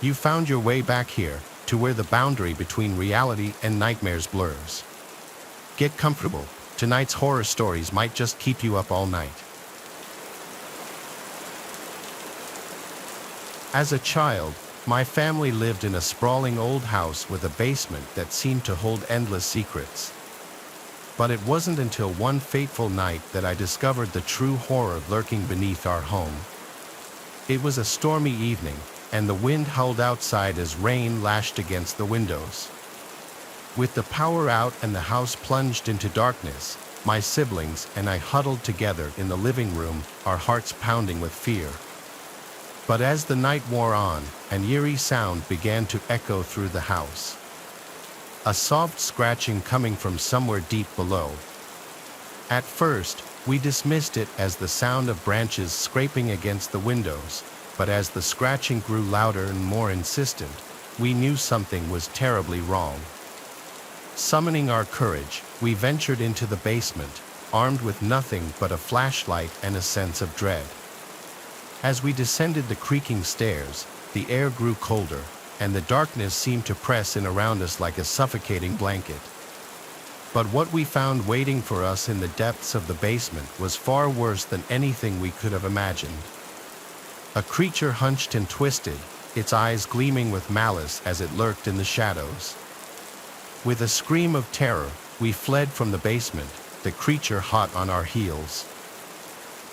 You found your way back here, to where the boundary between reality and nightmares blurs. Get comfortable, tonight's horror stories might just keep you up all night. As a child, my family lived in a sprawling old house with a basement that seemed to hold endless secrets. But it wasn't until one fateful night that I discovered the true horror lurking beneath our home. It was a stormy evening, and the wind howled outside as rain lashed against the windows. With the power out and the house plunged into darkness, my siblings and I huddled together in the living room, our hearts pounding with fear. But as the night wore on, an eerie sound began to echo through the house. A soft scratching coming from somewhere deep below. At first, we dismissed it as the sound of branches scraping against the windows, but as the scratching grew louder and more insistent, we knew something was terribly wrong. Summoning our courage, we ventured into the basement, armed with nothing but a flashlight and a sense of dread. As we descended the creaking stairs, the air grew colder, and the darkness seemed to press in around us like a suffocating blanket. But what we found waiting for us in the depths of the basement was far worse than anything we could have imagined. A creature hunched and twisted, its eyes gleaming with malice as it lurked in the shadows. With a scream of terror, we fled from the basement, the creature hot on our heels.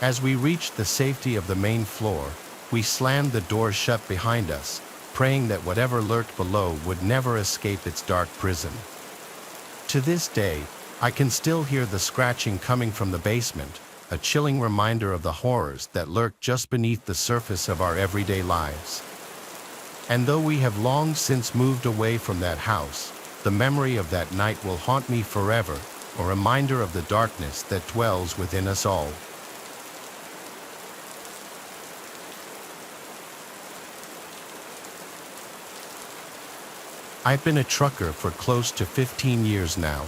As we reached the safety of the main floor, we slammed the door shut behind us, praying that whatever lurked below would never escape its dark prison. To this day, I can still hear the scratching coming from the basement, a chilling reminder of the horrors that lurk just beneath the surface of our everyday lives. And though we have long since moved away from that house, the memory of that night will haunt me forever, a reminder of the darkness that dwells within us all. I've been a trucker for close to 15 years now.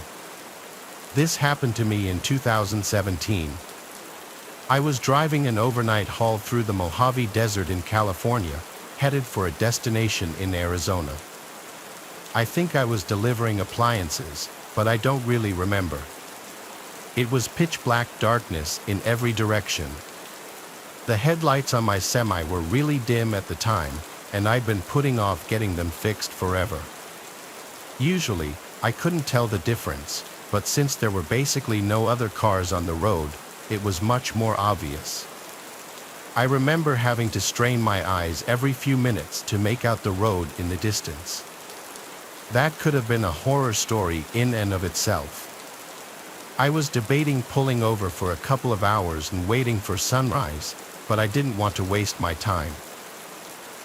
This happened to me in 2017. I was driving an overnight haul through the Mojave Desert in California, headed for a destination in Arizona. I think I was delivering appliances, but I don't really remember. It was pitch black darkness in every direction. The headlights on my semi were really dim at the time, and I'd been putting off getting them fixed forever. Usually, I couldn't tell the difference, but since there were basically no other cars on the road, it was much more obvious. I remember having to strain my eyes every few minutes to make out the road in the distance. That could have been a horror story in and of itself. I was debating pulling over for a couple of hours and waiting for sunrise, but I didn't want to waste my time.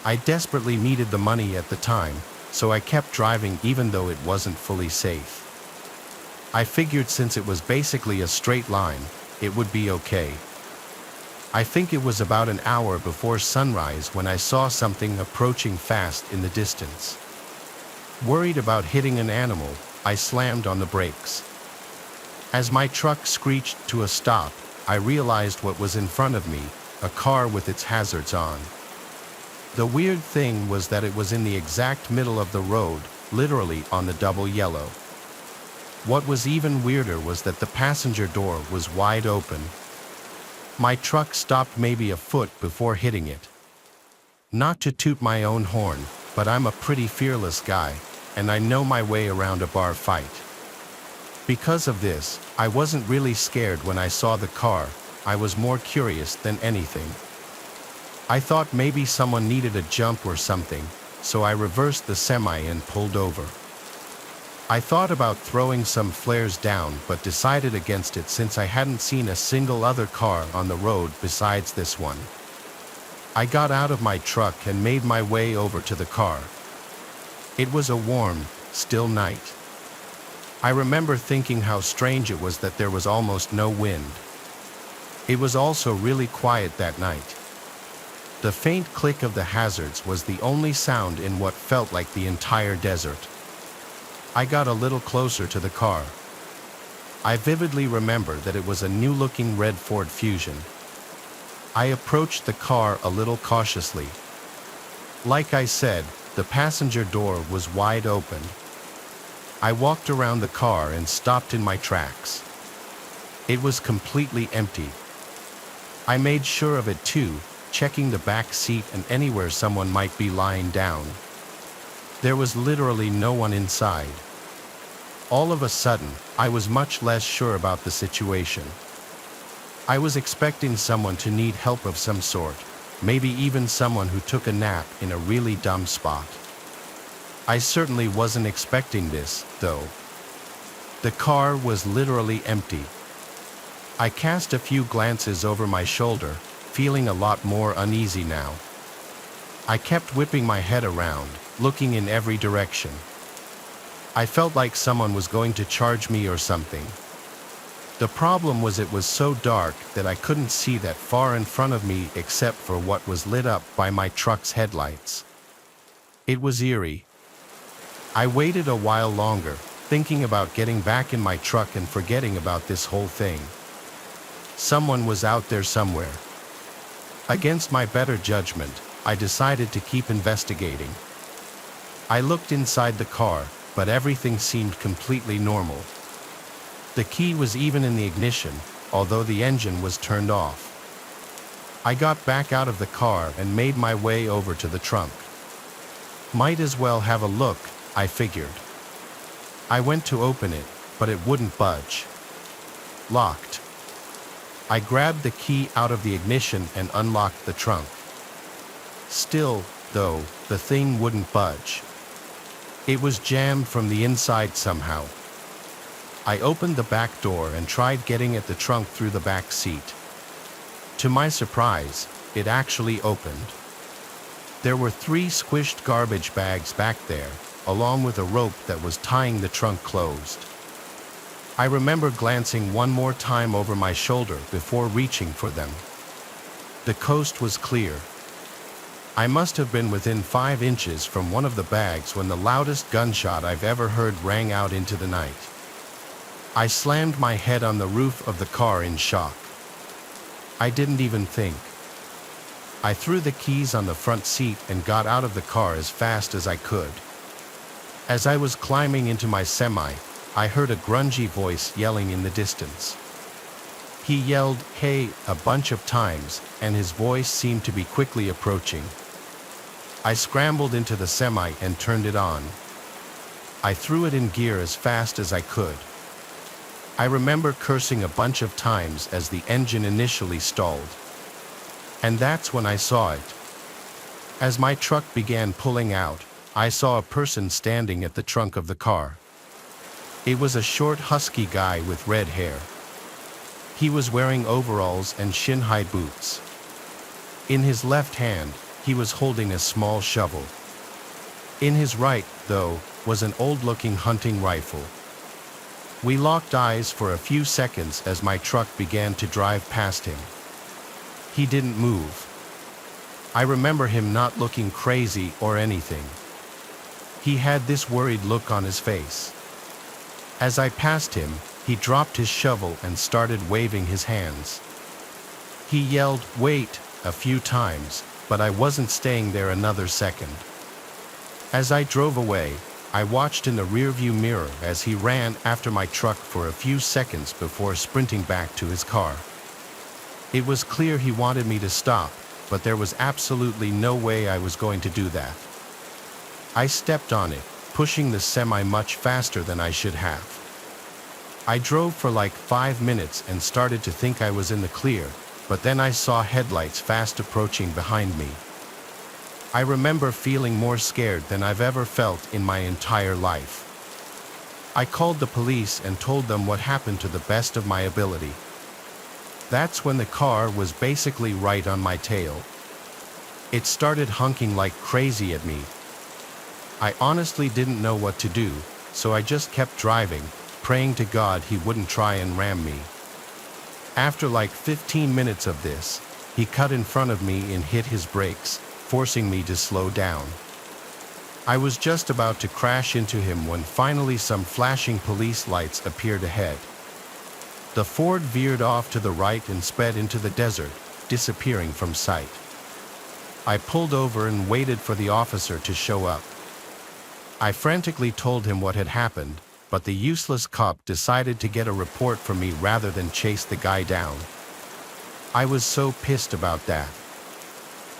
I desperately needed the money at the time, so I kept driving even though it wasn't fully safe. I figured since it was basically a straight line, it would be okay. I think it was about an hour before sunrise when I saw something approaching fast in the distance. Worried about hitting an animal, I slammed on the brakes. As my truck screeched to a stop, I realized what was in front of me, a car with its hazards on. The weird thing was that it was in the exact middle of the road, literally on the double yellow. What was even weirder was that the passenger door was wide open. My truck stopped maybe a foot before hitting it. Not to toot my own horn, but I'm a pretty fearless guy, and I know my way around a bar fight. Because of this, I wasn't really scared when I saw the car. I was more curious than anything. I thought maybe someone needed a jump or something, so I reversed the semi and pulled over. I thought about throwing some flares down but decided against it since I hadn't seen a single other car on the road besides this one. I got out of my truck and made my way over to the car. It was a warm, still night. I remember thinking how strange it was that there was almost no wind. It was also really quiet that night. The faint click of the hazards was the only sound in what felt like the entire desert. I got a little closer to the car. I vividly remember that it was a new-looking red Ford Fusion. I approached the car a little cautiously. Like I said, The passenger door was wide open. I walked around the car and stopped in my tracks. It was completely empty. I made sure of it too, checking the back seat and anywhere someone might be lying down. There was literally no one inside. All of a sudden, I was much less sure about the situation. I was expecting someone to need help of some sort, maybe even someone who took a nap in a really dumb spot. I certainly wasn't expecting this, though. The car was literally empty. I cast a few glances over my shoulder, feeling a lot more uneasy now. I kept whipping my head around, looking in every direction. I felt like someone was going to charge me or something. The problem was it was so dark that I couldn't see that far in front of me except for what was lit up by my truck's headlights. It was eerie. I waited a while longer, thinking about getting back in my truck and forgetting about this whole thing. Someone was out there somewhere. Against my better judgment, I decided to keep investigating. I looked inside the car, but everything seemed completely normal. The key was even in the ignition, although the engine was turned off. I got back out of the car and made my way over to the trunk. Might as well have a look, I figured. I went to open it, but it wouldn't budge. Locked. I grabbed the key out of the ignition and unlocked the trunk. Still, though, the thing wouldn't budge. It was jammed from the inside somehow. I opened the back door and tried getting at the trunk through the back seat. To my surprise, it actually opened. There were 3 squished garbage bags back there, along with a rope that was tying the trunk closed. I remember glancing one more time over my shoulder before reaching for them. The coast was clear. I must have been within 5 inches from one of the bags when the loudest gunshot I've ever heard rang out into the night. I slammed my head on the roof of the car in shock. I didn't even think. I threw the keys on the front seat and got out of the car as fast as I could. As I was climbing into my semi, I heard a grungy voice yelling in the distance. He yelled, "Hey," a bunch of times, and his voice seemed to be quickly approaching. I scrambled into the semi and turned it on. I threw it in gear as fast as I could. I remember cursing a bunch of times as the engine initially stalled. And that's when I saw it. As my truck began pulling out, I saw a person standing at the trunk of the car. It was a short, husky guy with red hair. He was wearing overalls and shin-high boots. In his left hand, he was holding a small shovel. In his right, though, was an old-looking hunting rifle. We locked eyes for a few seconds as my truck began to drive past him. He didn't move. I remember him not looking crazy or anything. He had this worried look on his face. As I passed him, he dropped his shovel and started waving his hands. He yelled, "Wait," a few times, but I wasn't staying there another second. As I drove away, I watched in the rearview mirror as he ran after my truck for a few seconds before sprinting back to his car. It was clear he wanted me to stop, but there was absolutely no way I was going to do that. I stepped on it, pushing the semi much faster than I should have. I drove for like 5 minutes and started to think I was in the clear, but then I saw headlights fast approaching behind me. I remember feeling more scared than I've ever felt in my entire life. I called the police and told them what happened to the best of my ability. That's when the car was basically right on my tail. It started honking like crazy at me. I honestly didn't know what to do, so I just kept driving, praying to God he wouldn't try and ram me. After like 15 minutes of this, he cut in front of me and hit his brakes, forcing me to slow down. I was just about to crash into him when finally some flashing police lights appeared ahead. The Ford veered off to the right and sped into the desert, disappearing from sight. I pulled over and waited for the officer to show up. I frantically told him what had happened, but the useless cop decided to get a report from me rather than chase the guy down. I was so pissed about that.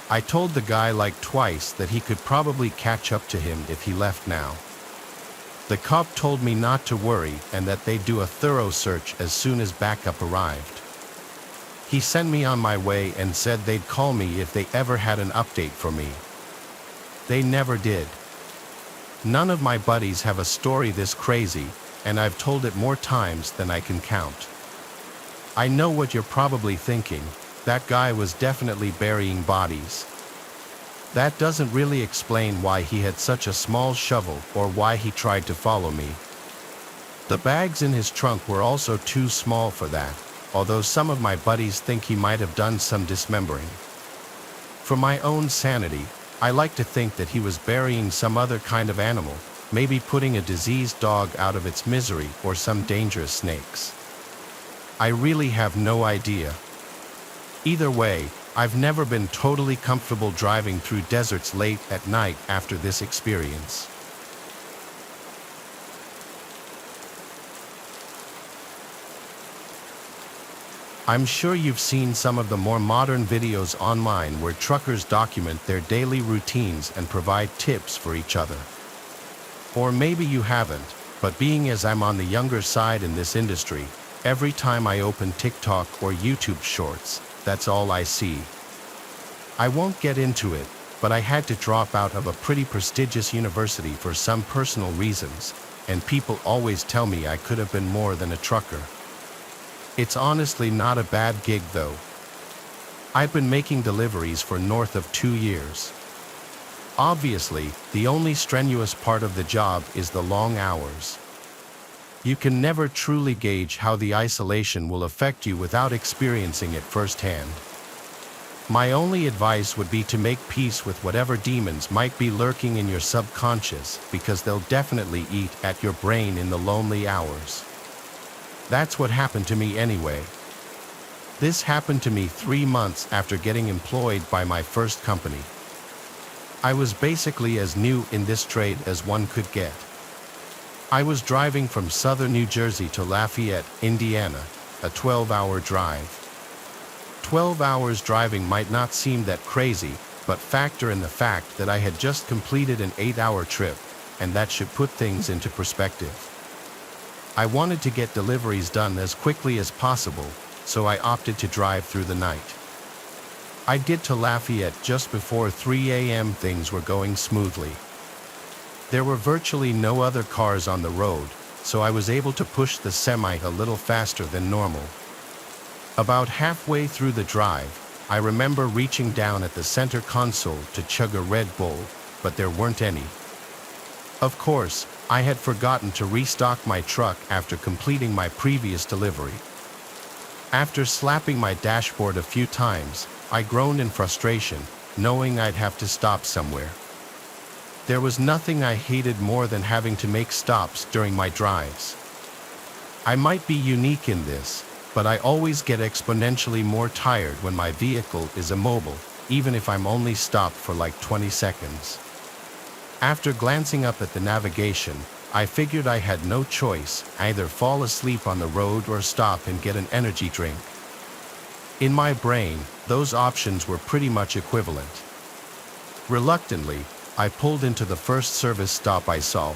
I told the guy like twice that he could probably catch up to him if he left now. The cop told me not to worry and that they'd do a thorough search as soon as backup arrived. He sent me on my way and said they'd call me if they ever had an update for me. They never did. None of my buddies have a story this crazy, and I've told it more times than I can count. I know what you're probably thinking. That guy was definitely burying bodies. That doesn't really explain why he had such a small shovel or why he tried to follow me. The bags in his trunk were also too small for that, although some of my buddies think he might have done some dismembering. For my own sanity, I like to think that he was burying some other kind of animal, maybe putting a diseased dog out of its misery or some dangerous snakes. I really have no idea. Either way, I've never been totally comfortable driving through deserts late at night after this experience. I'm sure you've seen some of the more modern videos online where truckers document their daily routines and provide tips for each other. Or maybe you haven't, but being as I'm on the younger side in this industry, every time I open TikTok or YouTube Shorts, that's all I see. I won't get into it, but I had to drop out of a pretty prestigious university for some personal reasons, and people always tell me I could have been more than a trucker. It's honestly not a bad gig though. I've been making deliveries for north of 2 years. Obviously, the only strenuous part of the job is the long hours. You can never truly gauge how the isolation will affect you without experiencing it firsthand. My only advice would be to make peace with whatever demons might be lurking in your subconscious, because they'll definitely eat at your brain in the lonely hours. That's what happened to me anyway. This happened to me 3 months after getting employed by my first company. I was basically as new in this trade as one could get. I was driving from southern New Jersey to Lafayette, Indiana, a 12-hour drive. 12 hours driving might not seem that crazy, but factor in the fact that I had just completed an 8-hour trip, and that should put things into perspective. I wanted to get deliveries done as quickly as possible, so I opted to drive through the night. I'd get to Lafayette just before 3 a.m. Things were going smoothly. There were virtually no other cars on the road, so I was able to push the semi a little faster than normal. About halfway through the drive, I remember reaching down at the center console to chug a Red Bull, but there weren't any. Of course, I had forgotten to restock my truck after completing my previous delivery. After slapping my dashboard a few times, I groaned in frustration, knowing I'd have to stop somewhere. There was nothing I hated more than having to make stops during my drives. I might be unique in this, but I always get exponentially more tired when my vehicle is immobile, even if I'm only stopped for like 20 seconds. After glancing up at the navigation, I figured I had no choice, either fall asleep on the road or stop and get an energy drink. In my brain, those options were pretty much equivalent. Reluctantly, I pulled into the first service stop I saw.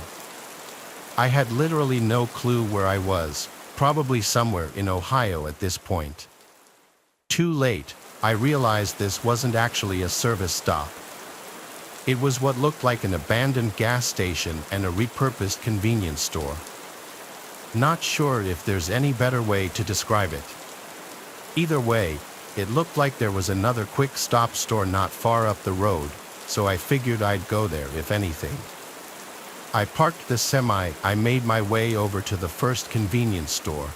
I had literally no clue where I was, probably somewhere in Ohio at this point. Too late, I realized this wasn't actually a service stop. It was what looked like an abandoned gas station and a repurposed convenience store. Not sure if there's any better way to describe it. Either way, it looked like there was another quick stop store not far up the road, so I figured I'd go there if anything. I parked the semi. I made my way over to the first convenience store.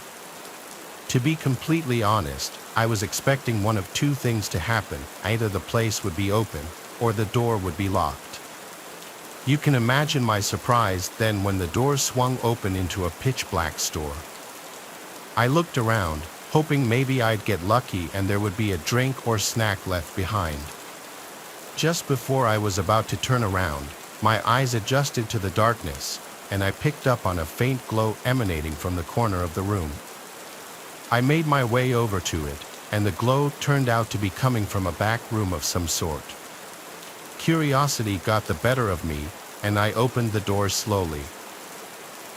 To be completely honest, I was expecting one of two things to happen: either the place would be open, or the door would be locked. You can imagine my surprise then when the door swung open into a pitch-black store. I looked around, hoping maybe I'd get lucky and there would be a drink or snack left behind. Just before I was about to turn around, my eyes adjusted to the darkness, and I picked up on a faint glow emanating from the corner of the room. I made my way over to it, and the glow turned out to be coming from a back room of some sort. Curiosity got the better of me, and I opened the door slowly.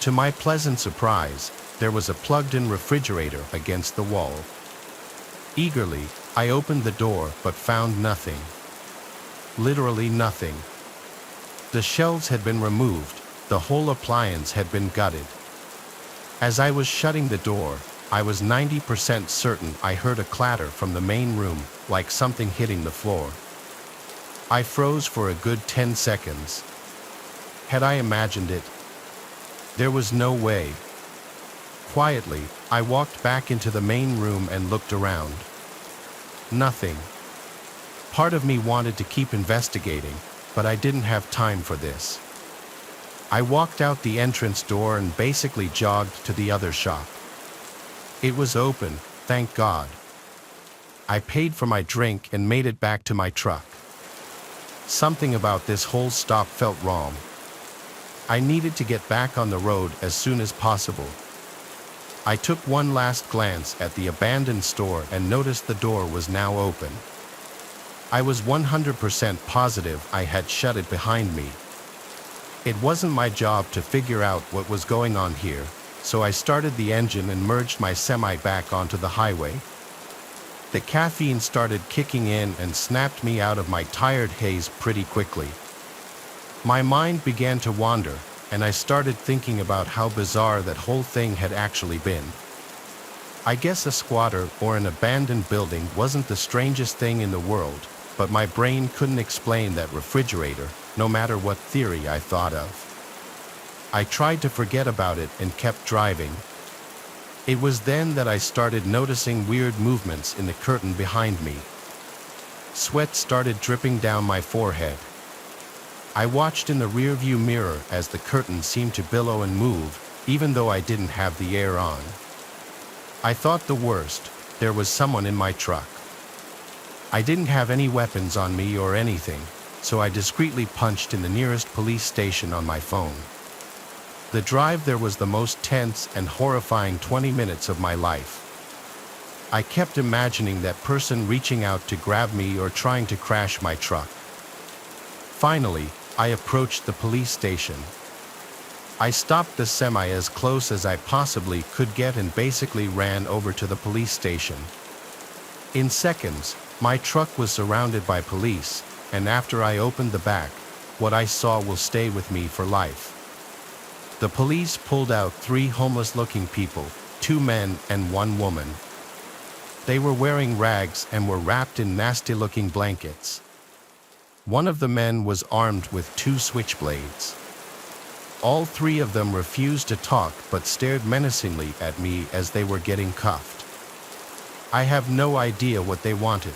To my pleasant surprise, there was a plugged-in refrigerator against the wall. Eagerly, I opened the door but found nothing. Literally nothing. The shelves had been removed, the whole appliance had been gutted. As I was shutting the door, I was 90% certain I heard a clatter from the main room, like something hitting the floor. I froze for a good 10 seconds. Had I imagined it? There was no way. Quietly, I walked back into the main room and looked around. Nothing. Part of me wanted to keep investigating, but I didn't have time for this. I walked out the entrance door and basically jogged to the other shop. It was open, thank God. I paid for my drink and made it back to my truck. Something about this whole stop felt wrong. I needed to get back on the road as soon as possible. I took one last glance at the abandoned store and noticed the door was now open. I was 100% positive I had shut it behind me. It wasn't my job to figure out what was going on here, so I started the engine and merged my semi back onto the highway. The caffeine started kicking in and snapped me out of my tired haze pretty quickly. My mind began to wander, and I started thinking about how bizarre that whole thing had actually been. I guess a squatter or an abandoned building wasn't the strangest thing in the world, but my brain couldn't explain that refrigerator, no matter what theory I thought of. I tried to forget about it and kept driving. It was then that I started noticing weird movements in the curtain behind me. Sweat started dripping down my forehead. I watched in the rearview mirror as the curtain seemed to billow and move, even though I didn't have the air on. I thought the worst, there was someone in my truck. I didn't have any weapons on me or anything, so I discreetly punched in the nearest police station on my phone. The drive there was the most tense and horrifying 20 minutes of my life. I kept imagining that person reaching out to grab me or trying to crash my truck. Finally, I approached the police station. I stopped the semi as close as I possibly could get and basically ran over to the police station. In seconds, my truck was surrounded by police, and after I opened the back, what I saw will stay with me for life. The police pulled out 3 homeless-looking people, 2 men and 1 woman. They were wearing rags and were wrapped in nasty-looking blankets. One of the men was armed with 2 switchblades. All 3 of them refused to talk but stared menacingly at me as they were getting cuffed. I have no idea what they wanted.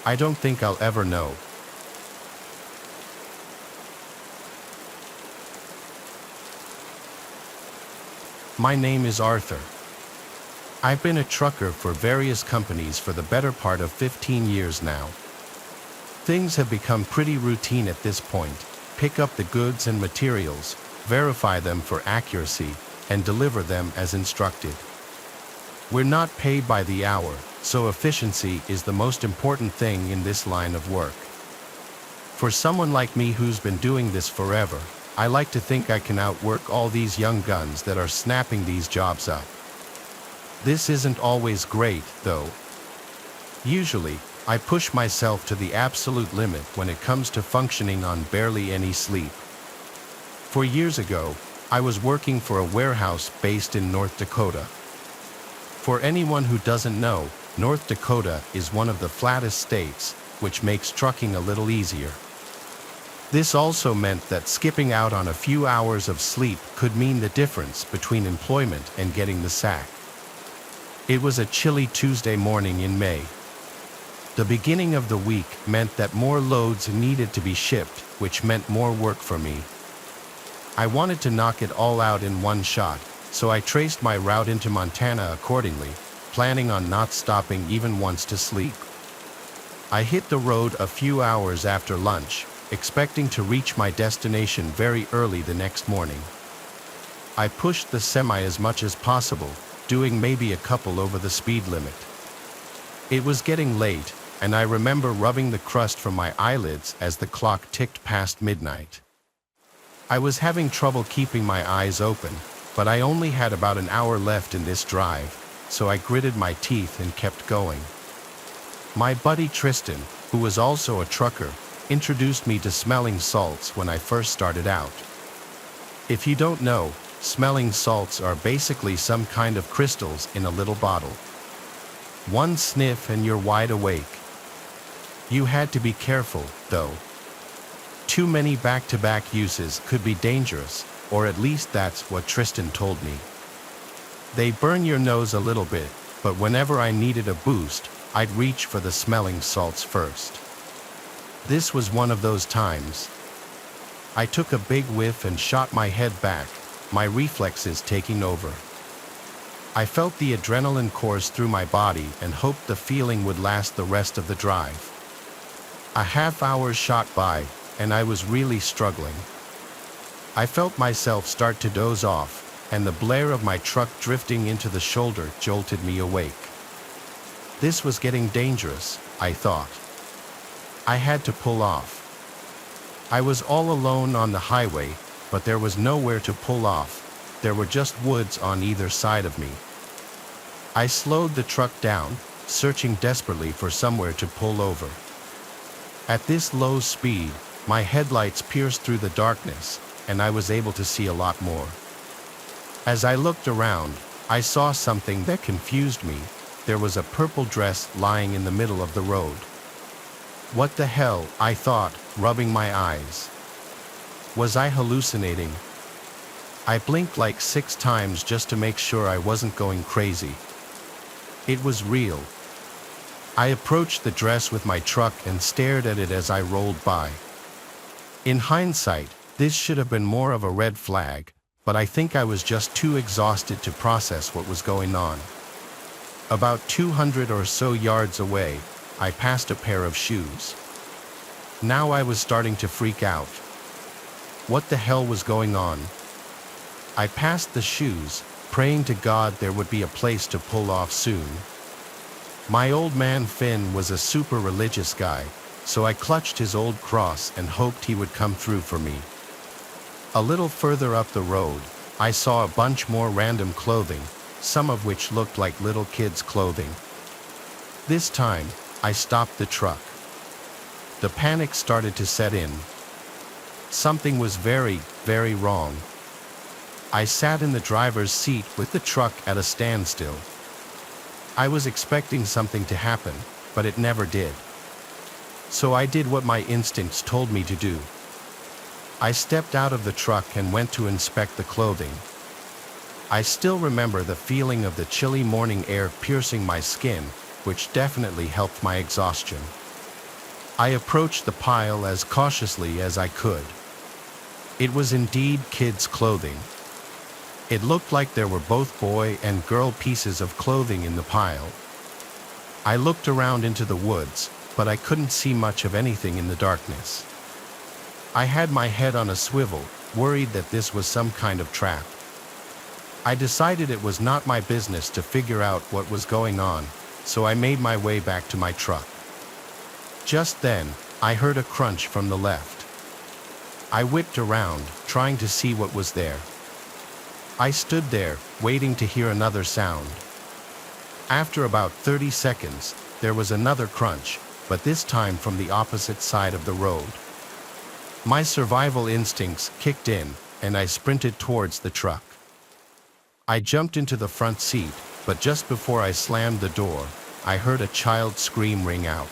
I don't think I'll ever know. My name is Arthur. I've been a trucker for various companies for the better part of 15 years now. Things have become pretty routine at this point. Pick up the goods and materials, verify them for accuracy, and deliver them as instructed. We're not paid by the hour, so efficiency is the most important thing in this line of work. For someone like me who's been doing this forever, I like to think I can outwork all these young guns that are snapping these jobs up. This isn't always great, though. Usually, I push myself to the absolute limit when it comes to functioning on barely any sleep. 4 years ago, I was working for a warehouse based in North Dakota. For anyone who doesn't know, North Dakota is one of the flattest states, which makes trucking a little easier. This also meant that skipping out on a few hours of sleep could mean the difference between employment and getting the sack. It was a chilly Tuesday morning in May. The beginning of the week meant that more loads needed to be shipped, which meant more work for me. I wanted to knock it all out in one shot, so I traced my route into Montana accordingly, planning on not stopping even once to sleep. I hit the road a few hours after lunch, expecting to reach my destination very early the next morning. I pushed the semi as much as possible, doing maybe a couple over the speed limit. It was getting late, and I remember rubbing the crust from my eyelids as the clock ticked past midnight. I was having trouble keeping my eyes open, but I only had about an hour left in this drive, so I gritted my teeth and kept going. My buddy Tristan, who was also a trucker, introduced me to smelling salts when I first started out. If you don't know, smelling salts are basically some kind of crystals in a little bottle. One sniff and you're wide awake. You had to be careful, though. Too many back-to-back uses could be dangerous, or at least that's what Tristan told me. They burn your nose a little bit, but whenever I needed a boost, I'd reach for the smelling salts first. This was one of those times. I took a big whiff and shot my head back, my reflexes taking over. I felt the adrenaline course through my body and hoped the feeling would last the rest of the drive. A half hour shot by, and I was really struggling. I felt myself start to doze off, and the blare of my truck drifting into the shoulder jolted me awake. This was getting dangerous, I thought. I had to pull off. I was all alone on the highway, but there was nowhere to pull off. There were just woods on either side of me. I slowed the truck down, searching desperately for somewhere to pull over. At this low speed, my headlights pierced through the darkness, and I was able to see a lot more. As I looked around, I saw something that confused me. There was a purple dress lying in the middle of the road. What the hell, I thought, rubbing my eyes. Was I hallucinating? I blinked like 6 times just to make sure I wasn't going crazy. It was real. I approached the dress with my truck and stared at it as I rolled by. In hindsight, this should have been more of a red flag, but I think I was just too exhausted to process what was going on. About 200 or so yards away, I passed a pair of shoes. Now I was starting to freak out. What the hell was going on? I passed the shoes, praying to God there would be a place to pull off soon. My old man Finn was a super religious guy, so I clutched his old cross and hoped he would come through for me. A little further up the road, I saw a bunch more random clothing, some of which looked like little kids' clothing. This time, I stopped the truck. The panic started to set in. Something was very, very wrong. I sat in the driver's seat with the truck at a standstill. I was expecting something to happen, but it never did. So I did what my instincts told me to do. I stepped out of the truck and went to inspect the clothing. I still remember the feeling of the chilly morning air piercing my skin, which definitely helped my exhaustion. I approached the pile as cautiously as I could. It was indeed kids' clothing. It looked like there were both boy and girl pieces of clothing in the pile. I looked around into the woods, but I couldn't see much of anything in the darkness. I had my head on a swivel, worried that this was some kind of trap. I decided it was not my business to figure out what was going on, so I made my way back to my truck. Just then, I heard a crunch from the left. I whipped around, trying to see what was there. I stood there, waiting to hear another sound. After about 30 seconds, there was another crunch, but this time from the opposite side of the road. My survival instincts kicked in, and I sprinted towards the truck. I jumped into the front seat, but just before I slammed the door, I heard a child scream ring out.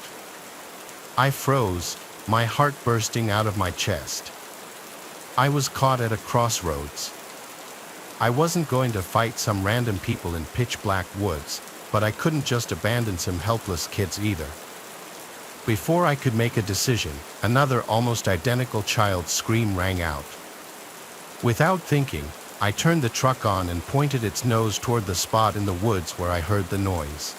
I froze, my heart bursting out of my chest. I was caught at a crossroads. I wasn't going to fight some random people in pitch-black woods, but I couldn't just abandon some helpless kids either. Before I could make a decision, another almost identical child's scream rang out. Without thinking, I turned the truck on and pointed its nose toward the spot in the woods where I heard the noise.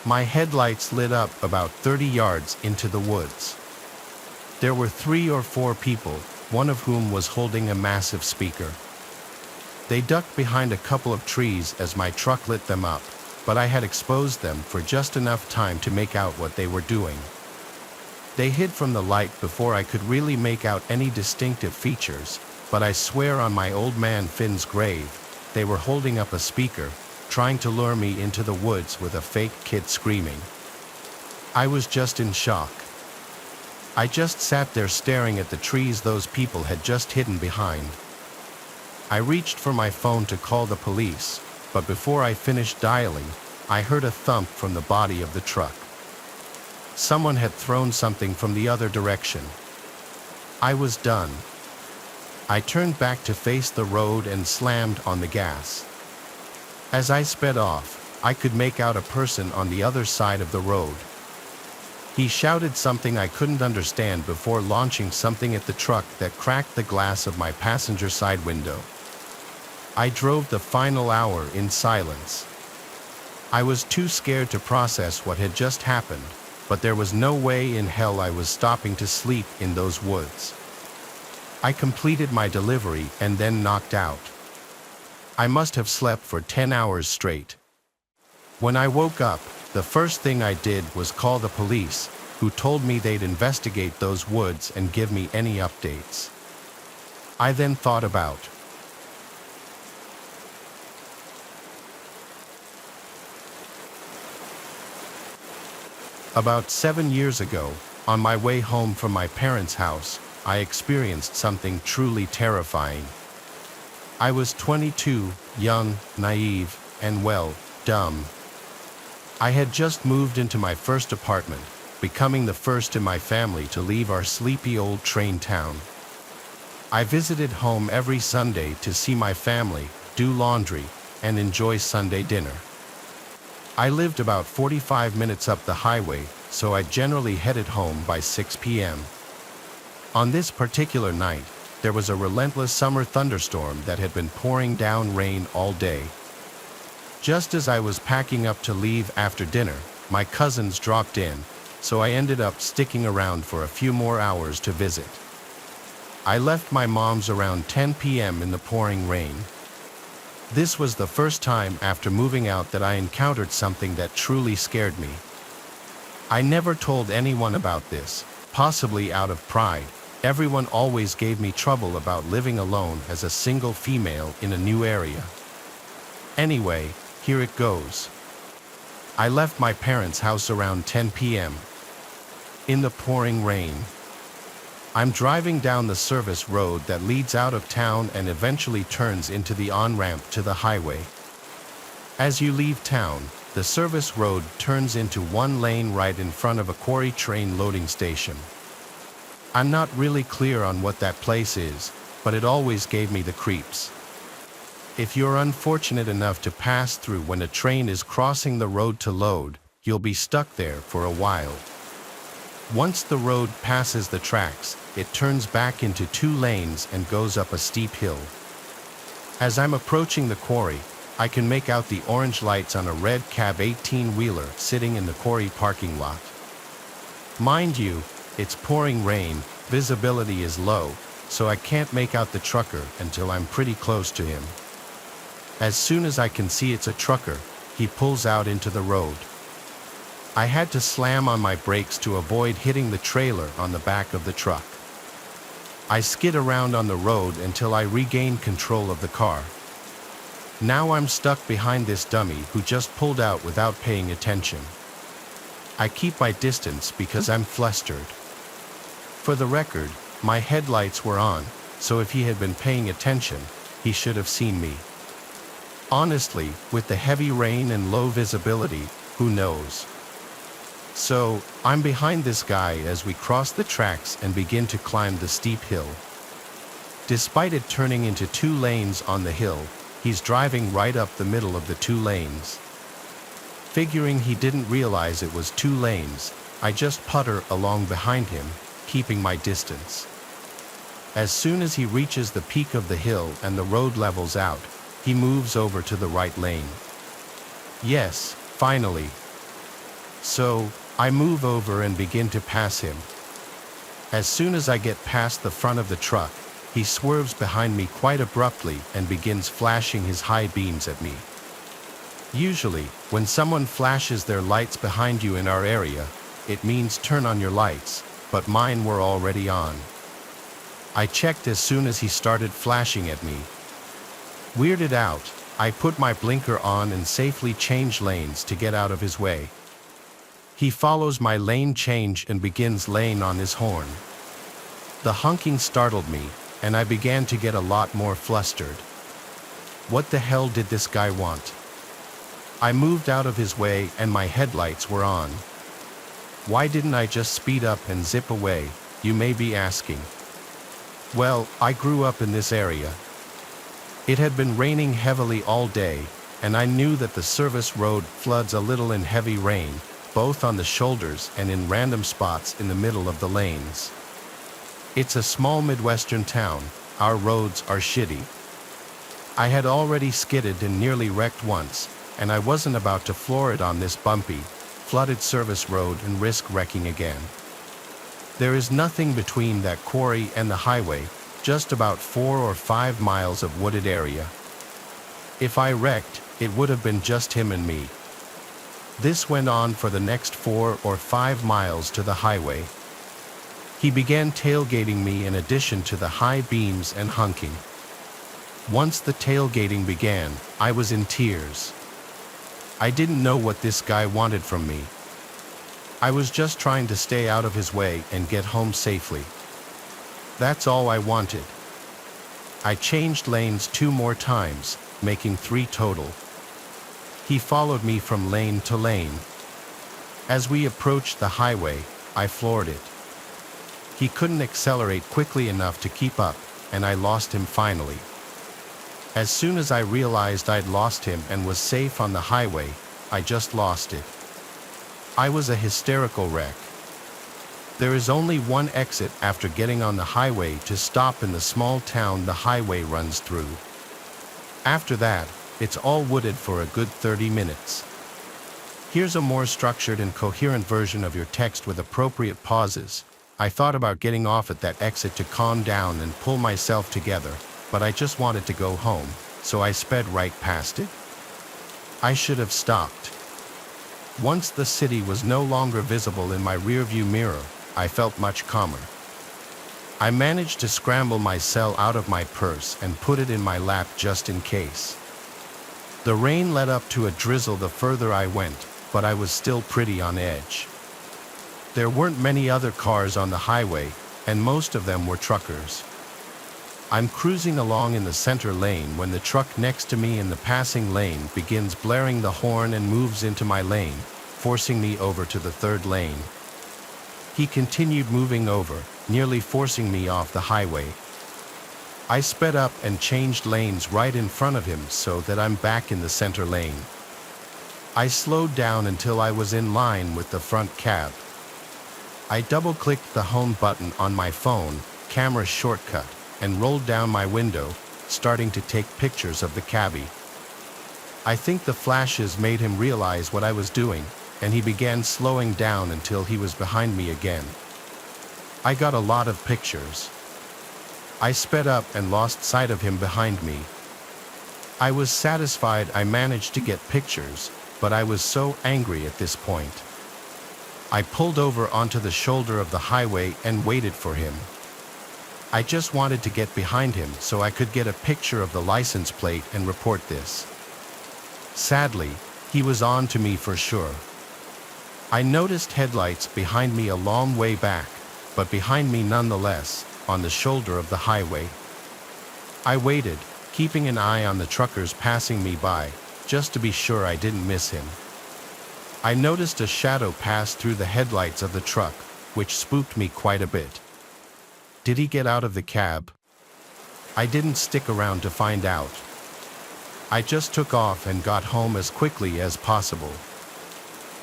My headlights lit up about 30 yards into the woods. There were 3 or 4 people, one of whom was holding a massive speaker. They ducked behind a couple of trees as my truck lit them up, but I had exposed them for just enough time to make out what they were doing. They hid from the light before I could really make out any distinctive features, but I swear on my old man Finn's grave, they were holding up a speaker, trying to lure me into the woods with a fake kid screaming. I was just in shock. I just sat there staring at the trees those people had just hidden behind. I reached for my phone to call the police, but before I finished dialing, I heard a thump from the body of the truck. Someone had thrown something from the other direction. I was done. I turned back to face the road and slammed on the gas. As I sped off, I could make out a person on the other side of the road. He shouted something I couldn't understand before launching something at the truck that cracked the glass of my passenger side window. I drove the final hour in silence. I was too scared to process what had just happened, but there was no way in hell I was stopping to sleep in those woods. I completed my delivery and then knocked out. I must have slept for 10 hours straight. When I woke up, the first thing I did was call the police, who told me they'd investigate those woods and give me any updates. I then thought about About 7 years ago, on my way home from my parents' house, I experienced something truly terrifying. I was 22, young, naive, and well, dumb. I had just moved into my first apartment, becoming the first in my family to leave our sleepy old train town. I visited home every Sunday to see my family, do laundry, and enjoy Sunday dinner. I lived about 45 minutes up the highway, so I generally headed home by 6 p.m. On this particular night, there was a relentless summer thunderstorm that had been pouring down rain all day. Just as I was packing up to leave after dinner, my cousins dropped in, so I ended up sticking around for a few more hours to visit. I left my mom's around 10 p.m. in the pouring rain. This was the first time after moving out that I encountered something that truly scared me. I never told anyone about this, possibly out of pride. Everyone always gave me trouble about living alone as a single female in a new area. Anyway, here it goes. I left my parents' house around 10 p.m. in the pouring rain. I'm driving down the service road that leads out of town and eventually turns into the on-ramp to the highway. As you leave town, the service road turns into one lane right in front of a quarry train loading station. I'm not really clear on what that place is, but it always gave me the creeps. If you're unfortunate enough to pass through when a train is crossing the road to load, you'll be stuck there for a while. Once the road passes the tracks, it turns back into 2 lanes and goes up a steep hill. As I'm approaching the quarry, I can make out the orange lights on a red cab 18-wheeler sitting in the quarry parking lot. Mind you, it's pouring rain, visibility is low, so I can't make out the trucker until I'm pretty close to him. As soon as I can see it's a trucker, he pulls out into the road. I had to slam on my brakes to avoid hitting the trailer on the back of the truck. I skid around on the road until I regained control of the car. Now I'm stuck behind this dummy who just pulled out without paying attention. I keep my distance because I'm flustered. For the record, my headlights were on, so if he had been paying attention, he should have seen me. Honestly, with the heavy rain and low visibility, who knows? So, I'm behind this guy as we cross the tracks and begin to climb the steep hill. Despite it turning into 2 lanes on the hill, he's driving right up the middle of the 2 lanes. Figuring he didn't realize it was 2 lanes, I just putter along behind him, keeping my distance. As soon as he reaches the peak of the hill and the road levels out, he moves over to the right lane. Yes, finally. So, I move over and begin to pass him. As soon as I get past the front of the truck, he swerves behind me quite abruptly and begins flashing his high beams at me. Usually, when someone flashes their lights behind you in our area, it means turn on your lights, but mine were already on. I checked as soon as he started flashing at me. Weirded out, I put my blinker on and safely change lanes to get out of his way. He follows my lane change and begins laying on his horn. The honking startled me, and I began to get a lot more flustered. What the hell did this guy want? I moved out of his way and my headlights were on. Why didn't I just speed up and zip away, you may be asking. Well, I grew up in this area. It had been raining heavily all day, and I knew that the service road floods a little in heavy rain, both on the shoulders and in random spots in the middle of the lanes. It's a small Midwestern town, our roads are shitty. I had already skidded and nearly wrecked once, and I wasn't about to floor it on this bumpy, flooded service road and risk wrecking again. There is nothing between that quarry and the highway, just about 4 or 5 miles of wooded area. If I wrecked, it would have been just him and me. This went on for the next 4 or 5 miles to the highway. He began tailgating me in addition to the high beams and honking. Once the tailgating began, I was in tears. I didn't know what this guy wanted from me. I was just trying to stay out of his way and get home safely. That's all I wanted. I changed lanes 2 more times, making 3 total. He followed me from lane to lane. As we approached the highway, I floored it. He couldn't accelerate quickly enough to keep up, and I lost him finally. As soon as I realized I'd lost him and was safe on the highway, I just lost it. I was a hysterical wreck. There is only one exit after getting on the highway to stop in the small town the highway runs through. After that, it's all wooded for a good 30 minutes. Here's a more structured and coherent version of your text with appropriate pauses. I thought about getting off at that exit to calm down and pull myself together, but I just wanted to go home, so I sped right past it. I should have stopped. Once the city was no longer visible in my rearview mirror, I felt much calmer. I managed to scramble my cell out of my purse and put it in my lap just in case. The rain led up to a drizzle the further I went, but I was still pretty on edge. There weren't many other cars on the highway, and most of them were truckers. I'm cruising along in the center lane when the truck next to me in the passing lane begins blaring the horn and moves into my lane, forcing me over to the 3rd lane. He continued moving over, nearly forcing me off the highway. I sped up and changed lanes right in front of him so that I'm back in the center lane. I slowed down until I was in line with the front cab. I double-clicked the home button on my phone, camera shortcut, and rolled down my window, starting to take pictures of the cabbie. I think the flashes made him realize what I was doing, and he began slowing down until he was behind me again. I got a lot of pictures. I sped up and lost sight of him behind me. I was satisfied I managed to get pictures, but I was so angry at this point. I pulled over onto the shoulder of the highway and waited for him. I just wanted to get behind him so I could get a picture of the license plate and report this. Sadly, he was on to me for sure. I noticed headlights behind me a long way back, but behind me nonetheless, on the shoulder of the highway. I waited, keeping an eye on the truckers passing me by, just to be sure I didn't miss him. I noticed a shadow pass through the headlights of the truck, which spooked me quite a bit. Did he get out of the cab? I didn't stick around to find out. I just took off and got home as quickly as possible.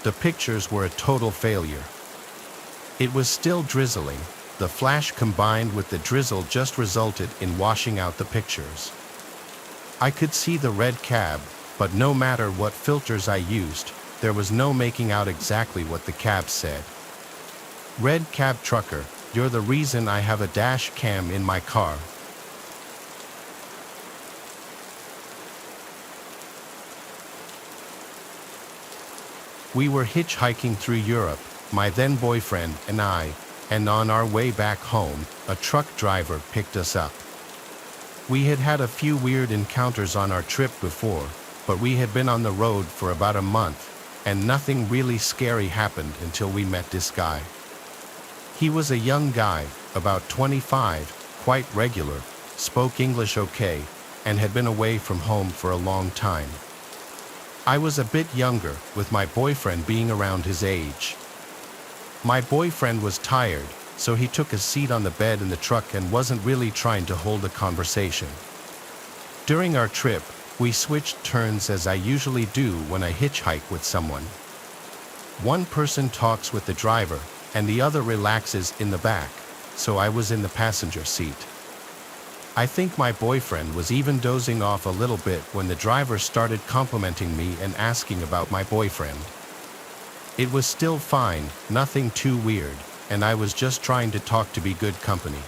The pictures were a total failure. It was still drizzling. The flash combined with the drizzle just resulted in washing out the pictures. I could see the red cab, but no matter what filters I used, there was no making out exactly what the cab said. "Red cab trucker, you're the reason I have a dash cam in my car." We were hitchhiking through Europe, my then boyfriend and I, and on our way back home, a truck driver picked us up. We had had a few weird encounters on our trip before, but we had been on the road for about a month, and nothing really scary happened until we met this guy. He was a young guy, about 25, quite regular, spoke English okay, and had been away from home for a long time. I was a bit younger, with my boyfriend being around his age. My boyfriend was tired, so he took a seat on the bed in the truck and wasn't really trying to hold a conversation. During our trip, we switched turns as I usually do when I hitchhike with someone. One person talks with the driver, and the other relaxes in the back, so I was in the passenger seat. I think my boyfriend was even dozing off a little bit when the driver started complimenting me and asking about my boyfriend. It was still fine, nothing too weird, and I was just trying to talk to be good company.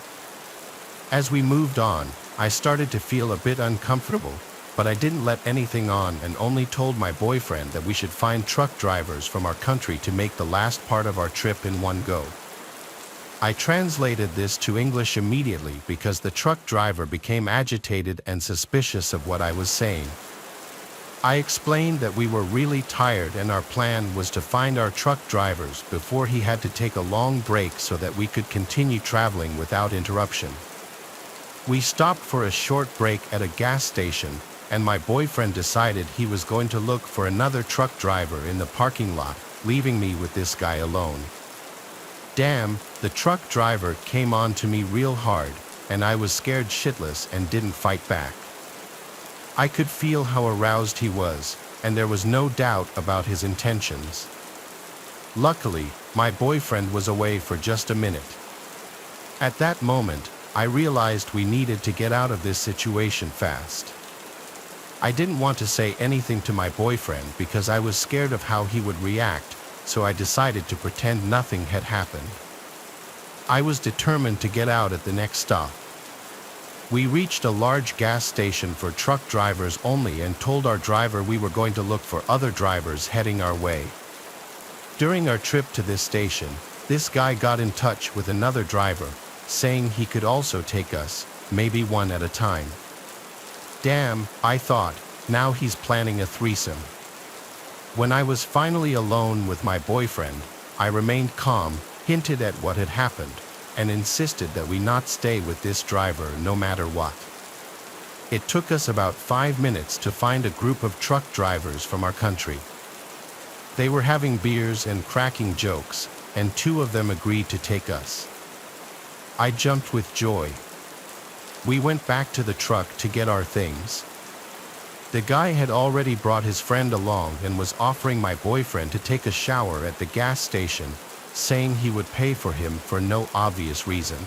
As we moved on, I started to feel a bit uncomfortable, but I didn't let anything on and only told my boyfriend that we should find truck drivers from our country to make the last part of our trip in one go. I translated this to English immediately because the truck driver became agitated and suspicious of what I was saying. I explained that we were really tired and our plan was to find our truck drivers before he had to take a long break so that we could continue traveling without interruption. We stopped for a short break at a gas station, and my boyfriend decided he was going to look for another truck driver in the parking lot, leaving me with this guy alone. Damn, the truck driver came on to me real hard, and I was scared shitless and didn't fight back. I could feel how aroused he was, and there was no doubt about his intentions. Luckily, my boyfriend was away for just a minute. At that moment, I realized we needed to get out of this situation fast. I didn't want to say anything to my boyfriend because I was scared of how he would react, so I decided to pretend nothing had happened. I was determined to get out at the next stop. We reached a large gas station for truck drivers only and told our driver we were going to look for other drivers heading our way. During our trip to this station, this guy got in touch with another driver, saying he could also take us, maybe one at a time. Damn, I thought, now he's planning a threesome. When I was finally alone with my boyfriend, I remained calm, hinted at what had happened, and insisted that we not stay with this driver no matter what. It took us about 5 minutes to find a group of truck drivers from our country. They were having beers and cracking jokes, and 2 of them agreed to take us. I jumped with joy. We went back to the truck to get our things. The guy had already brought his friend along and was offering my boyfriend to take a shower at the gas station, saying he would pay for him for no obvious reason.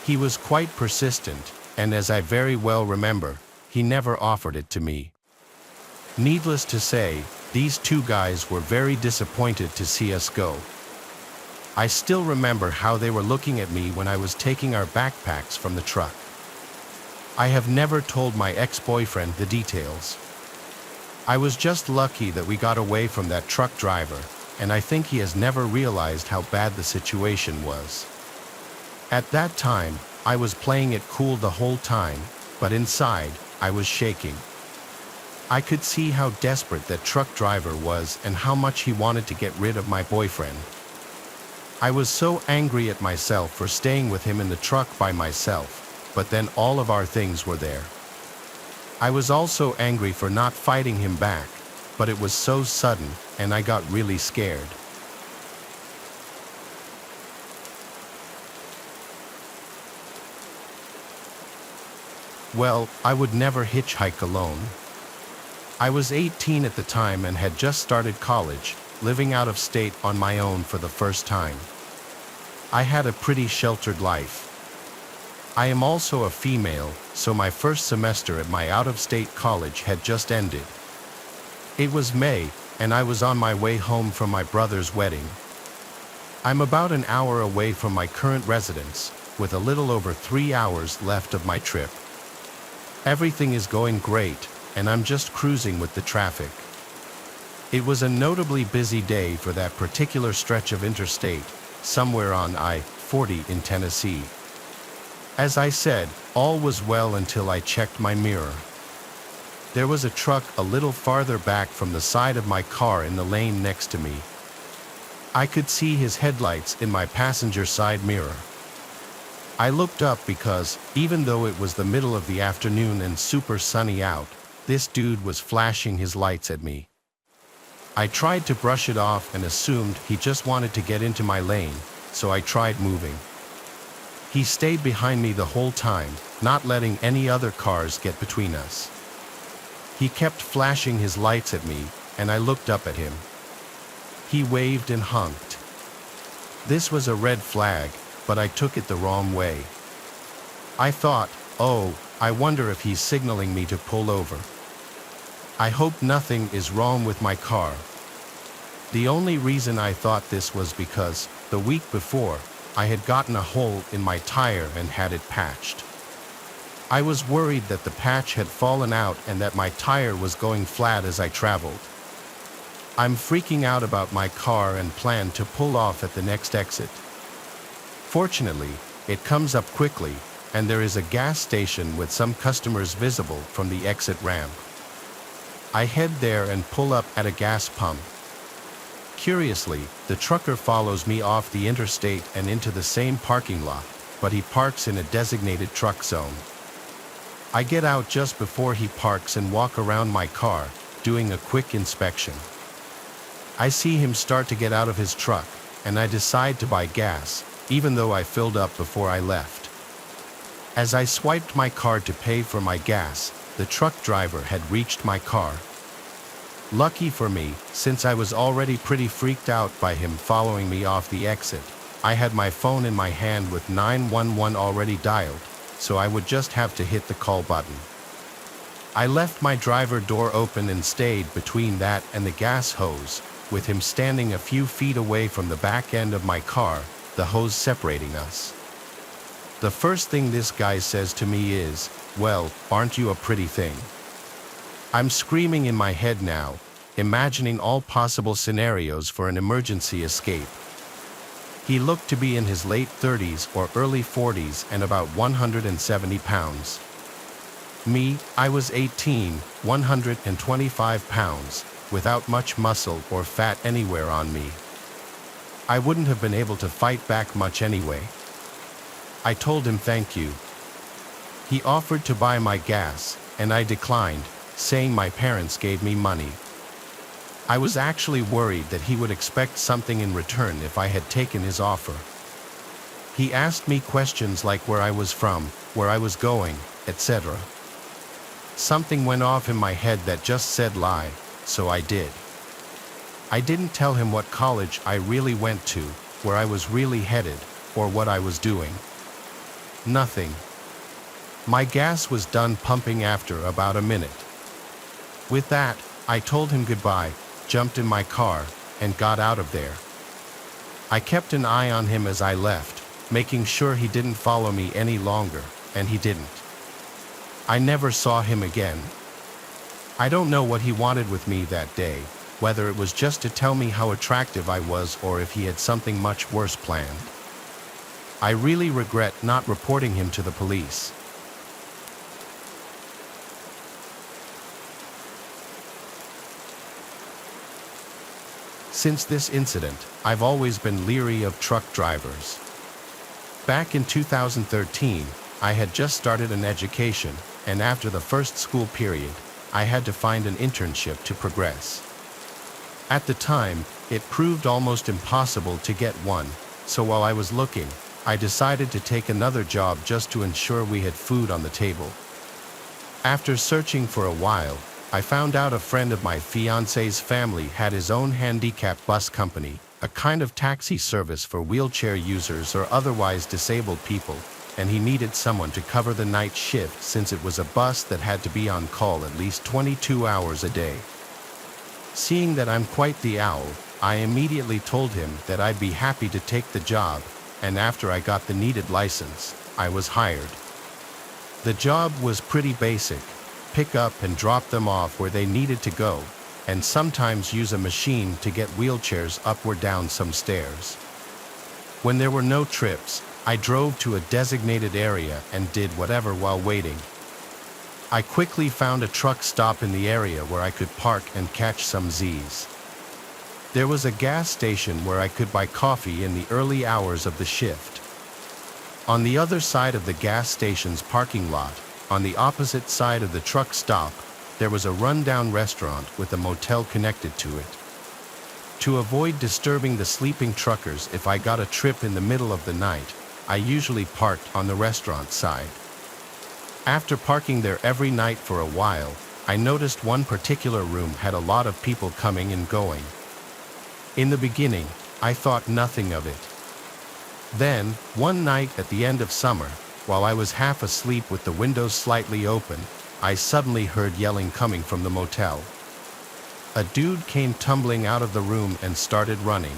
He was quite persistent, and as I very well remember, he never offered it to me. Needless to say, these 2 guys were very disappointed to see us go. I still remember how they were looking at me when I was taking our backpacks from the truck. I have never told my ex-boyfriend the details. I was just lucky that we got away from that truck driver, and I think he has never realized how bad the situation was. At that time, I was playing it cool the whole time, but inside, I was shaking. I could see how desperate that truck driver was and how much he wanted to get rid of my boyfriend. I was so angry at myself for staying with him in the truck by myself, but then all of our things were there. I was also angry for not fighting him back, but it was so sudden, and I got really scared. Well, I would never hitchhike alone. I was 18 at the time and had just started college, living out of state on my own for the first time. I had a pretty sheltered life. I am also a female, so my first semester at my out-of-state college had just ended. It was May, and I was on my way home from my brother's wedding. I'm about an hour away from my current residence, with a little over 3 hours left of my trip. Everything is going great, and I'm just cruising with the traffic. It was a notably busy day for that particular stretch of interstate, somewhere on I-40 in Tennessee. As I said, all was well until I checked my mirror. There was a truck a little farther back from the side of my car in the lane next to me. I could see his headlights in my passenger side mirror. I looked up because, even though it was the middle of the afternoon and super sunny out, this dude was flashing his lights at me. I tried to brush it off and assumed he just wanted to get into my lane, so I tried moving. He stayed behind me the whole time, not letting any other cars get between us. He kept flashing his lights at me, and I looked up at him. He waved and honked. This was a red flag, but I took it the wrong way. I thought, oh, I wonder if he's signaling me to pull over. I hope nothing is wrong with my car. The only reason I thought this was because, the week before, I had gotten a hole in my tire and had it patched. I was worried that the patch had fallen out and that my tire was going flat as I traveled. I'm freaking out about my car and plan to pull off at the next exit. Fortunately, it comes up quickly, and there is a gas station with some customers visible from the exit ramp. I head there and pull up at a gas pump. Curiously, the trucker follows me off the interstate and into the same parking lot, but he parks in a designated truck zone. I get out just before he parks and walk around my car, doing a quick inspection. I see him start to get out of his truck, and I decide to buy gas, even though I filled up before I left. As I swiped my card to pay for my gas, the truck driver had reached my car. Lucky for me, since I was already pretty freaked out by him following me off the exit, I had my phone in my hand with 911 already dialed, so I would just have to hit the call button. I left my driver door open and stayed between that and the gas hose, with him standing a few feet away from the back end of my car, the hose separating us. The first thing this guy says to me is, "Well, aren't you a pretty thing?" I'm screaming in my head now, imagining all possible scenarios for an emergency escape. He looked to be in his late 30s or early 40s and about 170 pounds. Me, I was 18, 125 pounds, without much muscle or fat anywhere on me. I wouldn't have been able to fight back much anyway. I told him thank you. He offered to buy my gas, and I declined, saying my parents gave me money. I was actually worried that he would expect something in return if I had taken his offer. He asked me questions like where I was from, where I was going, etc. Something went off in my head that just said lie, so I did. I didn't tell him what college I really went to, where I was really headed, or what I was doing. Nothing. My gas was done pumping after about a minute. With that, I told him goodbye, jumped in my car, and got out of there. I kept an eye on him as I left, making sure he didn't follow me any longer, and he didn't. I never saw him again. I don't know what he wanted with me that day, whether it was just to tell me how attractive I was or if he had something much worse planned. I really regret not reporting him to the police. Since this incident, I've always been leery of truck drivers. Back in 2013, I had just started an education, and after the first school period, I had to find an internship to progress. At the time, it proved almost impossible to get one, so while I was looking, I decided to take another job just to ensure we had food on the table. After searching for a while, I found out a friend of my fiance's family had his own handicapped bus company, a kind of taxi service for wheelchair users or otherwise disabled people, and he needed someone to cover the night shift since it was a bus that had to be on call at least 22 hours a day. Seeing that I'm quite the owl, I immediately told him that I'd be happy to take the job, and after I got the needed license, I was hired. The job was pretty basic: pick up and drop them off where they needed to go, and sometimes use a machine to get wheelchairs up or down some stairs. When there were no trips, I drove to a designated area and did whatever while waiting. I quickly found a truck stop in the area where I could park and catch some Z's. There was a gas station where I could buy coffee in the early hours of the shift. On the other side of the gas station's parking lot, on the opposite side of the truck stop, there was a rundown restaurant with a motel connected to it. To avoid disturbing the sleeping truckers if I got a trip in the middle of the night, I usually parked on the restaurant side. After parking there every night for a while, I noticed one particular room had a lot of people coming and going. In the beginning, I thought nothing of it. Then, one night at the end of summer, while I was half asleep with the windows slightly open, I suddenly heard yelling coming from the motel. A dude came tumbling out of the room and started running.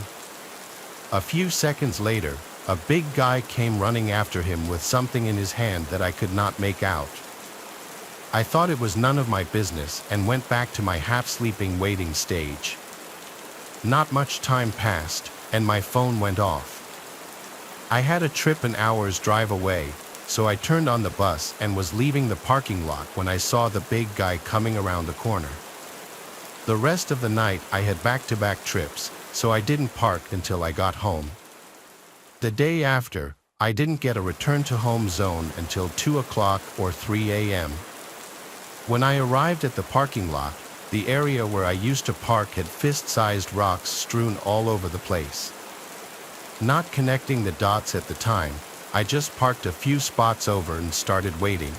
A few seconds later, a big guy came running after him with something in his hand that I could not make out. I thought it was none of my business and went back to my half-sleeping waiting stage. Not much time passed, and my phone went off. I had a trip an hour's drive away, so I turned on the bus and was leaving the parking lot when I saw the big guy coming around the corner. The rest of the night I had back-to-back trips, so I didn't park until I got home. The day after, I didn't get a return to home zone until 2 o'clock or 3 a.m. When I arrived at the parking lot, the area where I used to park had fist-sized rocks strewn all over the place. Not connecting the dots at the time, I just parked a few spots over and started waiting.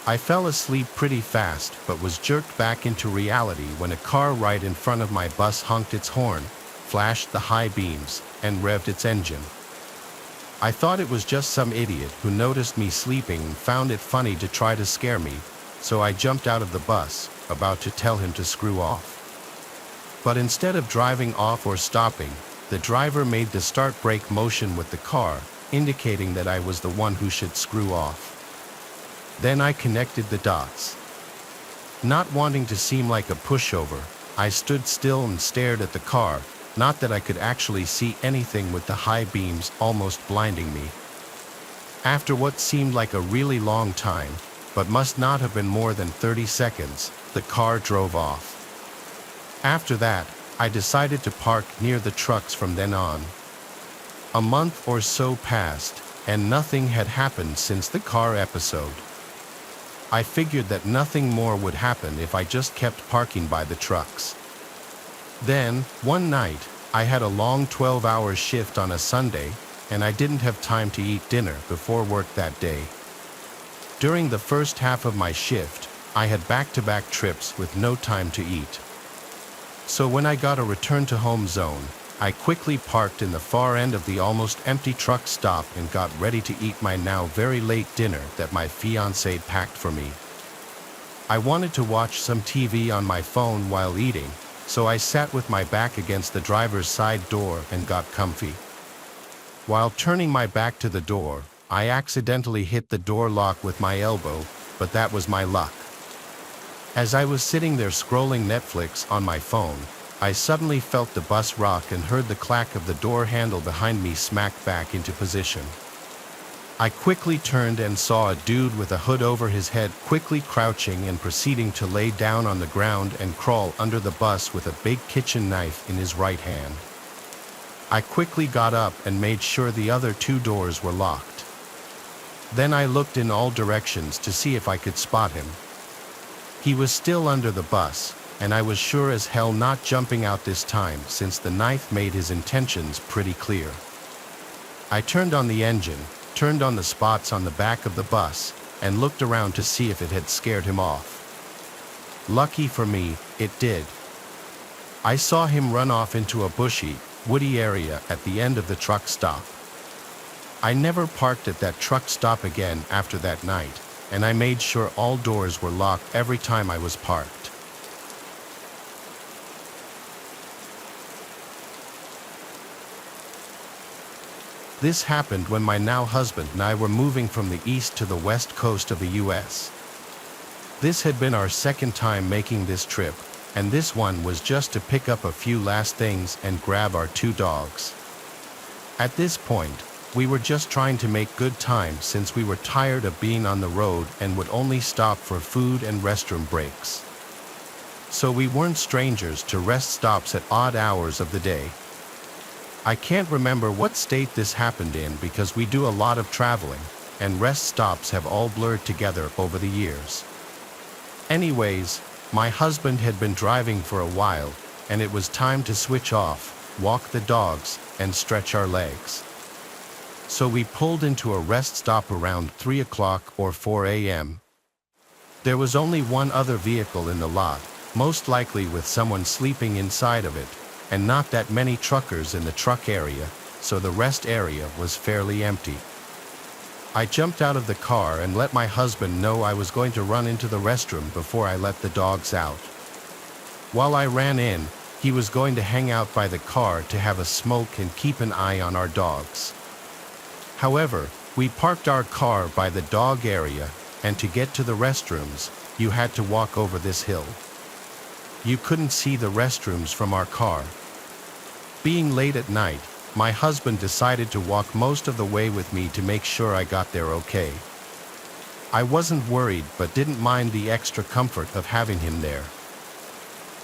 I fell asleep pretty fast but was jerked back into reality when a car right in front of my bus honked its horn, flashed the high beams, and revved its engine. I thought it was just some idiot who noticed me sleeping and found it funny to try to scare me, so I jumped out of the bus, about to tell him to screw off. But instead of driving off or stopping, the driver made the start-brake motion with the car, indicating that I was the one who should screw off. Then I connected the dots. Not wanting to seem like a pushover, I stood still and stared at the car, not that I could actually see anything with the high beams almost blinding me. After what seemed like a really long time, but must not have been more than 30 seconds, the car drove off. After that, I decided to park near the trucks from then on. A month or so passed, and nothing had happened since the car episode. I figured that nothing more would happen if I just kept parking by the trucks. Then, one night, I had a long 12-hour shift on a Sunday, and I didn't have time to eat dinner before work that day. During the first half of my shift, I had back-to-back trips with no time to eat. So when I got a return to home zone, I quickly parked in the far end of the almost empty truck stop and got ready to eat my now very late dinner that my fiancée packed for me. I wanted to watch some TV on my phone while eating, so I sat with my back against the driver's side door and got comfy. While turning my back to the door, I accidentally hit the door lock with my elbow, but that was my luck. As I was sitting there scrolling Netflix on my phone, I suddenly felt the bus rock and heard the clack of the door handle behind me smack back into position. I quickly turned and saw a dude with a hood over his head quickly crouching and proceeding to lay down on the ground and crawl under the bus with a big kitchen knife in his right hand. I quickly got up and made sure the other two doors were locked. Then I looked in all directions to see if I could spot him. He was still under the bus, and I was sure as hell not jumping out this time since the knife made his intentions pretty clear. I turned on the engine, turned on the spots on the back of the bus, and looked around to see if it had scared him off. Lucky for me, it did. I saw him run off into a bushy, woody area at the end of the truck stop. I never parked at that truck stop again after that night, and I made sure all doors were locked every time I was parked. This happened when my now husband and I were moving from the east to the west coast of the US. This had been our second time making this trip, and this one was just to pick up a few last things and grab our 2 dogs. At this point, we were just trying to make good time since we were tired of being on the road and would only stop for food and restroom breaks. So we weren't strangers to rest stops at odd hours of the day. I can't remember what state this happened in because we do a lot of traveling, and rest stops have all blurred together over the years. Anyways, my husband had been driving for a while, and it was time to switch off, walk the dogs, and stretch our legs. So we pulled into a rest stop around 3 o'clock or 4 a.m. There was only one other vehicle in the lot, most likely with someone sleeping inside of it, and not that many truckers in the truck area, so the rest area was fairly empty. I jumped out of the car and let my husband know I was going to run into the restroom before I let the dogs out. While I ran in, he was going to hang out by the car to have a smoke and keep an eye on our dogs. However, we parked our car by the dog area, and to get to the restrooms, you had to walk over this hill. You couldn't see the restrooms from our car. Being late at night, my husband decided to walk most of the way with me to make sure I got there okay. I wasn't worried but didn't mind the extra comfort of having him there.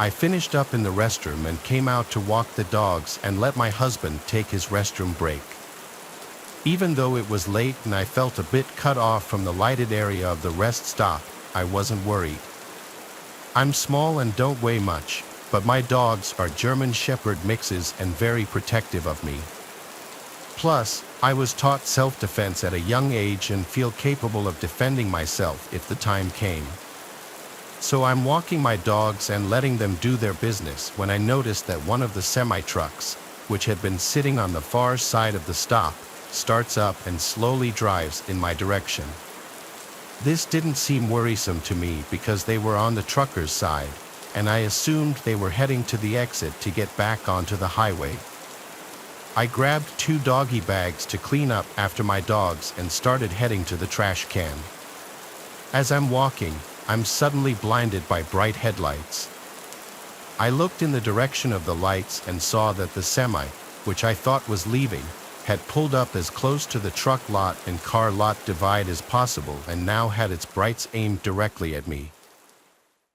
I finished up in the restroom and came out to walk the dogs and let my husband take his restroom break. Even though it was late and I felt a bit cut off from the lighted area of the rest stop, I wasn't worried. I'm small and don't weigh much, but my dogs are German Shepherd mixes and very protective of me. Plus, I was taught self-defense at a young age and feel capable of defending myself if the time came. So I'm walking my dogs and letting them do their business when I noticed that one of the semi-trucks, which had been sitting on the far side of the stop, starts up and slowly drives in my direction. This didn't seem worrisome to me because they were on the trucker's side, and I assumed they were heading to the exit to get back onto the highway. I grabbed 2 doggy bags to clean up after my dogs and started heading to the trash can. As I'm walking, I'm suddenly blinded by bright headlights. I looked in the direction of the lights and saw that the semi, which I thought was leaving, had pulled up as close to the truck lot and car lot divide as possible and now had its brights aimed directly at me.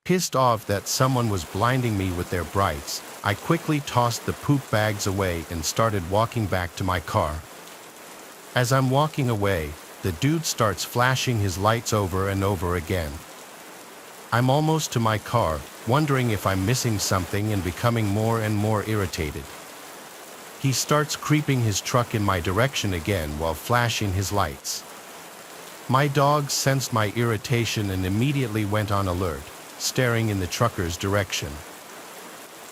Pissed off that someone was blinding me with their brights, I quickly tossed the poop bags away and started walking back to my car. As I'm walking away, the dude starts flashing his lights over and over again. I'm almost to my car, wondering if I'm missing something and becoming more and more irritated. He starts creeping his truck in my direction again while flashing his lights. My dogs sensed my irritation and immediately went on alert, staring in the trucker's direction.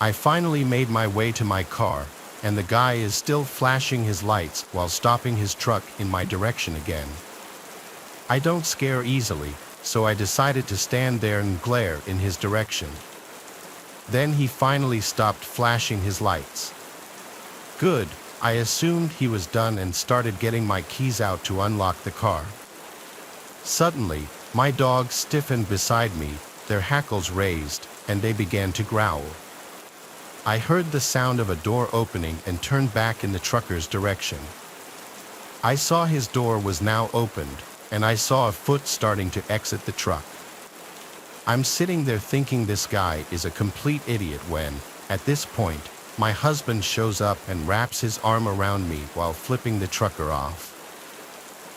I finally made my way to my car, and the guy is still flashing his lights while stopping his truck in my direction again. I don't scare easily, so I decided to stand there and glare in his direction. Then he finally stopped flashing his lights. Good, I assumed he was done and started getting my keys out to unlock the car. Suddenly, my dogs stiffened beside me, their hackles raised, and they began to growl. I heard the sound of a door opening and turned back in the trucker's direction. I saw his door was now opened, and I saw a foot starting to exit the truck. I'm sitting there thinking this guy is a complete idiot when, at this point, my husband shows up and wraps his arm around me while flipping the trucker off.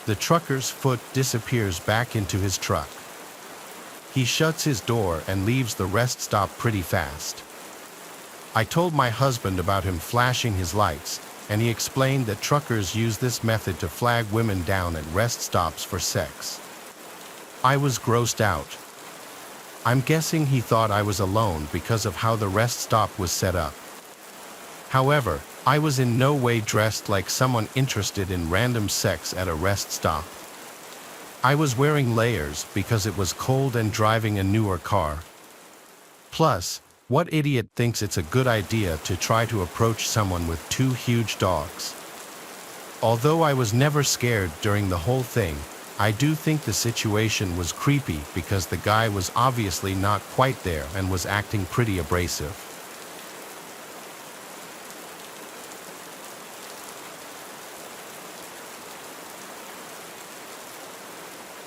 The trucker's foot disappears back into his truck. He shuts his door and leaves the rest stop pretty fast. I told my husband about him flashing his lights, and he explained that truckers use this method to flag women down at rest stops for sex. I was grossed out. I'm guessing he thought I was alone because of how the rest stop was set up. However, I was in no way dressed like someone interested in random sex at a rest stop. I was wearing layers because it was cold and driving a newer car. Plus, what idiot thinks it's a good idea to try to approach someone with 2 huge dogs? Although I was never scared during the whole thing, I do think the situation was creepy because the guy was obviously not quite there and was acting pretty abrasive.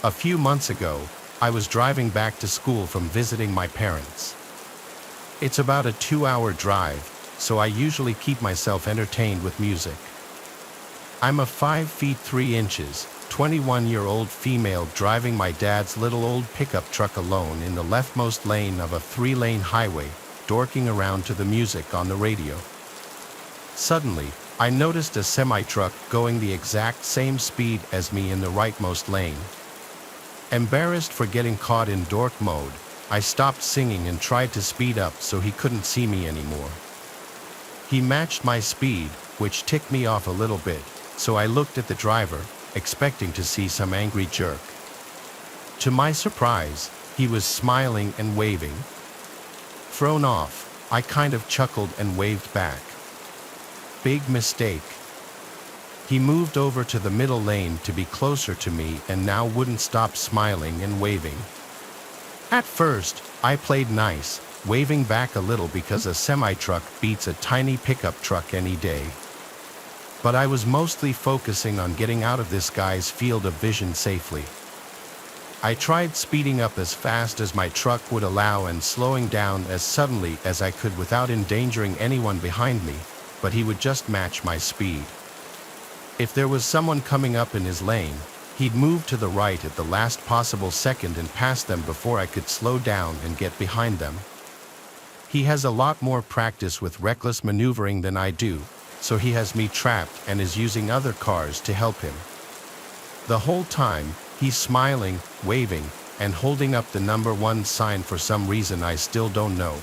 A few months ago, I was driving back to school from visiting my parents. It's about a 2-hour drive, so I usually keep myself entertained with music. I'm a 5 feet 3 inches, 21-year-old female driving my dad's little old pickup truck alone in the leftmost lane of a 3-lane highway, dorking around to the music on the radio. Suddenly, I noticed a semi-truck going the exact same speed as me in the rightmost lane. Embarrassed for getting caught in dork mode, I stopped singing and tried to speed up so he couldn't see me anymore. He matched my speed, which ticked me off a little bit, so I looked at the driver, expecting to see some angry jerk. To my surprise, he was smiling and waving. Thrown off, I kind of chuckled and waved back. Big mistake. He moved over to the middle lane to be closer to me and now wouldn't stop smiling and waving. At first, I played nice, waving back a little because a semi-truck beats a tiny pickup truck any day. But I was mostly focusing on getting out of this guy's field of vision safely. I tried speeding up as fast as my truck would allow and slowing down as suddenly as I could without endangering anyone behind me, but he would just match my speed. If there was someone coming up in his lane, he'd move to the right at the last possible second and pass them before I could slow down and get behind them. He has a lot more practice with reckless maneuvering than I do, so he has me trapped and is using other cars to help him. The whole time, he's smiling, waving, and holding up the number 1 sign for some reason I still don't know.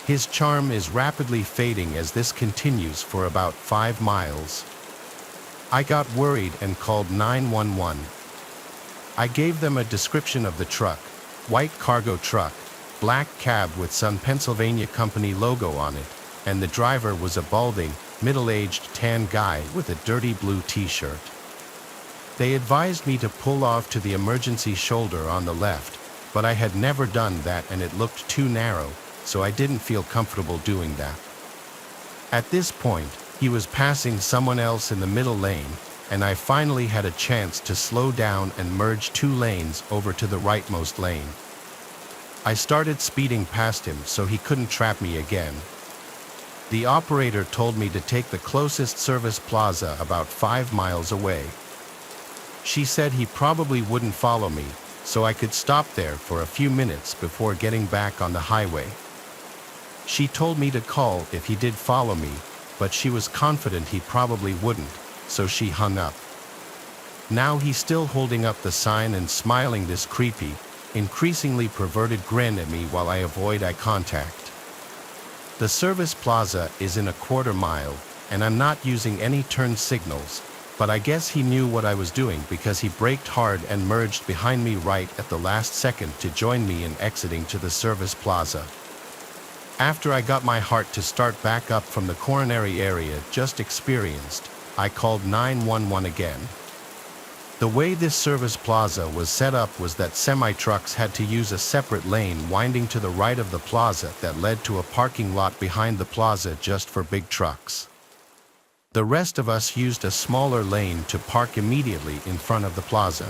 His charm is rapidly fading as this continues for about 5 miles. I got worried and called 911. I gave them a description of the truck: white cargo truck, black cab with some Pennsylvania company logo on it, and the driver was a balding, middle-aged tan guy with a dirty blue t-shirt. They advised me to pull off to the emergency shoulder on the left, but I had never done that and it looked too narrow, so I didn't feel comfortable doing that. At this point, he was passing someone else in the middle lane, and I finally had a chance to slow down and merge 2 lanes over to the rightmost lane. I started speeding past him so he couldn't trap me again. The operator told me to take the closest service plaza about 5 miles away. She said he probably wouldn't follow me, so I could stop there for a few minutes before getting back on the highway. She told me to call if he did follow me, but she was confident he probably wouldn't, so she hung up. Now he's still holding up the sign and smiling this creepy, increasingly perverted grin at me while I avoid eye contact. The service plaza is in a quarter mile, and I'm not using any turn signals, but I guess he knew what I was doing because he braked hard and merged behind me right at the last second to join me in exiting to the service plaza. After I got my heart to start back up from the coronary area just experienced, I called 911 again. The way this service plaza was set up was that semi-trucks had to use a separate lane winding to the right of the plaza that led to a parking lot behind the plaza just for big trucks. The rest of us used a smaller lane to park immediately in front of the plaza.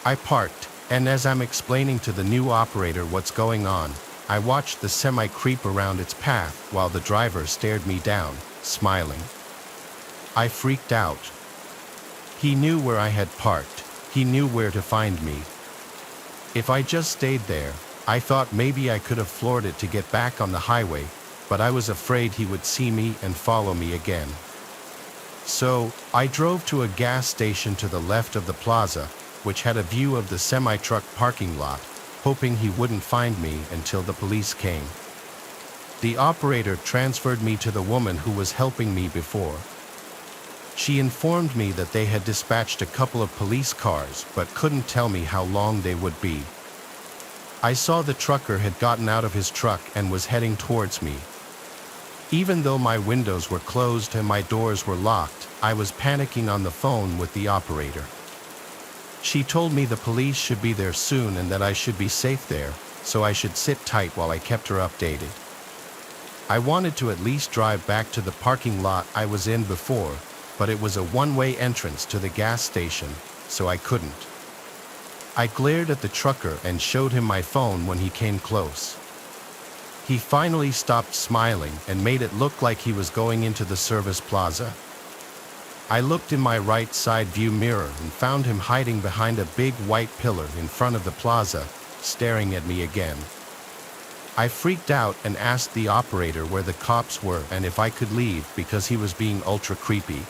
I parked, and as I'm explaining to the new operator what's going on, I watched the semi creep around its path while the driver stared me down, smiling. I freaked out. He knew where I had parked. He knew where to find me. If I just stayed there, I thought maybe I could have floored it to get back on the highway, but I was afraid he would see me and follow me again. So, I drove to a gas station to the left of the plaza, which had a view of the semi-truck parking lot, hoping he wouldn't find me until the police came. The operator transferred me to the woman who was helping me before. She informed me that they had dispatched a couple of police cars but couldn't tell me how long they would be. I saw the trucker had gotten out of his truck and was heading towards me. Even though my windows were closed and my doors were locked, I was panicking on the phone with the operator. She told me the police should be there soon and that I should be safe there, so I should sit tight while I kept her updated. I wanted to at least drive back to the parking lot I was in before, but it was a one-way entrance to the gas station, so I couldn't. I glared at the trucker and showed him my phone when he came close. He finally stopped smiling and made it look like he was going into the service plaza. I looked in my right side view mirror and found him hiding behind a big white pillar in front of the plaza, staring at me again. I freaked out and asked the operator where the cops were and if I could leave because he was being ultra creepy.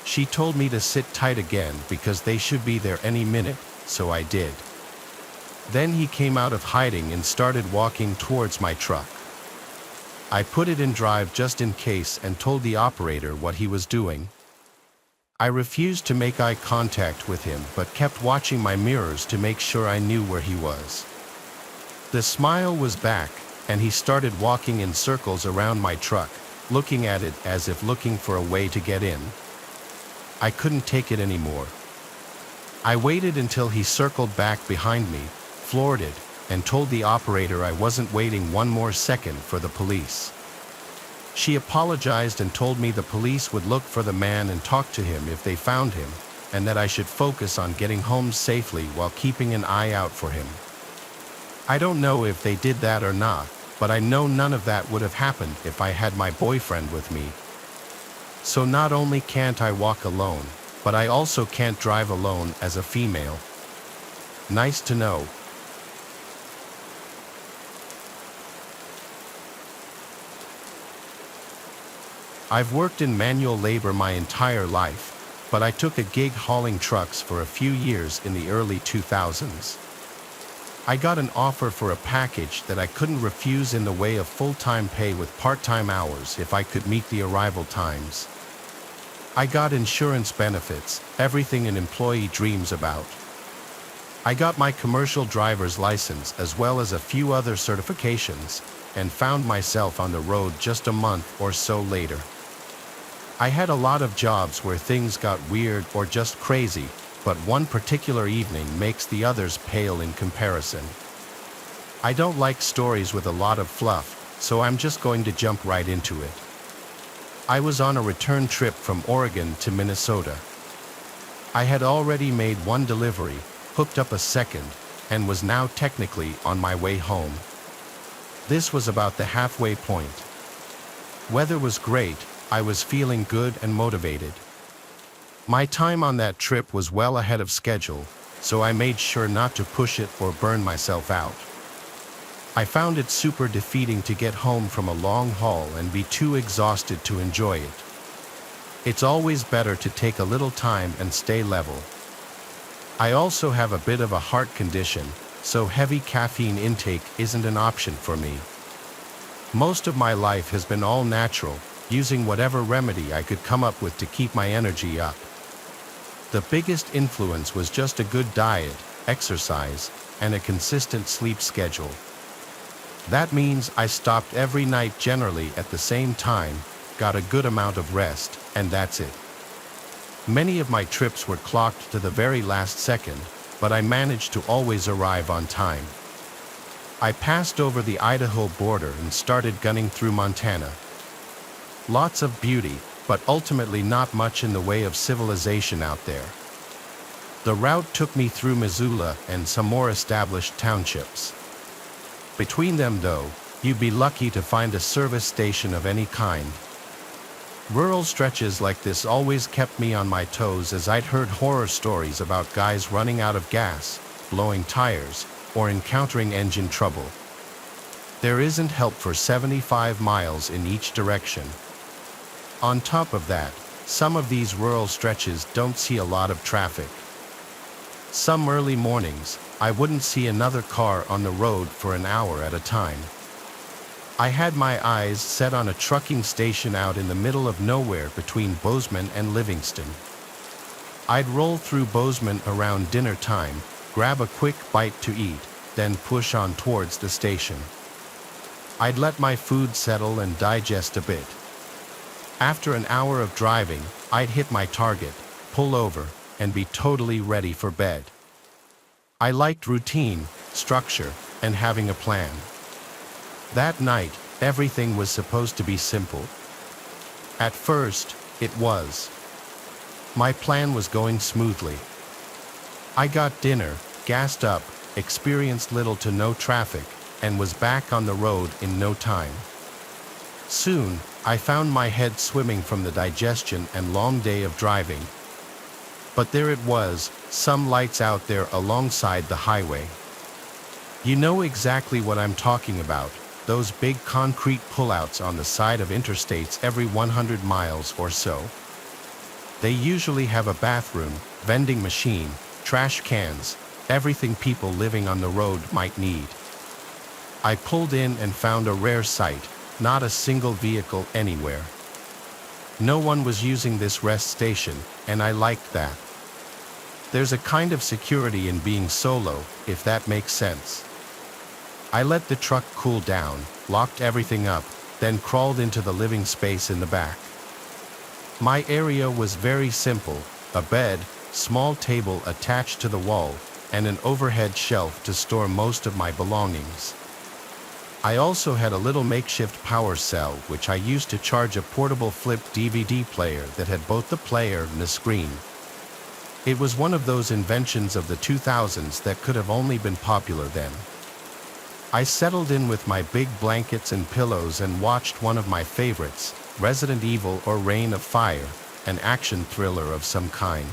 She told me to sit tight again because they should be there any minute, so I did. Then he came out of hiding and started walking towards my truck. I put it in drive just in case and told the operator what he was doing. I refused to make eye contact with him but kept watching my mirrors to make sure I knew where he was. The smile was back, and he started walking in circles around my truck, looking at it as if looking for a way to get in. I couldn't take it anymore. I waited until he circled back behind me, floored it, and told the operator I wasn't waiting one more second for the police. She apologized and told me the police would look for the man and talk to him if they found him, and that I should focus on getting home safely while keeping an eye out for him. I don't know if they did that or not, but I know none of that would have happened if I had my boyfriend with me. So not only can't I walk alone, but I also can't drive alone as a female. Nice to know. I've worked in manual labor my entire life, but I took a gig hauling trucks for a few years in the early 2000s. I got an offer for a package that I couldn't refuse in the way of full-time pay with part-time hours if I could meet the arrival times. I got insurance benefits, everything an employee dreams about. I got my commercial driver's license as well as a few other certifications, and found myself on the road just a month or so later. I had a lot of jobs where things got weird or just crazy, but one particular evening makes the others pale in comparison. I don't like stories with a lot of fluff, so I'm just going to jump right into it. I was on a return trip from Oregon to Minnesota. I had already made one delivery, hooked up a second, and was now technically on my way home. This was about the halfway point. Weather was great, I was feeling good and motivated. My time on that trip was well ahead of schedule, so I made sure not to push it or burn myself out. I found it super defeating to get home from a long haul and be too exhausted to enjoy it. It's always better to take a little time and stay level. I also have a bit of a heart condition, so heavy caffeine intake isn't an option for me. Most of my life has been all natural, using whatever remedy I could come up with to keep my energy up. The biggest influence was just a good diet, exercise, and a consistent sleep schedule. That means I stopped every night generally at the same time, got a good amount of rest, and that's it. Many of my trips were clocked to the very last second, but I managed to always arrive on time. I passed over the Idaho border and started gunning through Montana. Lots of beauty, but ultimately not much in the way of civilization out there. The route took me through Missoula and some more established townships. Between them, though, you'd be lucky to find a service station of any kind. Rural stretches like this always kept me on my toes as I'd heard horror stories about guys running out of gas, blowing tires, or encountering engine trouble. There isn't help for 75 miles in each direction. On top of that, some of these rural stretches don't see a lot of traffic. Some early mornings, I wouldn't see another car on the road for an hour at a time. I had my eyes set on a trucking station out in the middle of nowhere between Bozeman and Livingston. I'd roll through Bozeman around dinner time, grab a quick bite to eat, then push on towards the station. I'd let my food settle and digest a bit. After an hour of driving, I'd hit my target, pull over, and be totally ready for bed. I liked routine, structure, and having a plan. That night, everything was supposed to be simple. At first, it was. My plan was going smoothly. I got dinner, gassed up, experienced little to no traffic, and was back on the road in no time. Soon, I found my head swimming from the digestion and long day of driving. But there it was, some lights out there alongside the highway. You know exactly what I'm talking about, those big concrete pullouts on the side of interstates every 100 miles or so. They usually have a bathroom, vending machine, trash cans, everything people living on the road might need. I pulled in and found a rare sight, not a single vehicle anywhere. No one was using this rest station, and I liked that. There's a kind of security in being solo, if that makes sense. I let the truck cool down, locked everything up, then crawled into the living space in the back. My area was very simple, a bed, small table attached to the wall, and an overhead shelf to store most of my belongings. I also had a little makeshift power cell which I used to charge a portable flip DVD player that had both the player and the screen. It was one of those inventions of the 2000s that could have only been popular then. I settled in with my big blankets and pillows and watched one of my favorites, Resident Evil or Reign of Fire, an action thriller of some kind.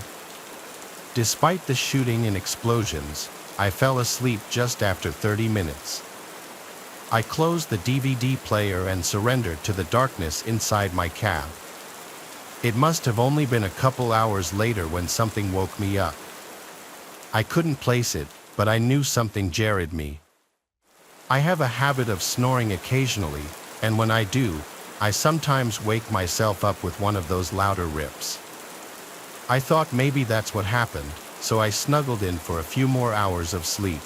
Despite the shooting and explosions, I fell asleep just after 30 minutes. I closed the DVD player and surrendered to the darkness inside my cab. It must have only been a couple hours later when something woke me up. I couldn't place it, but I knew something jarred me. I have a habit of snoring occasionally, and when I do, I sometimes wake myself up with one of those louder rips. I thought maybe that's what happened, so I snuggled in for a few more hours of sleep.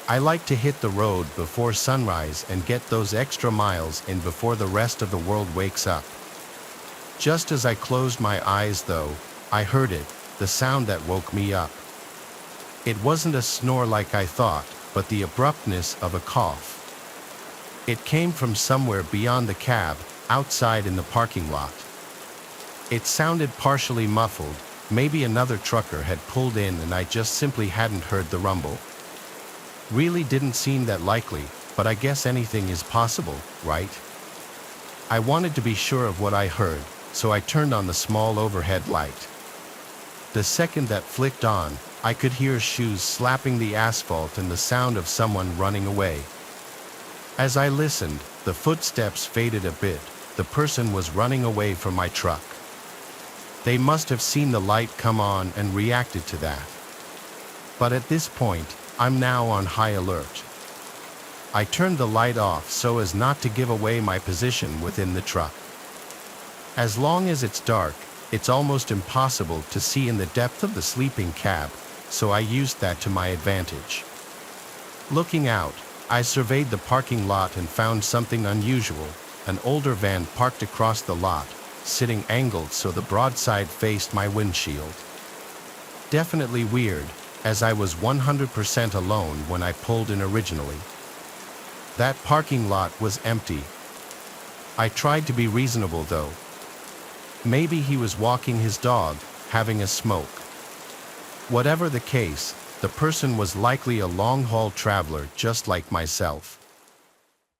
I like to hit the road before sunrise and get those extra miles in before the rest of the world wakes up. Just as I closed my eyes though, I heard it, the sound that woke me up. It wasn't a snore like I thought, but the abruptness of a cough. It came from somewhere beyond the cab, outside in the parking lot. It sounded partially muffled, maybe another trucker had pulled in and I just simply hadn't heard the rumble. Really didn't seem that likely, but I guess anything is possible, right? I wanted to be sure of what I heard, so I turned on the small overhead light. The second that flicked on, I could hear shoes slapping the asphalt and the sound of someone running away. As I listened, the footsteps faded a bit. The person was running away from my truck. They must have seen the light come on and reacted to that. But at this point, I'm now on high alert. I turned the light off so as not to give away my position within the truck. As long as it's dark, it's almost impossible to see in the depth of the sleeping cab, so I used that to my advantage. Looking out, I surveyed the parking lot and found something unusual, an older van parked across the lot, sitting angled so the broadside faced my windshield. Definitely weird, as I was 100% alone when I pulled in originally. That parking lot was empty. I tried to be reasonable though. Maybe he was walking his dog, having a smoke. Whatever the case, the person was likely a long-haul traveler just like myself.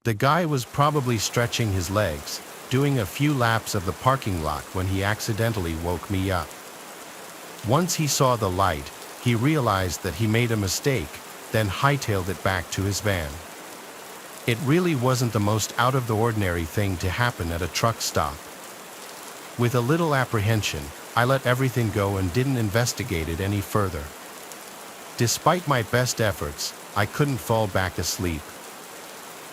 The guy was probably stretching his legs, doing a few laps of the parking lot when he accidentally woke me up. Once he saw the light, he realized that he made a mistake, then hightailed it back to his van. It really wasn't the most out-of-the-ordinary thing to happen at a truck stop. With a little apprehension, I let everything go and didn't investigate it any further. Despite my best efforts, I couldn't fall back asleep.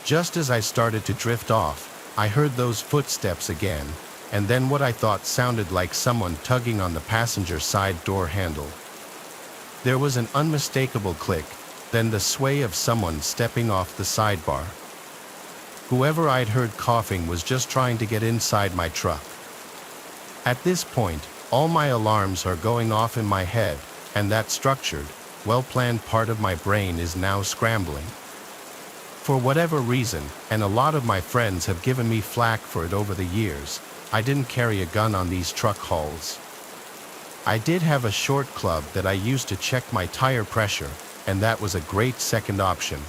Just as I started to drift off, I heard those footsteps again, and then what I thought sounded like someone tugging on the passenger side door handle. There was an unmistakable click, then the sway of someone stepping off the sidebar. Whoever I'd heard coughing was just trying to get inside my truck. At this point, all my alarms are going off in my head, and that structured, well-planned part of my brain is now scrambling. For whatever reason, and a lot of my friends have given me flack for it over the years, I didn't carry a gun on these truck hauls. I did have a short club that I used to check my tire pressure, and that was a great second option.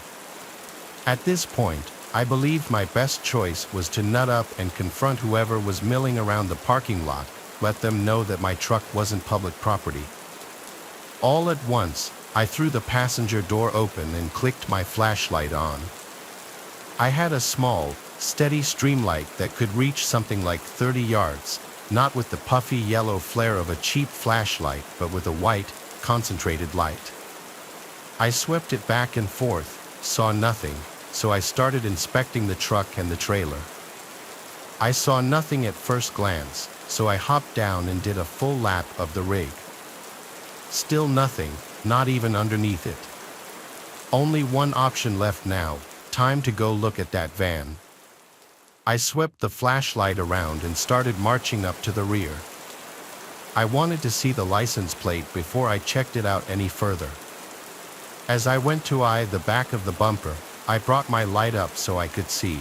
At this point, I believed my best choice was to nut up and confront whoever was milling around the parking lot, let them know that my truck wasn't public property. All at once, I threw the passenger door open and clicked my flashlight on. I had a small, steady streamlight that could reach something like 30 yards, not with the puffy yellow flare of a cheap flashlight, but with a white, concentrated light. I swept it back and forth, saw nothing, so I started inspecting the truck and the trailer. I saw nothing at first glance, so I hopped down and did a full lap of the rig. Still nothing, not even underneath it. Only one option left now, time to go look at that van. I swept the flashlight around and started marching up to the rear. I wanted to see the license plate before I checked it out any further. As I went to eye the back of the bumper, I brought my light up so I could see.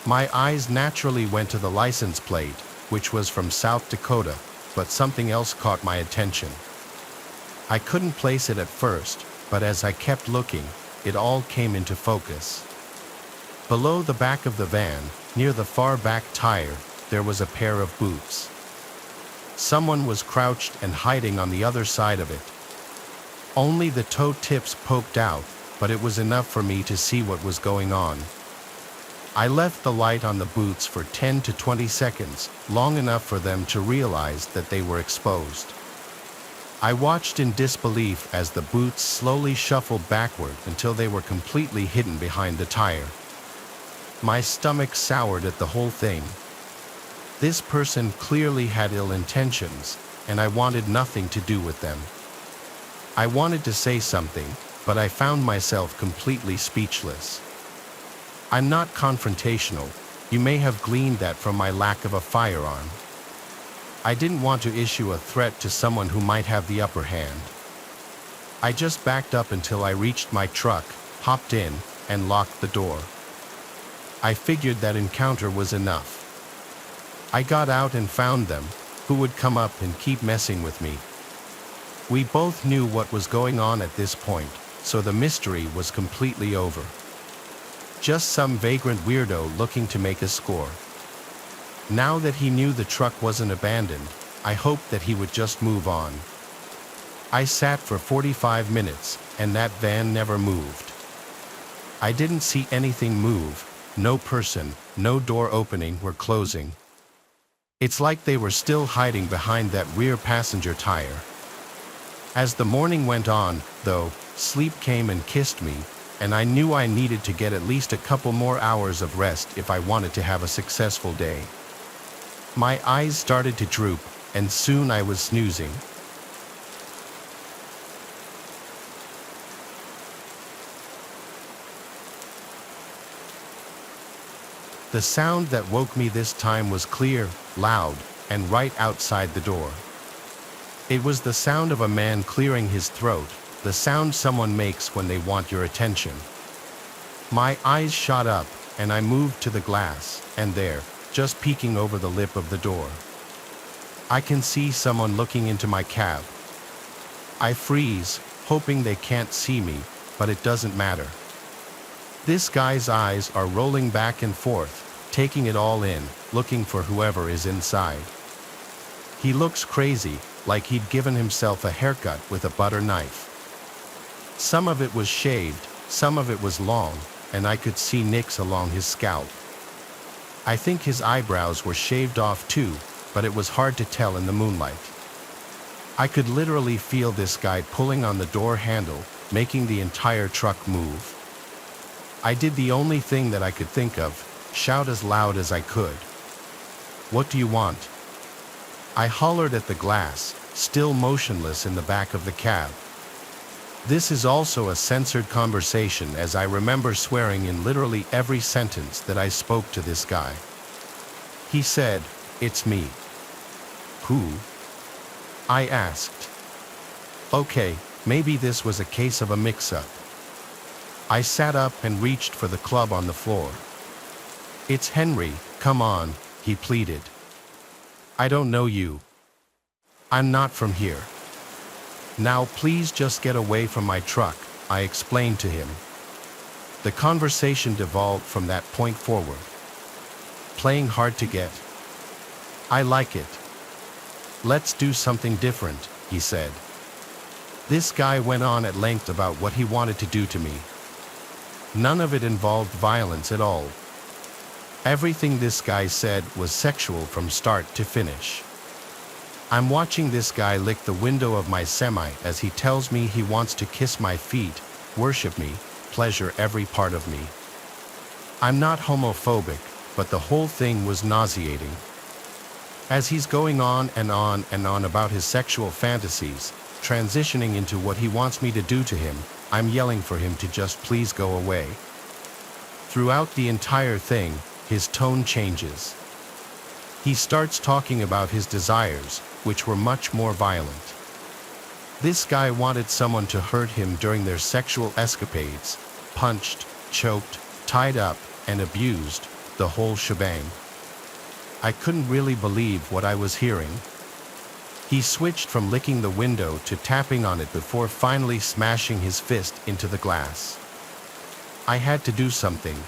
My eyes naturally went to the license plate, which was from South Dakota, but something else caught my attention. I couldn't place it at first, but as I kept looking, it all came into focus. Below the back of the van, near the far back tire, there was a pair of boots. Someone was crouched and hiding on the other side of it. Only the toe tips poked out, but it was enough for me to see what was going on. I left the light on the boots for 10 to 20 seconds, long enough for them to realize that they were exposed. I watched in disbelief as the boots slowly shuffled backward until they were completely hidden behind the tire. My stomach soured at the whole thing. This person clearly had ill intentions, and I wanted nothing to do with them. I wanted to say something, but I found myself completely speechless. I'm not confrontational. You may have gleaned that from my lack of a firearm. I didn't want to issue a threat to someone who might have the upper hand. I just backed up until I reached my truck, hopped in, and locked the door. I figured that encounter was enough. I got out and found them, who would come up and keep messing with me. We both knew what was going on at this point, so the mystery was completely over. Just some vagrant weirdo looking to make a score. Now that he knew the truck wasn't abandoned, I hoped that he would just move on. I sat for 45 minutes, and that van never moved. I didn't see anything move, no person, no door opening or closing. It's like they were still hiding behind that rear passenger tire. As the morning went on, though, sleep came and kissed me, and I knew I needed to get at least a couple more hours of rest if I wanted to have a successful day. My eyes started to droop, and soon I was snoozing. The sound that woke me this time was clear, loud, and right outside the door. It was the sound of a man clearing his throat, the sound someone makes when they want your attention. My eyes shot up, and I moved to the glass, and there, just peeking over the lip of the door, I can see someone looking into my cab. I freeze, hoping they can't see me, but it doesn't matter. This guy's eyes are rolling back and forth, taking it all in, looking for whoever is inside. He looks crazy, like he'd given himself a haircut with a butter knife. Some of it was shaved, some of it was long, and I could see nicks along his scalp. I think his eyebrows were shaved off too, but it was hard to tell in the moonlight. I could literally feel this guy pulling on the door handle, making the entire truck move. I did the only thing that I could think of, shout as loud as I could. "What do you want?" I hollered at the glass, still motionless in the back of the cab. This is also a censored conversation, as I remember swearing in literally every sentence that I spoke to this guy. He said, "It's me." "Who?" I asked. Okay, maybe this was a case of a mix-up. I sat up and reached for the club on the floor. "It's Henry, come on," he pleaded. "I don't know you. I'm not from here. Now please just get away from my truck," I explained to him. The conversation devolved from that point forward. Playing hard to get. I like it. "Let's do something different," he said. This guy went on at length about what he wanted to do to me. None of it involved violence at all. Everything this guy said was sexual from start to finish. I'm watching this guy lick the window of my semi as he tells me he wants to kiss my feet, worship me, pleasure every part of me. I'm not homophobic, but the whole thing was nauseating. As he's going on and on and on about his sexual fantasies, transitioning into what he wants me to do to him, I'm yelling for him to just please go away. Throughout the entire thing, his tone changes. He starts talking about his desires, which were much more violent. This guy wanted someone to hurt him during their sexual escapades, punched, choked, tied up, and abused, the whole shebang. I couldn't really believe what I was hearing. He switched from licking the window to tapping on it before finally smashing his fist into the glass. I had to do something.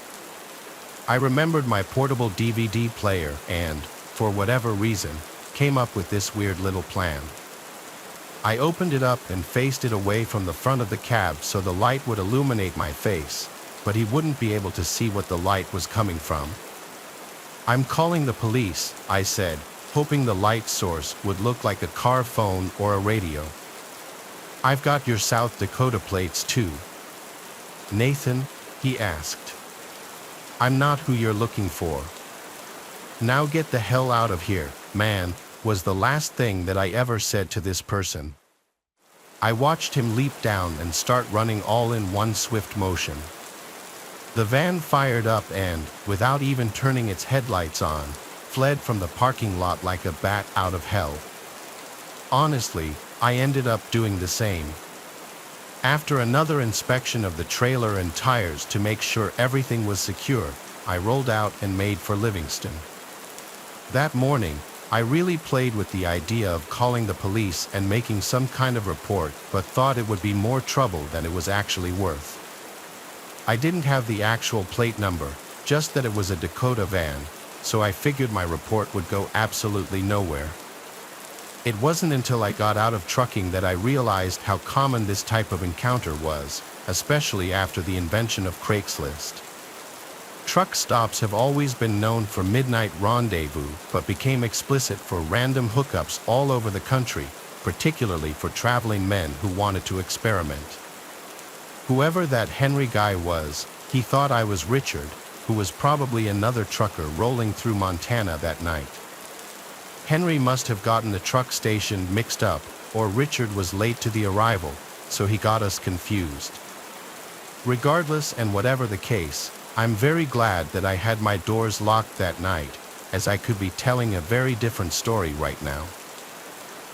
I remembered my portable DVD player and, for whatever reason, came up with this weird little plan. I opened it up and faced it away from the front of the cab so the light would illuminate my face, but he wouldn't be able to see what the light was coming from. "I'm calling the police," I said, hoping the light source would look like a car phone or a radio. "I've got your South Dakota plates too." "Nathan?" he asked. "I'm not who you're looking for." "Now get the hell out of here, man," was the last thing that I ever said to this person. I watched him leap down and start running all in one swift motion. The van fired up and, without even turning its headlights on, fled from the parking lot like a bat out of hell. Honestly, I ended up doing the same. After another inspection of the trailer and tires to make sure everything was secure, I rolled out and made for Livingston. That morning, I really played with the idea of calling the police and making some kind of report, but thought it would be more trouble than it was actually worth. I didn't have the actual plate number, just that it was a Dakota van, so I figured my report would go absolutely nowhere. It wasn't until I got out of trucking that I realized how common this type of encounter was, especially after the invention of Craigslist. Truck stops have always been known for midnight rendezvous, but became explicit for random hookups all over the country, particularly for traveling men who wanted to experiment. Whoever that Henry guy was, he thought I was Richard, who was probably another trucker rolling through Montana that night. Henry must have gotten the truck station mixed up, or Richard was late to the arrival, so he got us confused. Regardless and whatever the case, I'm very glad that I had my doors locked that night, as I could be telling a very different story right now.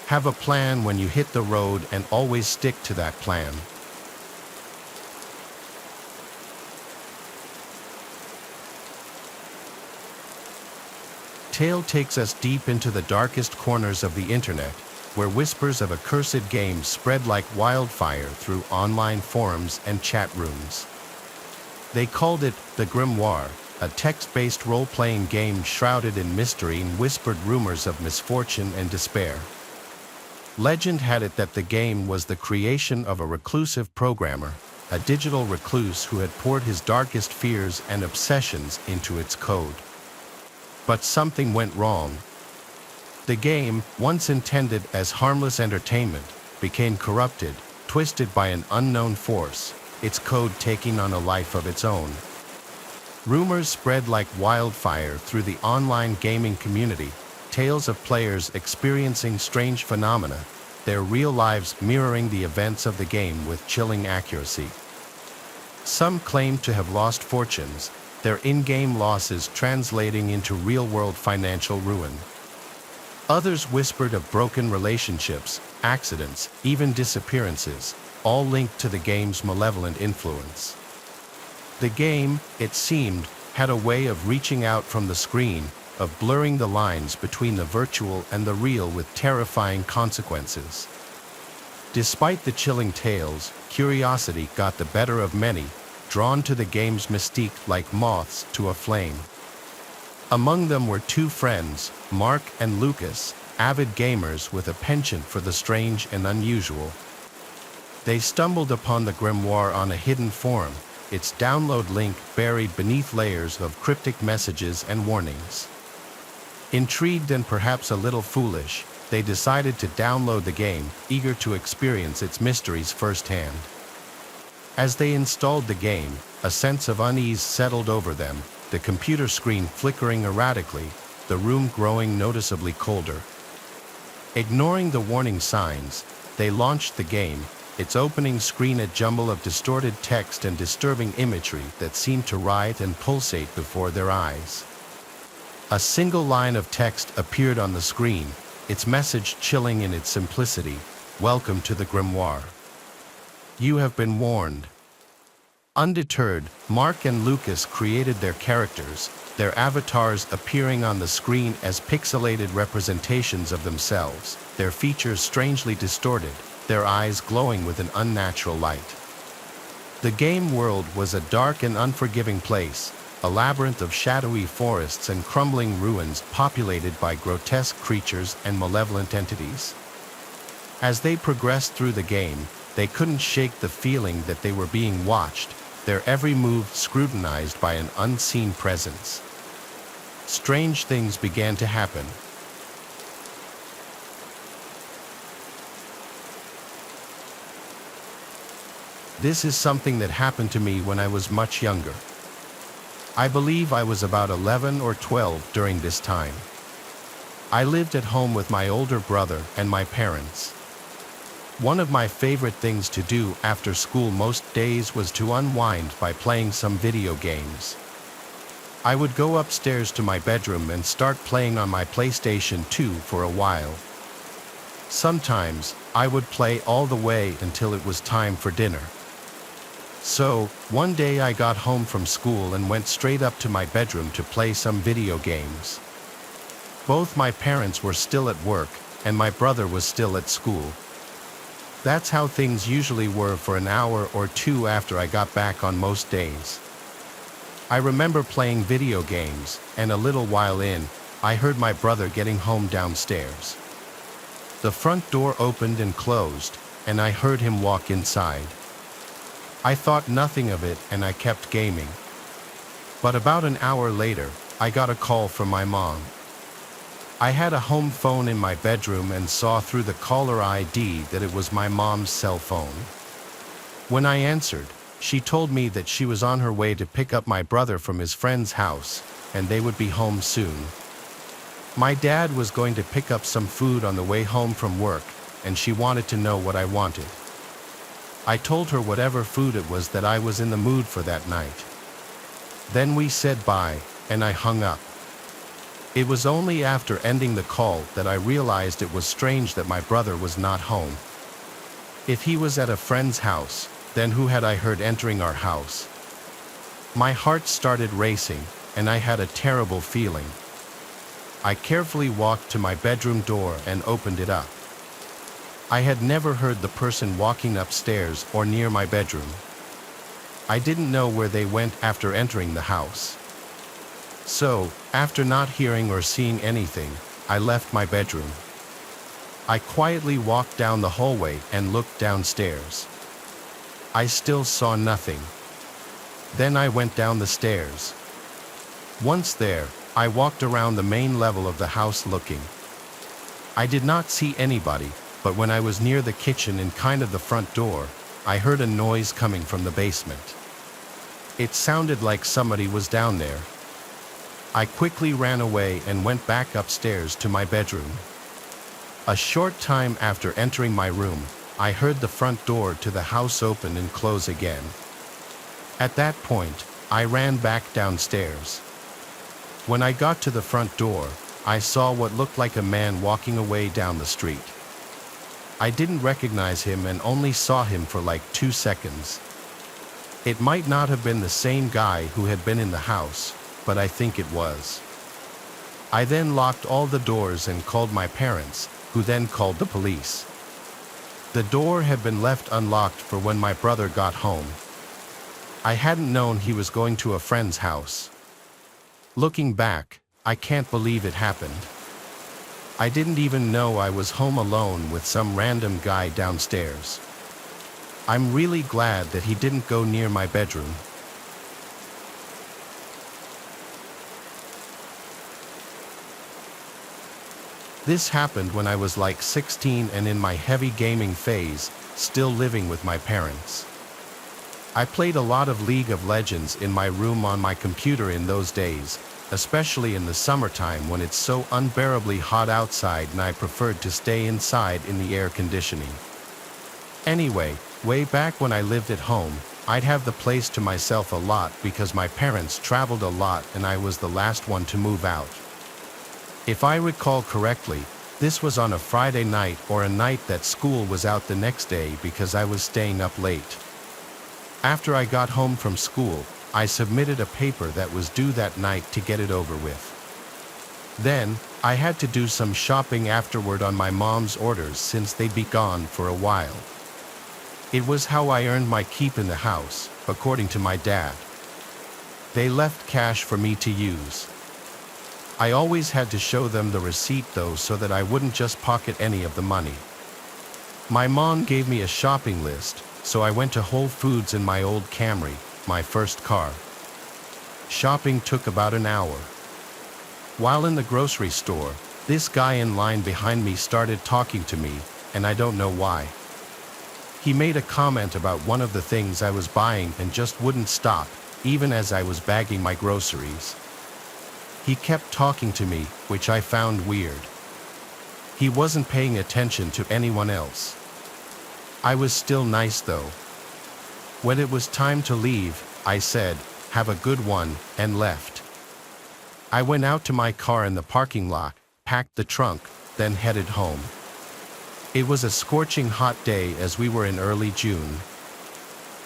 Have a plan when you hit the road and always stick to that plan. Tale takes us deep into the darkest corners of the internet, where whispers of accursed games spread like wildfire through online forums and chat rooms. They called it the Grimoire, a text-based role-playing game shrouded in mystery and whispered rumors of misfortune and despair. Legend had it that the game was the creation of a reclusive programmer, a digital recluse who had poured his darkest fears and obsessions into its code. But something went wrong. The game, once intended as harmless entertainment, became corrupted, twisted by an unknown force, its code taking on a life of its own. Rumors spread like wildfire through the online gaming community, tales of players experiencing strange phenomena, their real lives mirroring the events of the game with chilling accuracy. Some claimed to have lost fortunes, their in-game losses translating into real-world financial ruin. Others whispered of broken relationships, accidents, even disappearances, all linked to the game's malevolent influence. The game, it seemed, had a way of reaching out from the screen, of blurring the lines between the virtual and the real with terrifying consequences. Despite the chilling tales, curiosity got the better of many, drawn to the game's mystique like moths to a flame. Among them were two friends, Mark and Lucas, avid gamers with a penchant for the strange and unusual. They stumbled upon the grimoire on a hidden forum, its download link buried beneath layers of cryptic messages and warnings. Intrigued and perhaps a little foolish, they decided to download the game, eager to experience its mysteries firsthand. As they installed the game, a sense of unease settled over them, the computer screen flickering erratically, the room growing noticeably colder. Ignoring the warning signs, they launched the game, its opening screen a jumble of distorted text and disturbing imagery that seemed to riot and pulsate before their eyes. A single line of text appeared on the screen, its message chilling in its simplicity: "Welcome to the grimoire. You have been warned." Undeterred, Mark and Lucas created their characters, their avatars appearing on the screen as pixelated representations of themselves, their features strangely distorted, their eyes glowing with an unnatural light. The game world was a dark and unforgiving place, a labyrinth of shadowy forests and crumbling ruins populated by grotesque creatures and malevolent entities. As they progressed through the game, they couldn't shake the feeling that they were being watched, their every move scrutinized by an unseen presence. Strange things began to happen. This is something that happened to me when I was much younger. I believe I was about 11 or 12 during this time. I lived at home with my older brother and my parents. One of my favorite things to do after school most days was to unwind by playing some video games. I would go upstairs to my bedroom and start playing on my PlayStation 2 for a while. Sometimes, I would play all the way until it was time for dinner. So, one day I got home from school and went straight up to my bedroom to play some video games. Both my parents were still at work, and my brother was still at school. That's how things usually were for an hour or two after I got back on most days. I remember playing video games, and a little while in, I heard my brother getting home downstairs. The front door opened and closed, and I heard him walk inside. I thought nothing of it and I kept gaming. But about an hour later, I got a call from my mom. I had a home phone in my bedroom and saw through the caller ID that it was my mom's cell phone. When I answered, she told me that she was on her way to pick up my brother from his friend's house, and they would be home soon. My dad was going to pick up some food on the way home from work, and she wanted to know what I wanted. I told her whatever food it was that I was in the mood for that night. Then we said bye, and I hung up. It was only after ending the call that I realized it was strange that my brother was not home. If he was at a friend's house, then who had I heard entering our house? My heart started racing, and I had a terrible feeling. I carefully walked to my bedroom door and opened it up. I had never heard the person walking upstairs or near my bedroom. I didn't know where they went after entering the house. So, after not hearing or seeing anything, I left my bedroom. I quietly walked down the hallway and looked downstairs. I still saw nothing. Then I went down the stairs. Once there, I walked around the main level of the house looking. I did not see anybody, but when I was near the kitchen and kind of the front door, I heard a noise coming from the basement. It sounded like somebody was down there. I quickly ran away and went back upstairs to my bedroom. A short time after entering my room, I heard the front door to the house open and close again. At that point, I ran back downstairs. When I got to the front door, I saw what looked like a man walking away down the street. I didn't recognize him and only saw him for like 2 seconds. It might not have been the same guy who had been in the house, but I think it was. I then locked all the doors and called my parents, who then called the police. The door had been left unlocked for when my brother got home. I hadn't known he was going to a friend's house. Looking back, I can't believe it happened. I didn't even know I was home alone with some random guy downstairs. I'm really glad that he didn't go near my bedroom. This happened when I was like 16 and in my heavy gaming phase, still living with my parents. I played a lot of League of Legends in my room on my computer in those days, especially in the summertime when it's so unbearably hot outside and I preferred to stay inside in the air conditioning. Anyway, way back when I lived at home, I'd have the place to myself a lot because my parents traveled a lot and I was the last one to move out. If I recall correctly, this was on a Friday night or a night that school was out the next day because I was staying up late. After I got home from school, I submitted a paper that was due that night to get it over with. Then, I had to do some shopping afterward on my mom's orders since they'd be gone for a while. It was how I earned my keep in the house, according to my dad. They left cash for me to use. I always had to show them the receipt though so that I wouldn't just pocket any of the money. My mom gave me a shopping list, so I went to Whole Foods in my old Camry, my first car. Shopping took about an hour. While in the grocery store, this guy in line behind me started talking to me, and I don't know why. He made a comment about one of the things I was buying and just wouldn't stop, even as I was bagging my groceries. He kept talking to me, which I found weird. He wasn't paying attention to anyone else. I was still nice though. When it was time to leave, I said, "Have a good one," and left. I went out to my car in the parking lot, packed the trunk, then headed home. It was a scorching hot day as we were in early June.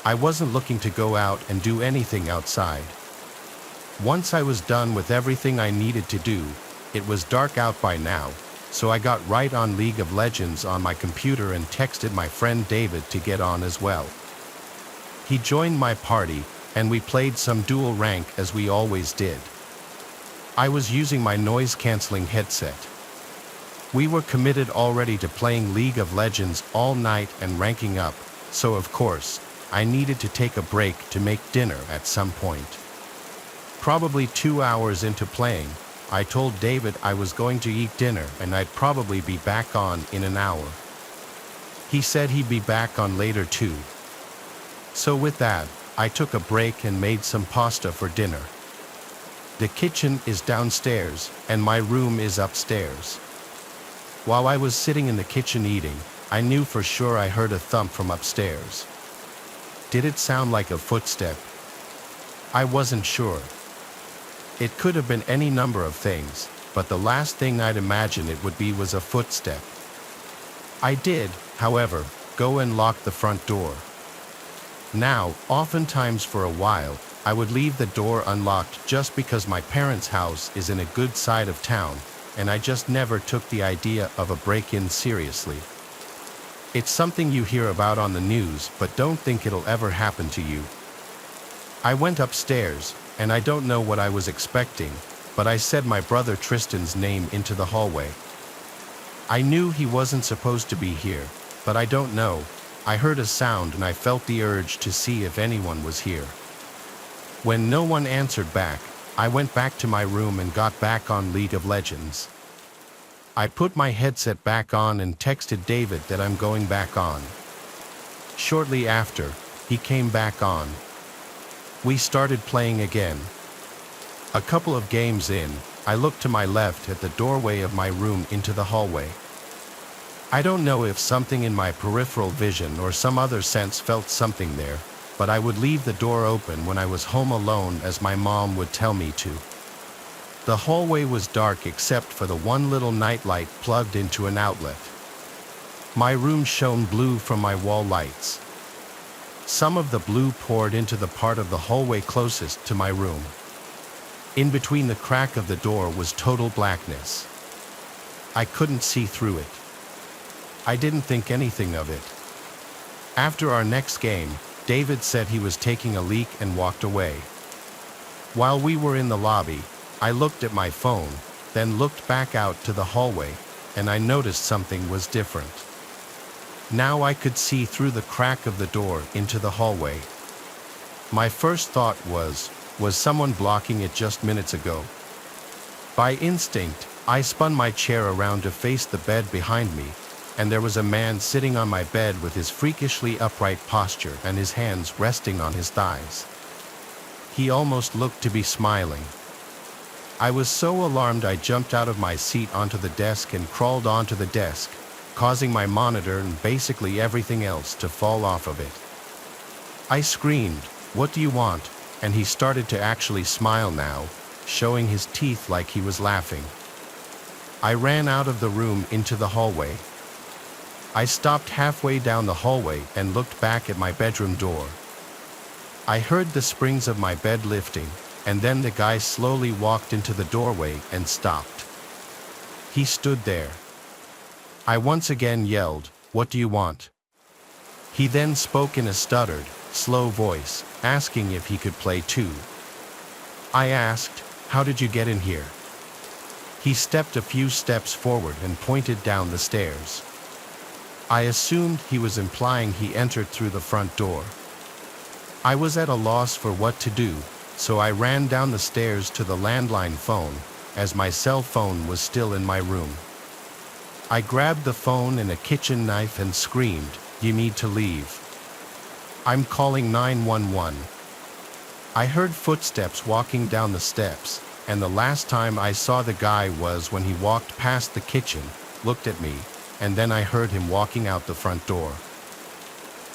I wasn't looking to go out and do anything outside. Once I was done with everything I needed to do, it was dark out by now, so I got right on League of Legends on my computer and texted my friend David to get on as well. He joined my party, and we played some dual rank as we always did. I was using my noise-canceling headset. We were committed already to playing League of Legends all night and ranking up, so of course, I needed to take a break to make dinner at some point. Probably 2 hours into playing, I told David I was going to eat dinner and I'd probably be back on in an hour. He said he'd be back on later too. So with that, I took a break and made some pasta for dinner. The kitchen is downstairs and my room is upstairs. While I was sitting in the kitchen eating, I knew for sure I heard a thump from upstairs. Did it sound like a footstep? I wasn't sure. It could have been any number of things, but the last thing I'd imagine it would be was a footstep. I did, however, go and lock the front door. Now, oftentimes for a while, I would leave the door unlocked just because my parents' house is in a good side of town, and I just never took the idea of a break-in seriously. It's something you hear about on the news, but don't think it'll ever happen to you. I went upstairs, and I don't know what I was expecting, but I said my brother Tristan's name into the hallway. I knew he wasn't supposed to be here, but I don't know. I heard a sound and I felt the urge to see if anyone was here. When no one answered back, I went back to my room and got back on League of Legends. I put my headset back on and texted David that I'm going back on. Shortly after, he came back on. We started playing again. A couple of games in, I looked to my left at the doorway of my room into the hallway. I don't know if something in my peripheral vision or some other sense felt something there, but I would leave the door open when I was home alone as my mom would tell me to. The hallway was dark except for the one little nightlight plugged into an outlet. My room shone blue from my wall lights. Some of the blue poured into the part of the hallway closest to my room. In between the crack of the door was total blackness. I couldn't see through it. I didn't think anything of it. After our next game, David said he was taking a leak and walked away. While we were in the lobby, I looked at my phone, then looked back out to the hallway, and I noticed something was different. Now I could see through the crack of the door into the hallway. My first thought was someone blocking it just minutes ago? By instinct, I spun my chair around to face the bed behind me, and there was a man sitting on my bed with his freakishly upright posture and his hands resting on his thighs. He almost looked to be smiling. I was so alarmed I jumped out of my seat onto the desk and crawled onto the desk, causing my monitor and basically everything else to fall off of it. I screamed, "What do you want?" and he started to actually smile now, showing his teeth like he was laughing. I ran out of the room into the hallway. I stopped halfway down the hallway and looked back at my bedroom door. I heard the springs of my bed lifting, and then the guy slowly walked into the doorway and stopped. He stood there. I once again yelled, "What do you want?" He then spoke in a stuttered, slow voice, asking if he could play too. I asked, "How did you get in here?" He stepped a few steps forward and pointed down the stairs. I assumed he was implying he entered through the front door. I was at a loss for what to do, so I ran down the stairs to the landline phone, as my cell phone was still in my room. I grabbed the phone and a kitchen knife and screamed, "You need to leave. I'm calling 911. I heard footsteps walking down the steps, and the last time I saw the guy was when he walked past the kitchen, looked at me, and then I heard him walking out the front door.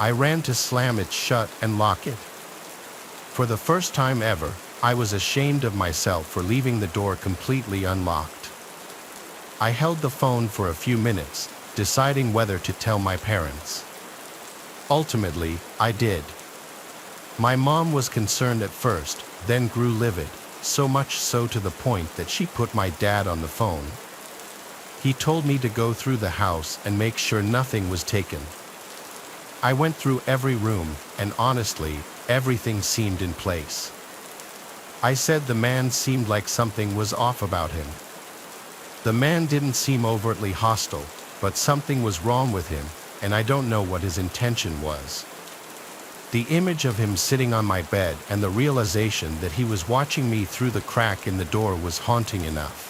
I ran to slam it shut and lock it. For the first time ever, I was ashamed of myself for leaving the door completely unlocked. I held the phone for a few minutes, deciding whether to tell my parents. Ultimately, I did. My mom was concerned at first, then grew livid, so much so to the point that she put my dad on the phone. He told me to go through the house and make sure nothing was taken. I went through every room, and honestly, everything seemed in place. I said the man seemed like something was off about him. The man didn't seem overtly hostile, but something was wrong with him, and I don't know what his intention was. The image of him sitting on my bed and the realization that he was watching me through the crack in the door was haunting enough.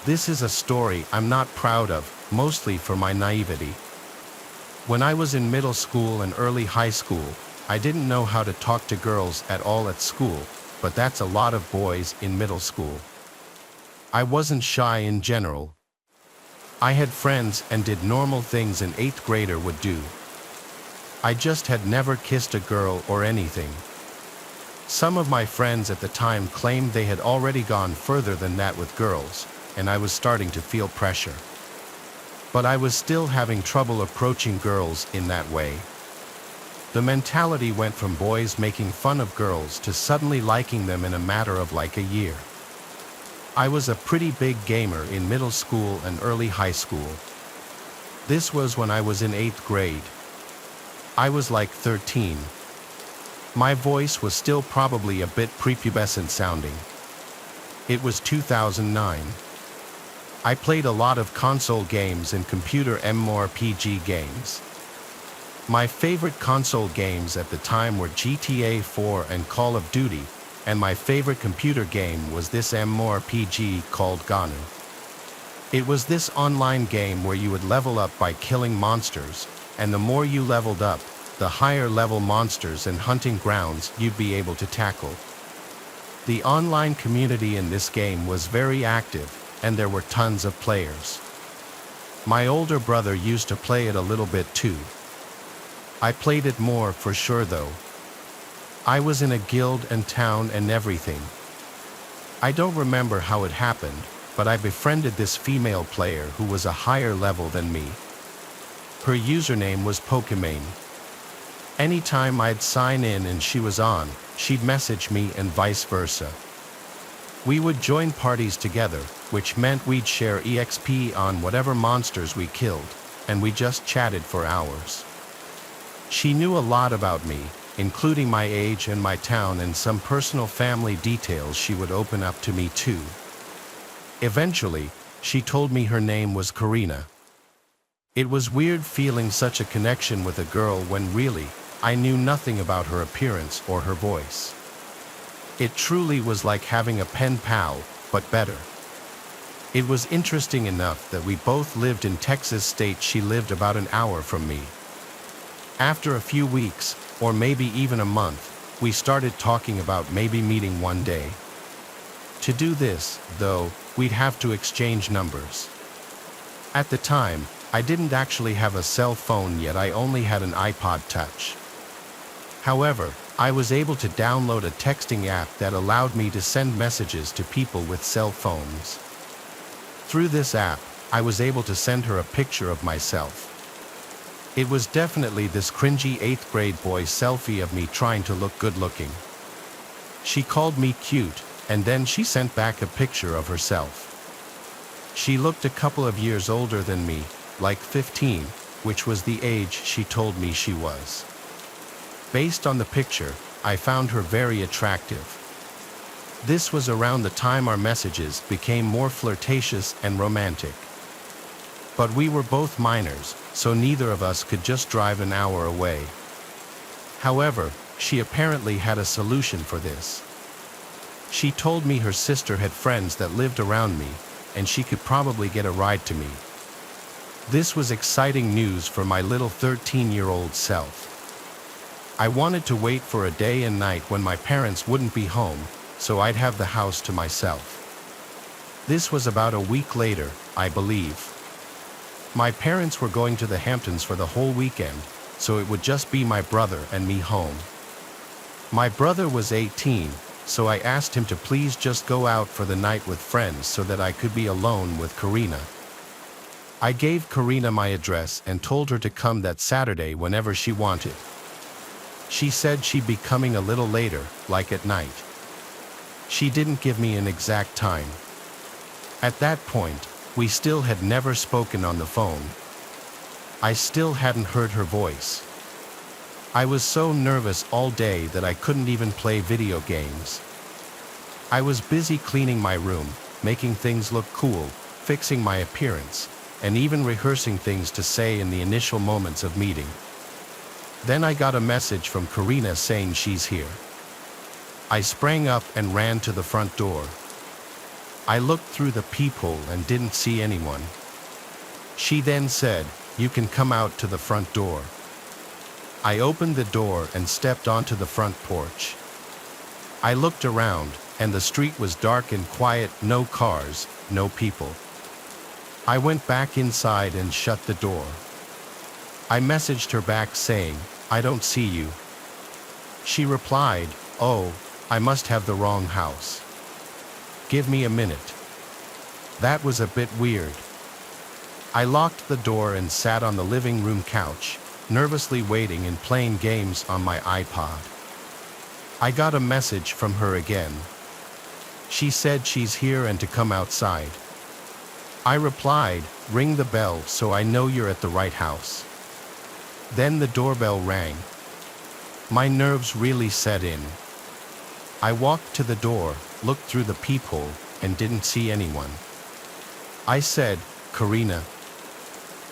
This is a story I'm not proud of, mostly for my naivety. When I was in middle school and early high school, I didn't know how to talk to girls at all at school, but that's a lot of boys in middle school. I wasn't shy in general. I had friends and did normal things an 8th grader would do. I just had never kissed a girl or anything. Some of my friends at the time claimed they had already gone further than that with girls, and I was starting to feel pressure. But I was still having trouble approaching girls in that way. The mentality went from boys making fun of girls to suddenly liking them in a matter of like a year. I was a pretty big gamer in middle school and early high school. This was when I was in 8th grade. I was like 13. My voice was still probably a bit prepubescent sounding. It was 2009. I played a lot of console games and computer MMORPG games. My favorite console games at the time were GTA 4 and Call of Duty, and my favorite computer game was this MMORPG called Ganu. It was this online game where you would level up by killing monsters, and the more you leveled up, the higher level monsters and hunting grounds you'd be able to tackle. The online community in this game was very active, and there were tons of players. My older brother used to play it a little bit too. I played it more for sure though. I was in a guild and town and everything. I don't remember how it happened, but I befriended this female player who was a higher level than me. Her username was Pokemon. Anytime I'd sign in and she was on, she'd message me and vice versa. We would join parties together, which meant we'd share EXP on whatever monsters we killed, and we just chatted for hours. She knew a lot about me, including my age and my town, and some personal family details she would open up to me too. Eventually, she told me her name was Karina. It was weird feeling such a connection with a girl when really, I knew nothing about her appearance or her voice. It truly was like having a pen pal, but better. It was interesting enough that we both lived in Texas state. She lived about an hour from me. After a few weeks, or maybe even a month, we started talking about maybe meeting one day. To do this, though, we'd have to exchange numbers. At the time, I didn't actually have a cell phone yet. I only had an iPod Touch. However, I was able to download a texting app that allowed me to send messages to people with cell phones. Through this app, I was able to send her a picture of myself. It was definitely this cringy 8th grade boy selfie of me trying to look good looking. She called me cute, and then she sent back a picture of herself. She looked a couple of years older than me, like 15, which was the age she told me she was. Based on the picture, I found her very attractive. This was around the time our messages became more flirtatious and romantic. But we were both minors, so neither of us could just drive an hour away. However, she apparently had a solution for this. She told me her sister had friends that lived around me, and she could probably get a ride to me. This was exciting news for my little 13-year-old self. I wanted to wait for a day and night when my parents wouldn't be home, so I'd have the house to myself. This was about a week later, I believe. My parents were going to the Hamptons for the whole weekend, so it would just be my brother and me home. My brother was 18, so I asked him to please just go out for the night with friends so that I could be alone with Karina. I gave Karina my address and told her to come that Saturday whenever she wanted. She said she'd be coming a little later, like at night. She didn't give me an exact time. At that point, we still had never spoken on the phone. I still hadn't heard her voice. I was so nervous all day that I couldn't even play video games. I was busy cleaning my room, making things look cool, fixing my appearance, and even rehearsing things to say in the initial moments of meeting. Then I got a message from Karina saying she's here. I sprang up and ran to the front door. I looked through the peephole and didn't see anyone. She then said, "You can come out to the front door." I opened the door and stepped onto the front porch. I looked around, and the street was dark and quiet, no cars, no people. I went back inside and shut the door. I messaged her back saying, "I don't see you." She replied, "Oh, I must have the wrong house. Give me a minute." That was a bit weird. I locked the door and sat on the living room couch, nervously waiting and playing games on my iPod. I got a message from her again. She said she's here and to come outside. I replied, "Ring the bell so I know you're at the right house." Then the doorbell rang. My nerves really set in. I walked to the door, looked through the peephole, and didn't see anyone. I said, "Karina."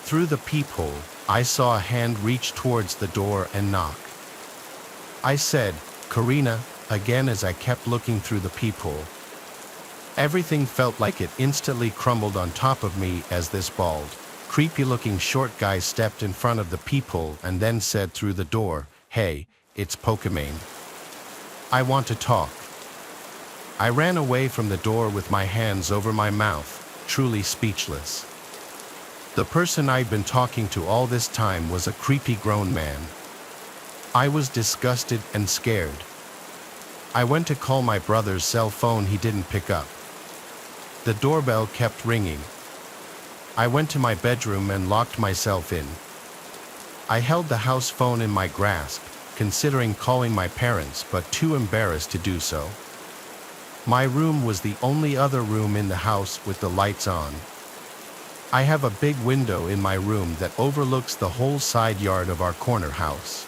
Through the peephole, I saw a hand reach towards the door and knock. I said, "Karina," again as I kept looking through the peephole. Everything felt like it instantly crumbled on top of me as this bald, creepy-looking short guy stepped in front of the peephole and then said through the door, "Hey, it's Pokemon. I want to talk." I ran away from the door with my hands over my mouth, truly speechless. The person I'd been talking to all this time was a creepy grown man. I was disgusted and scared. I went to call my brother's cell phone. He didn't pick up. The doorbell kept ringing. I went to my bedroom and locked myself in. I held the house phone in my grasp, considering calling my parents, but too embarrassed to do so. My room was the only other room in the house with the lights on. I have a big window in my room that overlooks the whole side yard of our corner house.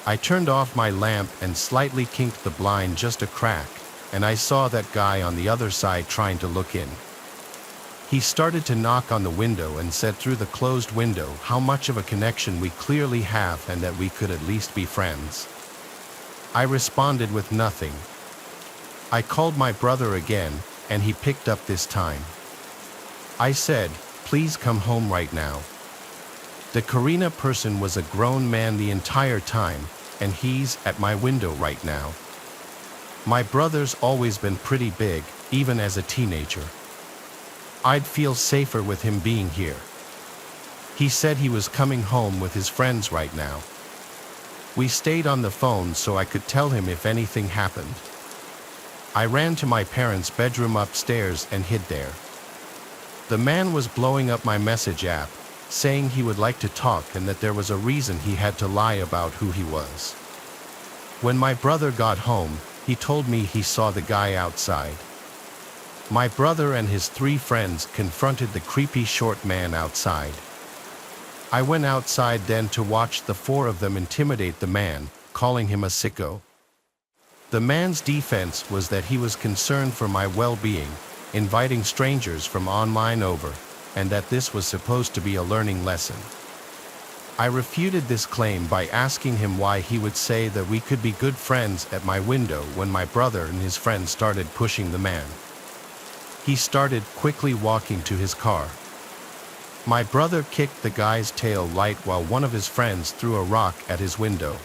I turned off my lamp and slightly kinked the blind just a crack, and I saw that guy on the other side trying to look in. He started to knock on the window and said through the closed window how much of a connection we clearly have and that we could at least be friends. I responded with nothing. I called my brother again, and he picked up this time. I said, "Please come home right now." The Karina person was a grown man the entire time, and he's at my window right now. My brother's always been pretty big, even as a teenager. I'd feel safer with him being here. He said he was coming home with his friends right now. We stayed on the phone so I could tell him if anything happened. I ran to my parents' bedroom upstairs and hid there. The man was blowing up my message app, saying he would like to talk and that there was a reason he had to lie about who he was. When my brother got home, he told me he saw the guy outside. My brother and his 3 friends confronted the creepy short man outside. I went outside then to watch the 4 of them intimidate the man, calling him a sicko. The man's defense was that he was concerned for my well-being, inviting strangers from online over, and that this was supposed to be a learning lesson. I refuted this claim by asking him why he would say that we could be good friends at my window when my brother and his friends started pushing the man. He started quickly walking to his car. My brother kicked the guy's tail light while one of his friends threw a rock at his window.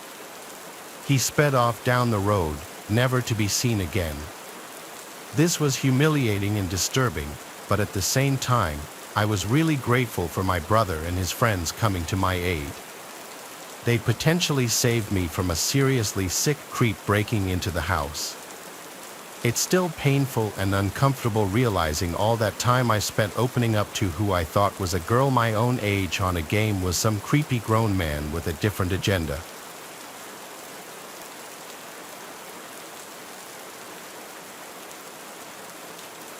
He sped off down the road, never to be seen again. This was humiliating and disturbing, but at the same time, I was really grateful for my brother and his friends coming to my aid. They potentially saved me from a seriously sick creep breaking into the house. It's still painful and uncomfortable realizing all that time I spent opening up to who I thought was a girl my own age on a game was some creepy grown man with a different agenda.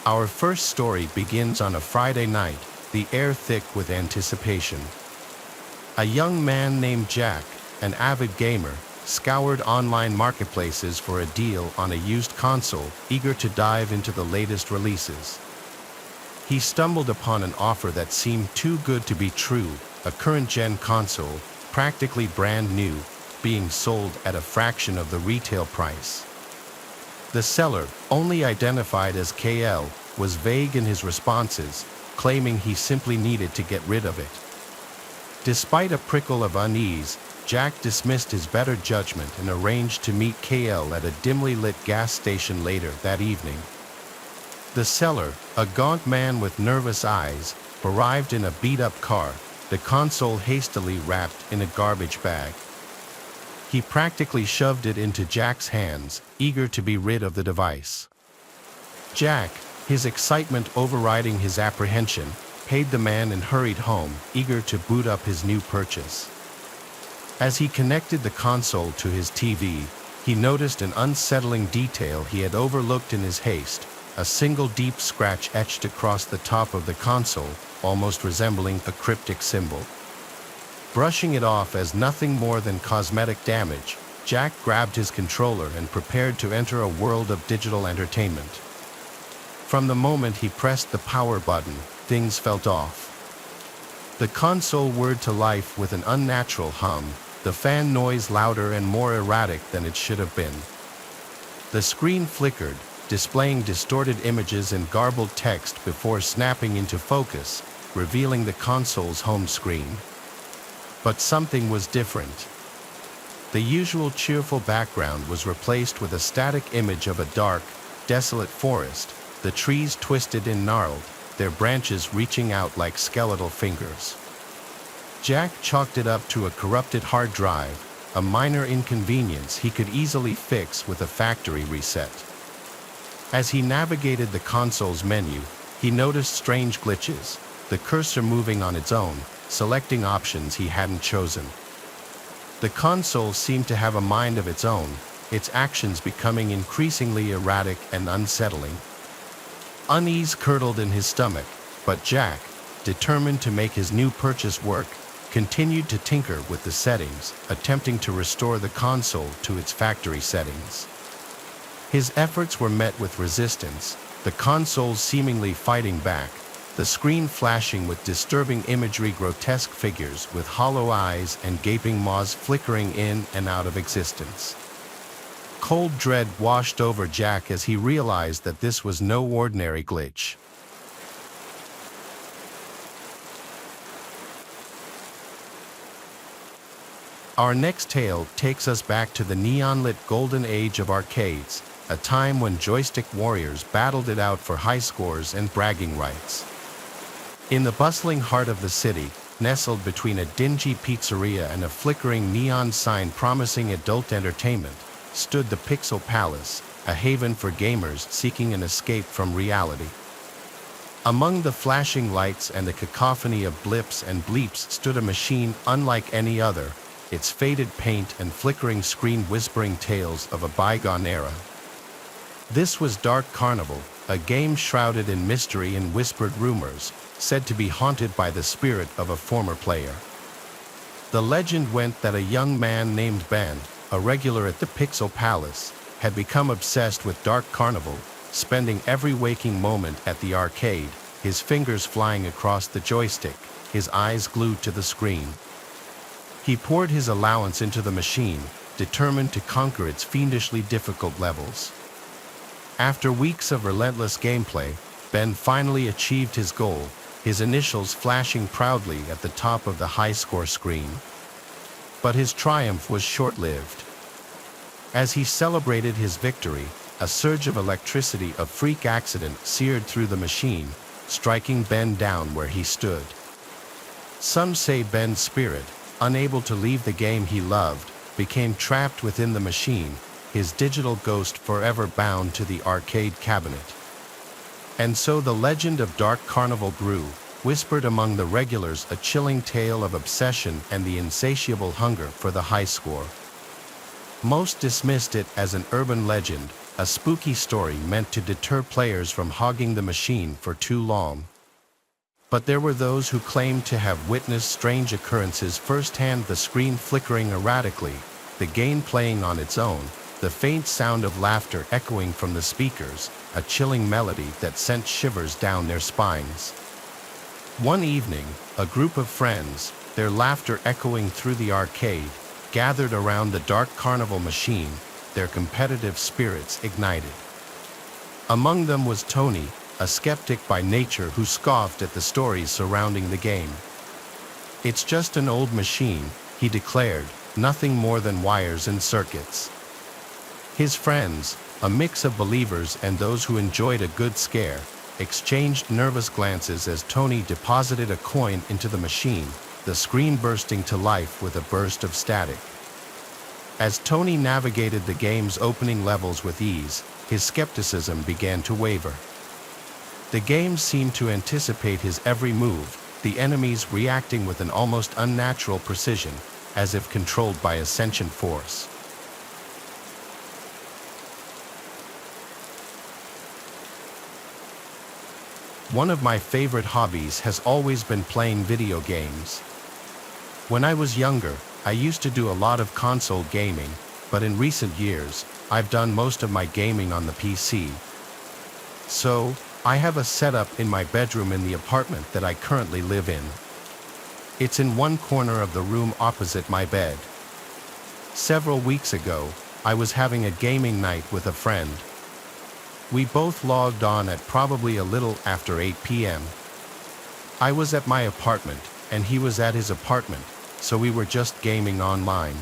Our first story begins on a Friday night, the air thick with anticipation. A young man named Jack, an avid gamer, scoured online marketplaces for a deal on a used console, eager to dive into the latest releases. He stumbled upon an offer that seemed too good to be true, a current-gen console, practically brand new, being sold at a fraction of the retail price. The seller, only identified as KL, was vague in his responses, claiming he simply needed to get rid of it. Despite a prickle of unease, Jack dismissed his better judgment and arranged to meet KL at a dimly lit gas station later that evening. The seller, a gaunt man with nervous eyes, arrived in a beat-up car, the console hastily wrapped in a garbage bag. He practically shoved it into Jack's hands, eager to be rid of the device. Jack, his excitement overriding his apprehension, paid the man and hurried home, eager to boot up his new purchase. As he connected the console to his TV, he noticed an unsettling detail he had overlooked in his haste, a single deep scratch etched across the top of the console, almost resembling a cryptic symbol. Brushing it off as nothing more than cosmetic damage, Jack grabbed his controller and prepared to enter a world of digital entertainment. From the moment he pressed the power button, things felt off. The console whirred to life with an unnatural hum, the fan noise louder and more erratic than it should have been. The screen flickered, displaying distorted images and garbled text before snapping into focus, revealing the console's home screen. But something was different. The usual cheerful background was replaced with a static image of a dark, desolate forest, the trees twisted and gnarled, their branches reaching out like skeletal fingers. Jack chalked it up to a corrupted hard drive, a minor inconvenience he could easily fix with a factory reset. As he navigated the console's menu, he noticed strange glitches, the cursor moving on its own, selecting options he hadn't chosen. The console seemed to have a mind of its own, its actions becoming increasingly erratic and unsettling. Unease curdled in his stomach, but Jack, determined to make his new purchase work, continued to tinker with the settings, attempting to restore the console to its factory settings. His efforts were met with resistance, the console seemingly fighting back, the screen flashing with disturbing imagery, grotesque figures with hollow eyes and gaping maws flickering in and out of existence. Cold dread washed over Jack as he realized that this was no ordinary glitch. Our next tale takes us back to the neon-lit golden age of arcades, a time when joystick warriors battled it out for high scores and bragging rights. In the bustling heart of the city, nestled between a dingy pizzeria and a flickering neon sign promising adult entertainment, stood the Pixel Palace, a haven for gamers seeking an escape from reality. Among the flashing lights and the cacophony of blips and bleeps stood a machine unlike any other, its faded paint and flickering screen whispering tales of a bygone era. This was Dark Carnival, a game shrouded in mystery and whispered rumors, said to be haunted by the spirit of a former player. The legend went that a young man named Ben, a regular at the Pixel Palace, had become obsessed with Dark Carnival, spending every waking moment at the arcade, his fingers flying across the joystick, his eyes glued to the screen. He poured his allowance into the machine, determined to conquer its fiendishly difficult levels. After weeks of relentless gameplay, Ben finally achieved his goal, his initials flashing proudly at the top of the high-score screen. But his triumph was short-lived. As he celebrated his victory, a surge of electricity of freak accident seared through the machine, striking Ben down where he stood. Some say Ben's spirit, unable to leave the game he loved, became trapped within the machine, his digital ghost forever bound to the arcade cabinet. And so the legend of Dark Carnival grew, whispered among the regulars, a chilling tale of obsession and the insatiable hunger for the high score. Most dismissed it as an urban legend, a spooky story meant to deter players from hogging the machine for too long. But there were those who claimed to have witnessed strange occurrences firsthand, the screen flickering erratically, the game playing on its own, the faint sound of laughter echoing from the speakers, a chilling melody that sent shivers down their spines. One evening, a group of friends, their laughter echoing through the arcade, gathered around the Dark Carnival machine, their competitive spirits ignited. Among them was Tony, a skeptic by nature who scoffed at the stories surrounding the game. "It's just an old machine," he declared, "nothing more than wires and circuits." His friends, a mix of believers and those who enjoyed a good scare, exchanged nervous glances as Tony deposited a coin into the machine, the screen bursting to life with a burst of static. As Tony navigated the game's opening levels with ease, his skepticism began to waver. The game seemed to anticipate his every move, the enemies reacting with an almost unnatural precision, as if controlled by a sentient force. One of my favorite hobbies has always been playing video games. When I was younger, I used to do a lot of console gaming, but in recent years, I've done most of my gaming on the PC. So, I have a setup in my bedroom in the apartment that I currently live in. It's in one corner of the room opposite my bed. Several weeks ago, I was having a gaming night with a friend. We both logged on at probably a little after 8 p.m. I was at my apartment, and he was at his apartment, so we were just gaming online.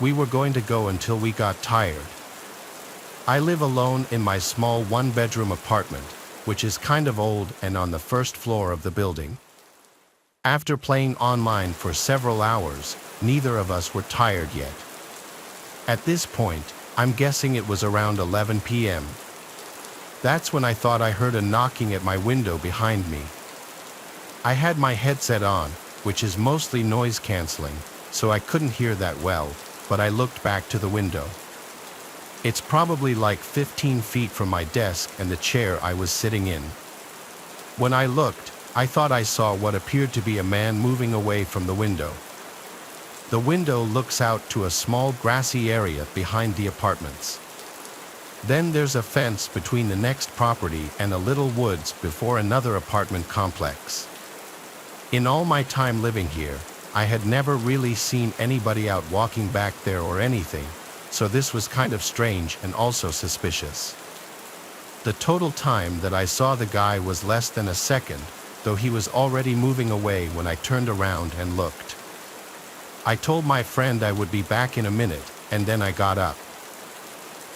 We were going to go until we got tired. I live alone in my small one-bedroom apartment, which is kind of old and on the first floor of the building. After playing online for several hours, neither of us were tired yet. At this point, I'm guessing it was around 11 p.m. That's when I thought I heard a knocking at my window behind me. I had my headset on, which is mostly noise canceling, so I couldn't hear that well, but I looked back to the window. It's probably like 15 feet from my desk and the chair I was sitting in. When I looked, I thought I saw what appeared to be a man moving away from the window. The window looks out to a small grassy area behind the apartments. Then there's a fence between the next property and a little woods before another apartment complex. In all my time living here, I had never really seen anybody out walking back there or anything, so this was kind of strange and also suspicious. The total time that I saw the guy was less than a second, though he was already moving away when I turned around and looked. I told my friend I would be back in a minute, and then I got up.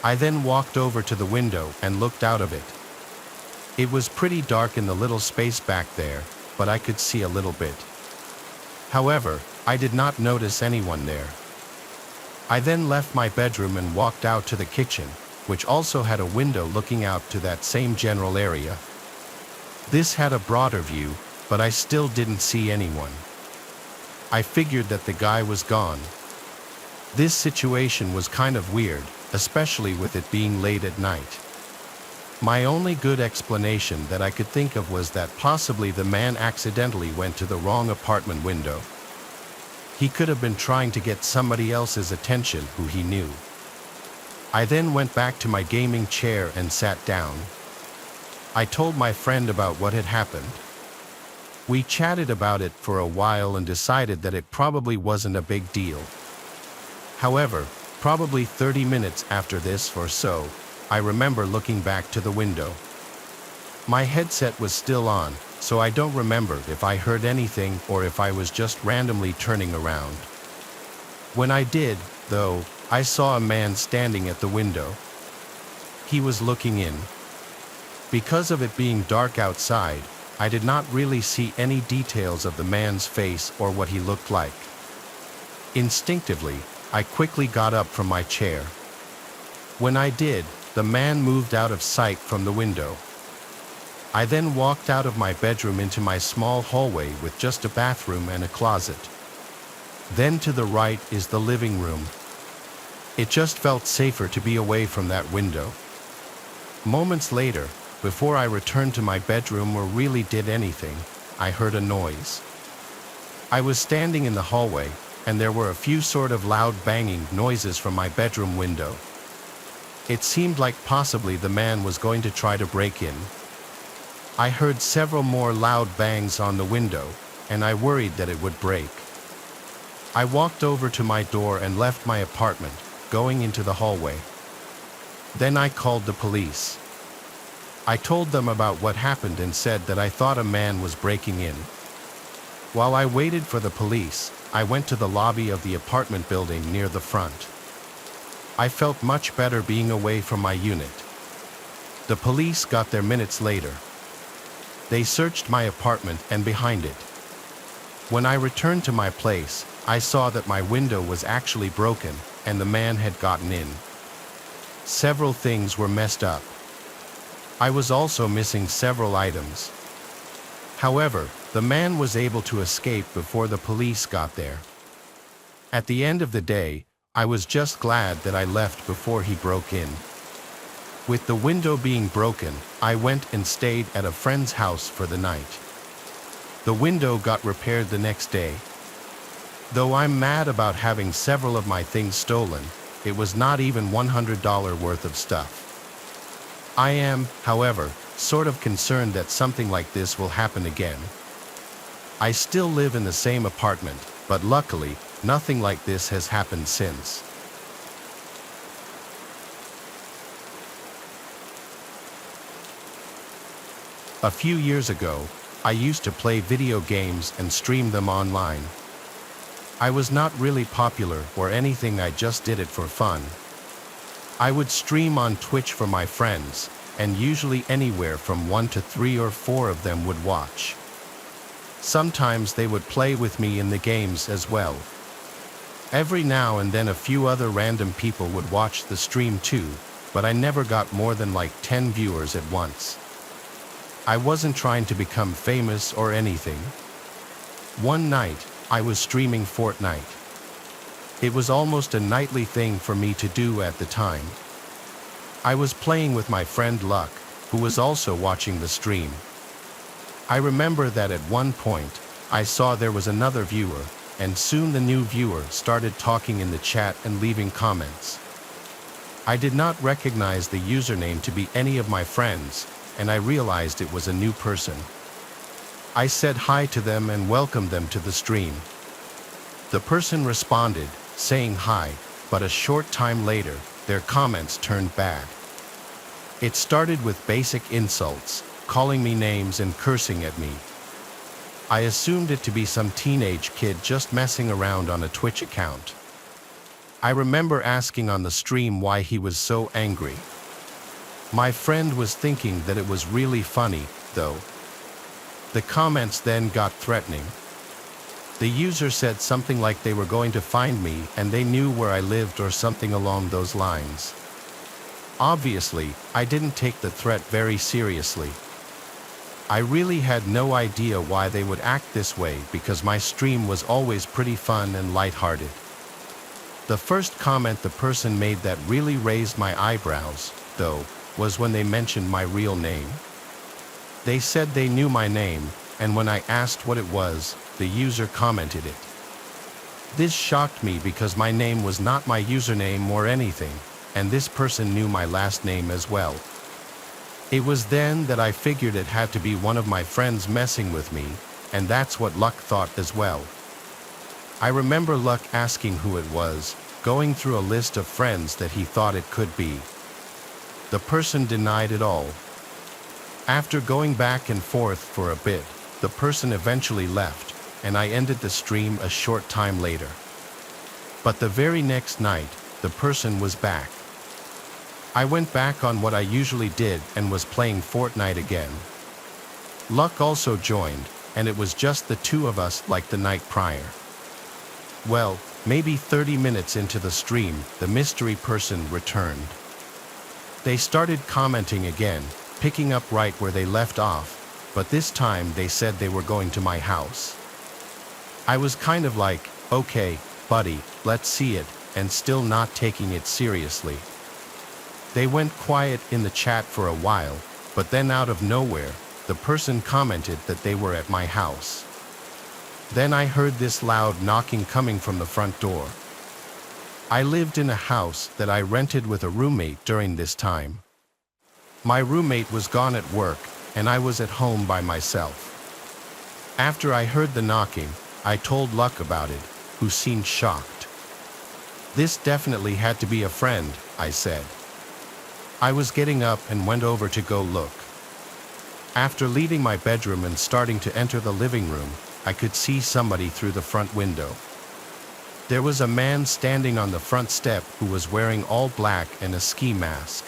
I then walked over to the window and looked out of it. It was pretty dark in the little space back there, but I could see a little bit. However, I did not notice anyone there. I then left my bedroom and walked out to the kitchen, which also had a window looking out to that same general area. This had a broader view, but I still didn't see anyone. I figured that the guy was gone. This situation was kind of weird, especially with it being late at night. My only good explanation that I could think of was that possibly the man accidentally went to the wrong apartment window. He could have been trying to get somebody else's attention who he knew. I then went back to my gaming chair and sat down. I told my friend about what had happened. We chatted about it for a while and decided that it probably wasn't a big deal. However, probably 30 minutes after this or so, I remember looking back to the window. My headset was still on, so I don't remember if I heard anything or if I was just randomly turning around. When I did, though, I saw a man standing at the window. He was looking in. Because of it being dark outside, I did not really see any details of the man's face or what he looked like. Instinctively, I quickly got up from my chair. When I did, the man moved out of sight from the window. I then walked out of my bedroom into my small hallway with just a bathroom and a closet. Then to the right is the living room. It just felt safer to be away from that window. Moments later, before I returned to my bedroom or really did anything, I heard a noise. I was standing in the hallway, and there were a few sort of loud banging noises from my bedroom window. It seemed like possibly the man was going to try to break in. I heard several more loud bangs on the window, and I worried that it would break. I walked over to my door and left my apartment, going into the hallway. Then I called the police. I told them about what happened and said that I thought a man was breaking in. While I waited for the police, I went to the lobby of the apartment building near the front. I felt much better being away from my unit. The police got there minutes later. They searched my apartment and behind it. When I returned to my place, I saw that my window was actually broken and the man had gotten in. Several things were messed up. I was also missing several items. However, the man was able to escape before the police got there. At the end of the day, I was just glad that I left before he broke in. With the window being broken, I went and stayed at a friend's house for the night. The window got repaired the next day. Though I'm mad about having several of my things stolen, it was not even $100 worth of stuff. I am, however, sort of concerned that something like this will happen again. I still live in the same apartment, but luckily, nothing like this has happened since. A few years ago, I used to play video games and stream them online. I was not really popular or anything, I just did it for fun. I would stream on Twitch for my friends, and usually anywhere from 1 to 3 or 4 of them would watch. Sometimes they would play with me in the games as well. Every now and then a few other random people would watch the stream too, but I never got more than like 10 viewers at once. I wasn't trying to become famous or anything. One night, I was streaming Fortnite. It was almost a nightly thing for me to do at the time. I was playing with my friend Luck, who was also watching the stream. I remember that at one point, I saw there was another viewer, and soon the new viewer started talking in the chat and leaving comments. I did not recognize the username to be any of my friends, and I realized it was a new person. I said hi to them and welcomed them to the stream. The person responded, saying hi, but a short time later, their comments turned bad. It started with basic insults, calling me names and cursing at me. I assumed it to be some teenage kid just messing around on a Twitch account. I remember asking on the stream why he was so angry. My friend was thinking that it was really funny, though. The comments then got threatening. The user said something like they were going to find me and they knew where I lived or something along those lines. Obviously, I didn't take the threat very seriously. I really had no idea why they would act this way because my stream was always pretty fun and lighthearted. The first comment the person made that really raised my eyebrows, though, was when they mentioned my real name. They said they knew my name, and when I asked what it was, the user commented it. This shocked me because my name was not my username or anything, and this person knew my last name as well. It was then that I figured it had to be one of my friends messing with me, and that's what Luck thought as well. I remember Luck asking who it was, going through a list of friends that he thought it could be. The person denied it all. After going back and forth for a bit, the person eventually left, and I ended the stream a short time later. But the very next night, the person was back. I went back on what I usually did and was playing Fortnite again. Luck also joined, and it was just the two of us like the night prior. Well, maybe 30 minutes into the stream, the mystery person returned. They started commenting again, picking up right where they left off, but this time they said they were going to my house. I was kind of like, okay, buddy, let's see it, and still not taking it seriously. They went quiet in the chat for a while, but then out of nowhere, the person commented that they were at my house. Then I heard this loud knocking coming from the front door. I lived in a house that I rented with a roommate during this time. My roommate was gone at work, and I was at home by myself. After I heard the knocking, I told Luck about it, who seemed shocked. This definitely had to be a friend, I said. I was getting up and went over to go look. After leaving my bedroom and starting to enter the living room, I could see somebody through the front window. There was a man standing on the front step who was wearing all black and a ski mask.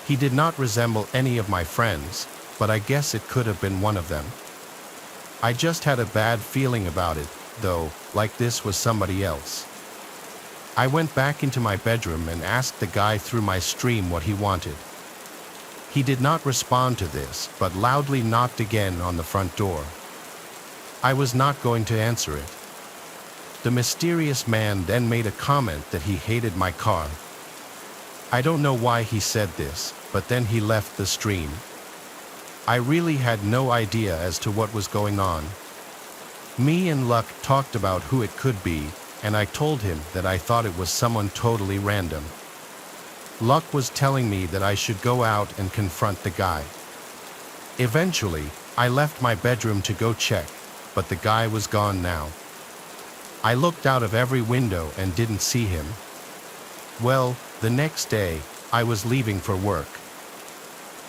He did not resemble any of my friends, but I guess it could have been one of them. I just had a bad feeling about it, though, like this was somebody else. I went back into my bedroom and asked the guy through my stream what he wanted. He did not respond to this, but loudly knocked again on the front door. I was not going to answer it. The mysterious man then made a comment that he hated my car. I don't know why he said this, but then he left the stream. I really had no idea as to what was going on. Me and Luck talked about who it could be, and I told him that I thought it was someone totally random. Luck was telling me that I should go out and confront the guy. Eventually, I left my bedroom to go check, but the guy was gone now. I looked out of every window and didn't see him. Well, the next day, I was leaving for work.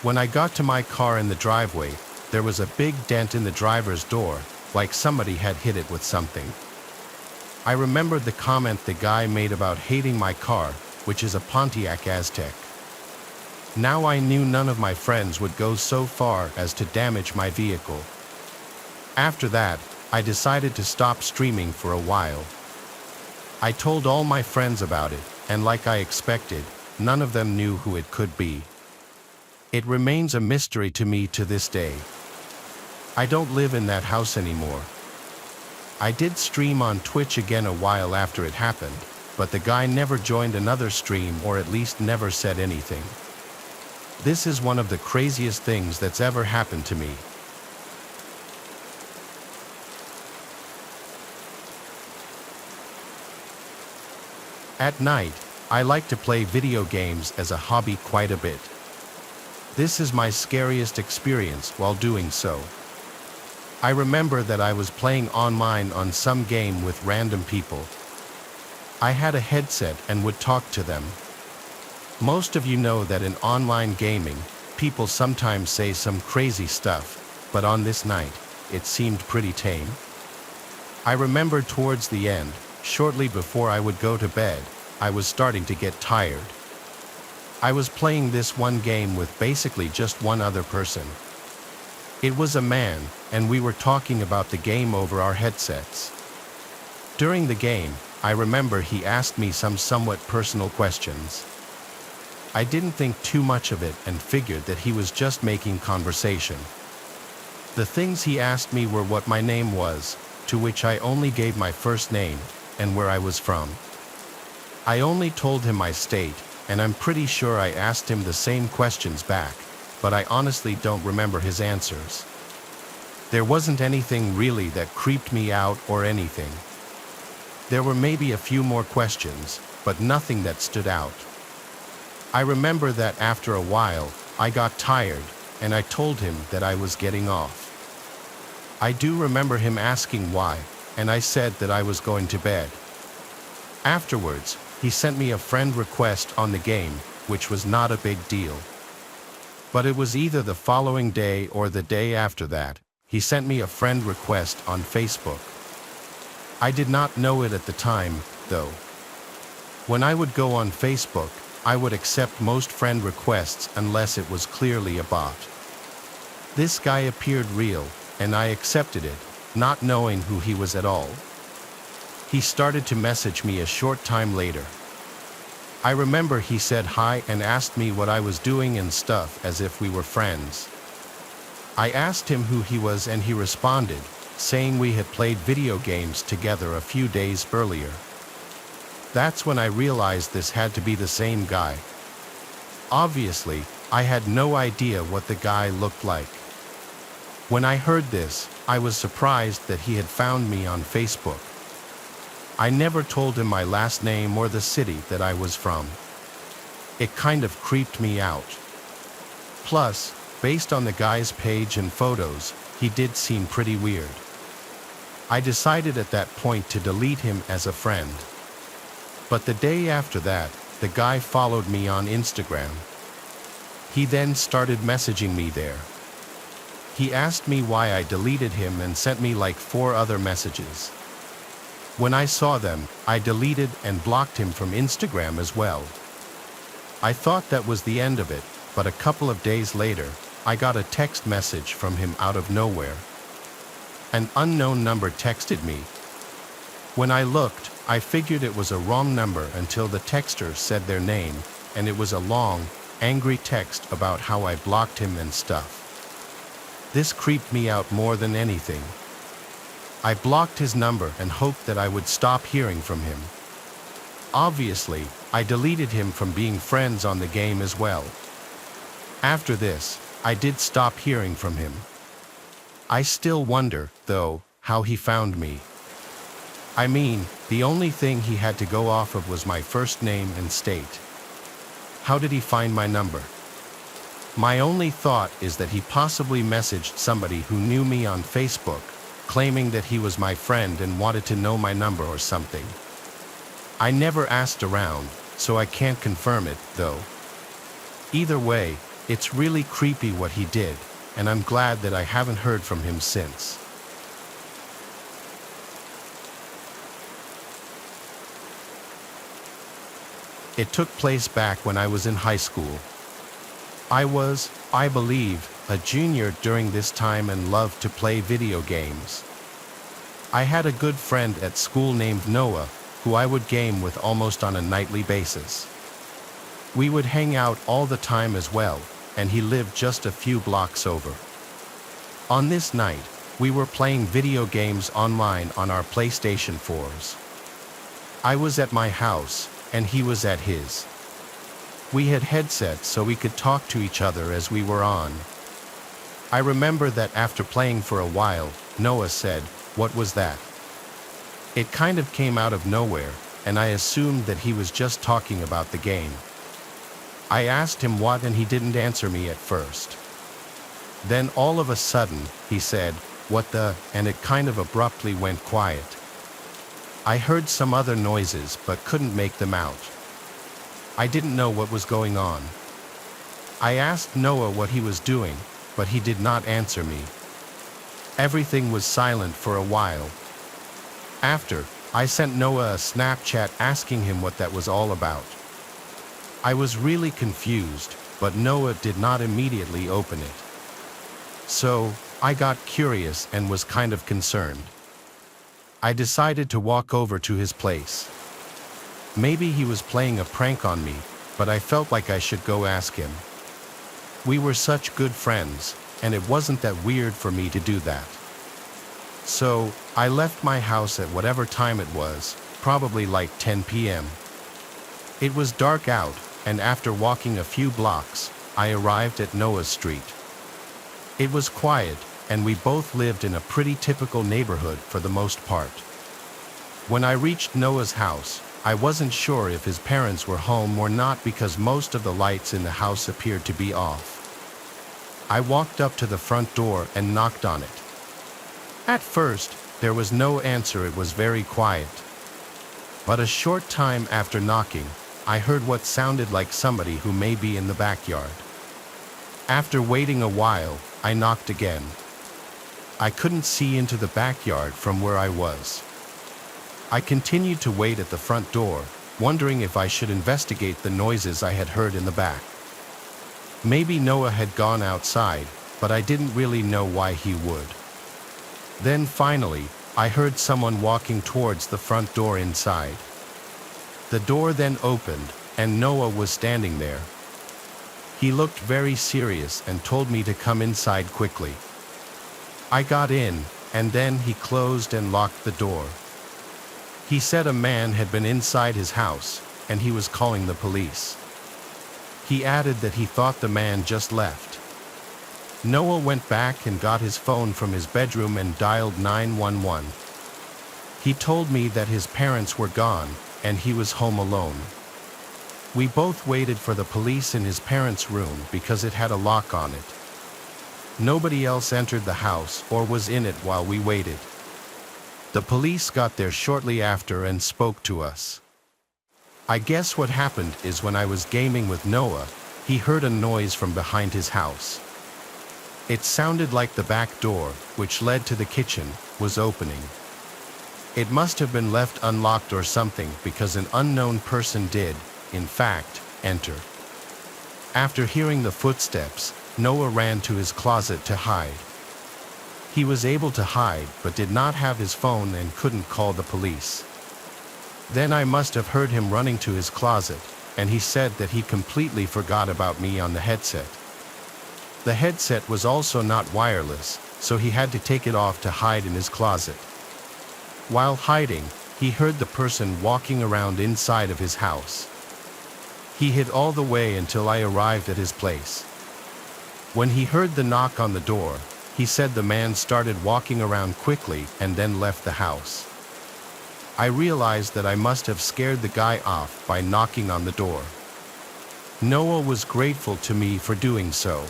When I got to my car in the driveway, there was a big dent in the driver's door, like somebody had hit it with something. I remembered the comment the guy made about hating my car, which is a Pontiac Aztek. Now I knew none of my friends would go so far as to damage my vehicle. After that, I decided to stop streaming for a while. I told all my friends about it, and like I expected, none of them knew who it could be. It remains a mystery to me to this day. I don't live in that house anymore. I did stream on Twitch again a while after it happened, but the guy never joined another stream or at least never said anything. This is one of the craziest things that's ever happened to me. At night, I like to play video games as a hobby quite a bit. This is my scariest experience while doing so. I remember that I was playing online on some game with random people. I had a headset and would talk to them. Most of you know that in online gaming, people sometimes say some crazy stuff, but on this night, it seemed pretty tame. I remember towards the end, shortly before I would go to bed, I was starting to get tired. I was playing this one game with basically just one other person. It was a man, and we were talking about the game over our headsets. During the game, I remember he asked me some somewhat personal questions. I didn't think too much of it and figured that he was just making conversation. The things he asked me were what my name was, to which I only gave my first name, and where I was from. I only told him my state, and I'm pretty sure I asked him the same questions back, but I honestly don't remember his answers. There wasn't anything really that creeped me out or anything. There were maybe a few more questions, but nothing that stood out. I remember that after a while, I got tired, and I told him that I was getting off. I do remember him asking why, and I said that I was going to bed. Afterwards, he sent me a friend request on the game, which was not a big deal. But it was either the following day or the day after that, he sent me a friend request on Facebook. I did not know it at the time, though. When I would go on Facebook, I would accept most friend requests unless it was clearly a bot. This guy appeared real, and I accepted it, not knowing who he was at all. He started to message me a short time later. I remember he said hi and asked me what I was doing and stuff as if we were friends. I asked him who he was and he responded, saying we had played video games together a few days earlier. That's when I realized this had to be the same guy. Obviously, I had no idea what the guy looked like. When I heard this, I was surprised that he had found me on Facebook. I never told him my last name or the city that I was from. It kind of creeped me out. Plus, based on the guy's page and photos, he did seem pretty weird. I decided at that point to delete him as a friend. But the day after that, the guy followed me on Instagram. He then started messaging me there. He asked me why I deleted him and sent me like 4 other messages. When I saw them, I deleted and blocked him from Instagram as well. I thought that was the end of it, but a couple of days later, I got a text message from him out of nowhere. An unknown number texted me. When I looked, I figured it was a wrong number until the texter said their name, and it was a long, angry text about how I blocked him and stuff. This creeped me out more than anything. I blocked his number and hoped that I would stop hearing from him. Obviously, I deleted him from being friends on the game as well. After this, I did stop hearing from him. I still wonder, though, how he found me. I mean, the only thing he had to go off of was my first name and state. How did he find my number? My only thought is that he possibly messaged somebody who knew me on Facebook, claiming that he was my friend and wanted to know my number or something. I never asked around, so I can't confirm it, though. Either way, it's really creepy what he did, and I'm glad that I haven't heard from him since. It took place back when I was in high school. I was, I believe, a junior during this time and loved to play video games. I had a good friend at school named Noah, who I would game with almost on a nightly basis. We would hang out all the time as well, and he lived just a few blocks over. On this night, we were playing video games online on our PlayStation 4s. I was at my house, and he was at his. We had headsets so we could talk to each other as we were on. I remember that after playing for a while, Noah said, "What was that?" It kind of came out of nowhere, and I assumed that he was just talking about the game. I asked him what, and he didn't answer me at first. Then all of a sudden, he said, "What the," and it kind of abruptly went quiet. I heard some other noises but couldn't make them out. I didn't know what was going on. I asked Noah what he was doing, but he did not answer me. Everything was silent for a while. After, I sent Noah a Snapchat asking him what that was all about. I was really confused, but Noah did not immediately open it. So, I got curious and was kind of concerned. I decided to walk over to his place. Maybe he was playing a prank on me, but I felt like I should go ask him. We were such good friends, and it wasn't that weird for me to do that. So, I left my house at whatever time it was, probably like 10 p.m. It was dark out, and after walking a few blocks, I arrived at Noah's street. It was quiet, and we both lived in a pretty typical neighborhood for the most part. When I reached Noah's house, I wasn't sure if his parents were home or not because most of the lights in the house appeared to be off. I walked up to the front door and knocked on it. At first, there was no answer. It was very quiet. But a short time after knocking, I heard what sounded like somebody who may be in the backyard. After waiting a while, I knocked again. I couldn't see into the backyard from where I was. I continued to wait at the front door, wondering if I should investigate the noises I had heard in the back. Maybe Noah had gone outside, but I didn't really know why he would. Then finally, I heard someone walking towards the front door inside. The door then opened, and Noah was standing there. He looked very serious and told me to come inside quickly. I got in, and then he closed and locked the door. He said a man had been inside his house, and he was calling the police. He added that he thought the man just left. Noah went back and got his phone from his bedroom and dialed 911. He told me that his parents were gone, and he was home alone. We both waited for the police in his parents' room because it had a lock on it. Nobody else entered the house or was in it while we waited. The police got there shortly after and spoke to us. I guess what happened is when I was gaming with Noah, he heard a noise from behind his house. It sounded like the back door, which led to the kitchen, was opening. It must have been left unlocked or something because an unknown person did, in fact, enter. After hearing the footsteps, Noah ran to his closet to hide. He was able to hide but did not have his phone and couldn't call the police. Then I must have heard him running to his closet, and he said that he completely forgot about me on the headset. The headset was also not wireless, so he had to take it off to hide in his closet. While hiding, he heard the person walking around inside of his house. He hid all the way until I arrived at his place. When he heard the knock on the door, he said the man started walking around quickly and then left the house. I realized that I must have scared the guy off by knocking on the door. Noah was grateful to me for doing so.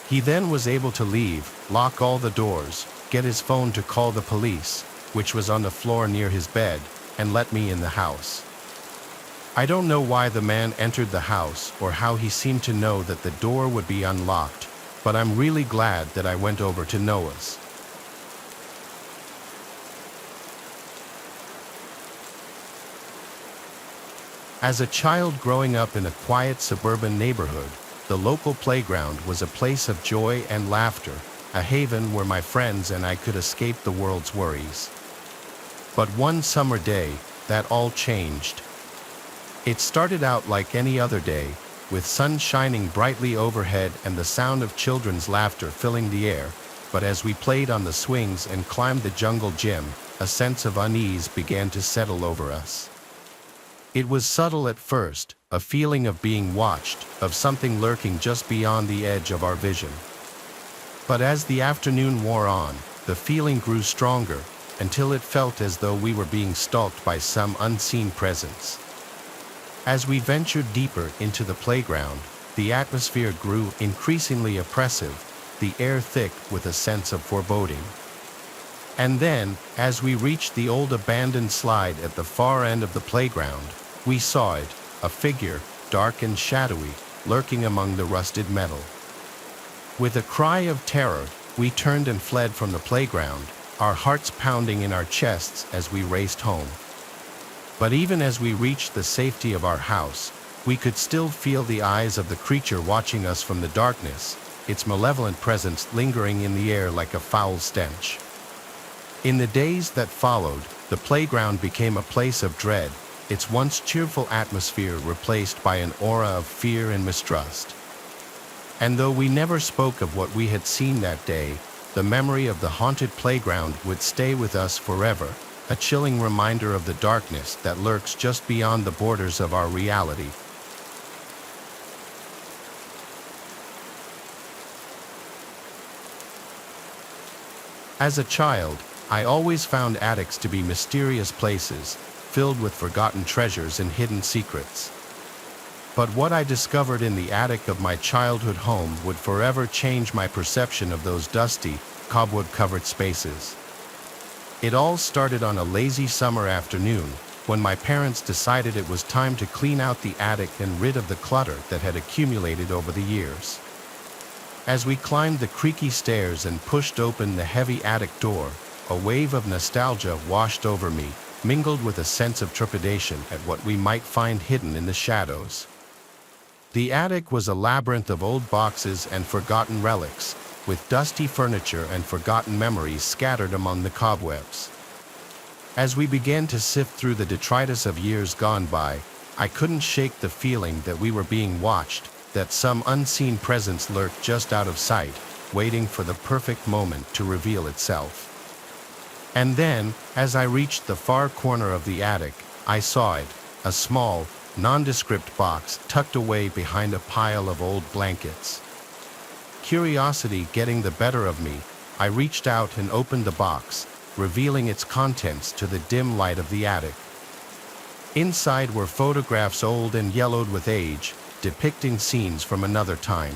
He then was able to leave, lock all the doors, get his phone to call the police, which was on the floor near his bed, and let me in the house. I don't know why the man entered the house or how he seemed to know that the door would be unlocked, but I'm really glad that I went over to Noah's. As a child growing up in a quiet suburban neighborhood, the local playground was a place of joy and laughter, a haven where my friends and I could escape the world's worries. But one summer day, that all changed. It started out like any other day, with sun shining brightly overhead and the sound of children's laughter filling the air, but as we played on the swings and climbed the jungle gym, a sense of unease began to settle over us. It was subtle at first, a feeling of being watched, of something lurking just beyond the edge of our vision. But as the afternoon wore on, the feeling grew stronger, until it felt as though we were being stalked by some unseen presence. As we ventured deeper into the playground, the atmosphere grew increasingly oppressive, the air thick with a sense of foreboding. And then, as we reached the old abandoned slide at the far end of the playground, we saw it, a figure, dark and shadowy, lurking among the rusted metal. With a cry of terror, we turned and fled from the playground, our hearts pounding in our chests as we raced home. But even as we reached the safety of our house, we could still feel the eyes of the creature watching us from the darkness, its malevolent presence lingering in the air like a foul stench. In the days that followed, the playground became a place of dread, its once cheerful atmosphere replaced by an aura of fear and mistrust. And though we never spoke of what we had seen that day, the memory of the haunted playground would stay with us forever, a chilling reminder of the darkness that lurks just beyond the borders of our reality. As a child, I always found attics to be mysterious places, filled with forgotten treasures and hidden secrets. But what I discovered in the attic of my childhood home would forever change my perception of those dusty, cobweb-covered spaces. It all started on a lazy summer afternoon, when my parents decided it was time to clean out the attic and rid of the clutter that had accumulated over the years. As we climbed the creaky stairs and pushed open the heavy attic door, a wave of nostalgia washed over me, mingled with a sense of trepidation at what we might find hidden in the shadows. The attic was a labyrinth of old boxes and forgotten relics, with dusty furniture and forgotten memories scattered among the cobwebs. As we began to sift through the detritus of years gone by, I couldn't shake the feeling that we were being watched, that some unseen presence lurked just out of sight, waiting for the perfect moment to reveal itself. And then, as I reached the far corner of the attic, I saw it, a small, nondescript box tucked away behind a pile of old blankets. Curiosity getting the better of me, I reached out and opened the box, revealing its contents to the dim light of the attic. Inside were photographs old and yellowed with age, depicting scenes from another time.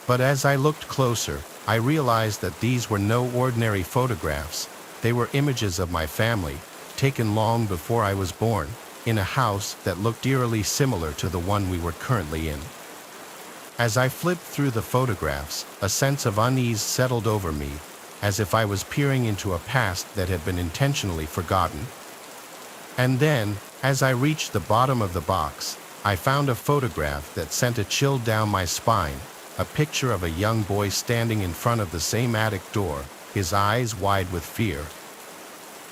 But as I looked closer, I realized that these were no ordinary photographs. They were images of my family, taken long before I was born, in a house that looked eerily similar to the one we were currently in. As I flipped through the photographs, a sense of unease settled over me, as if I was peering into a past that had been intentionally forgotten. And then, as I reached the bottom of the box, I found a photograph that sent a chill down my spine, a picture of a young boy standing in front of the same attic door, his eyes wide with fear.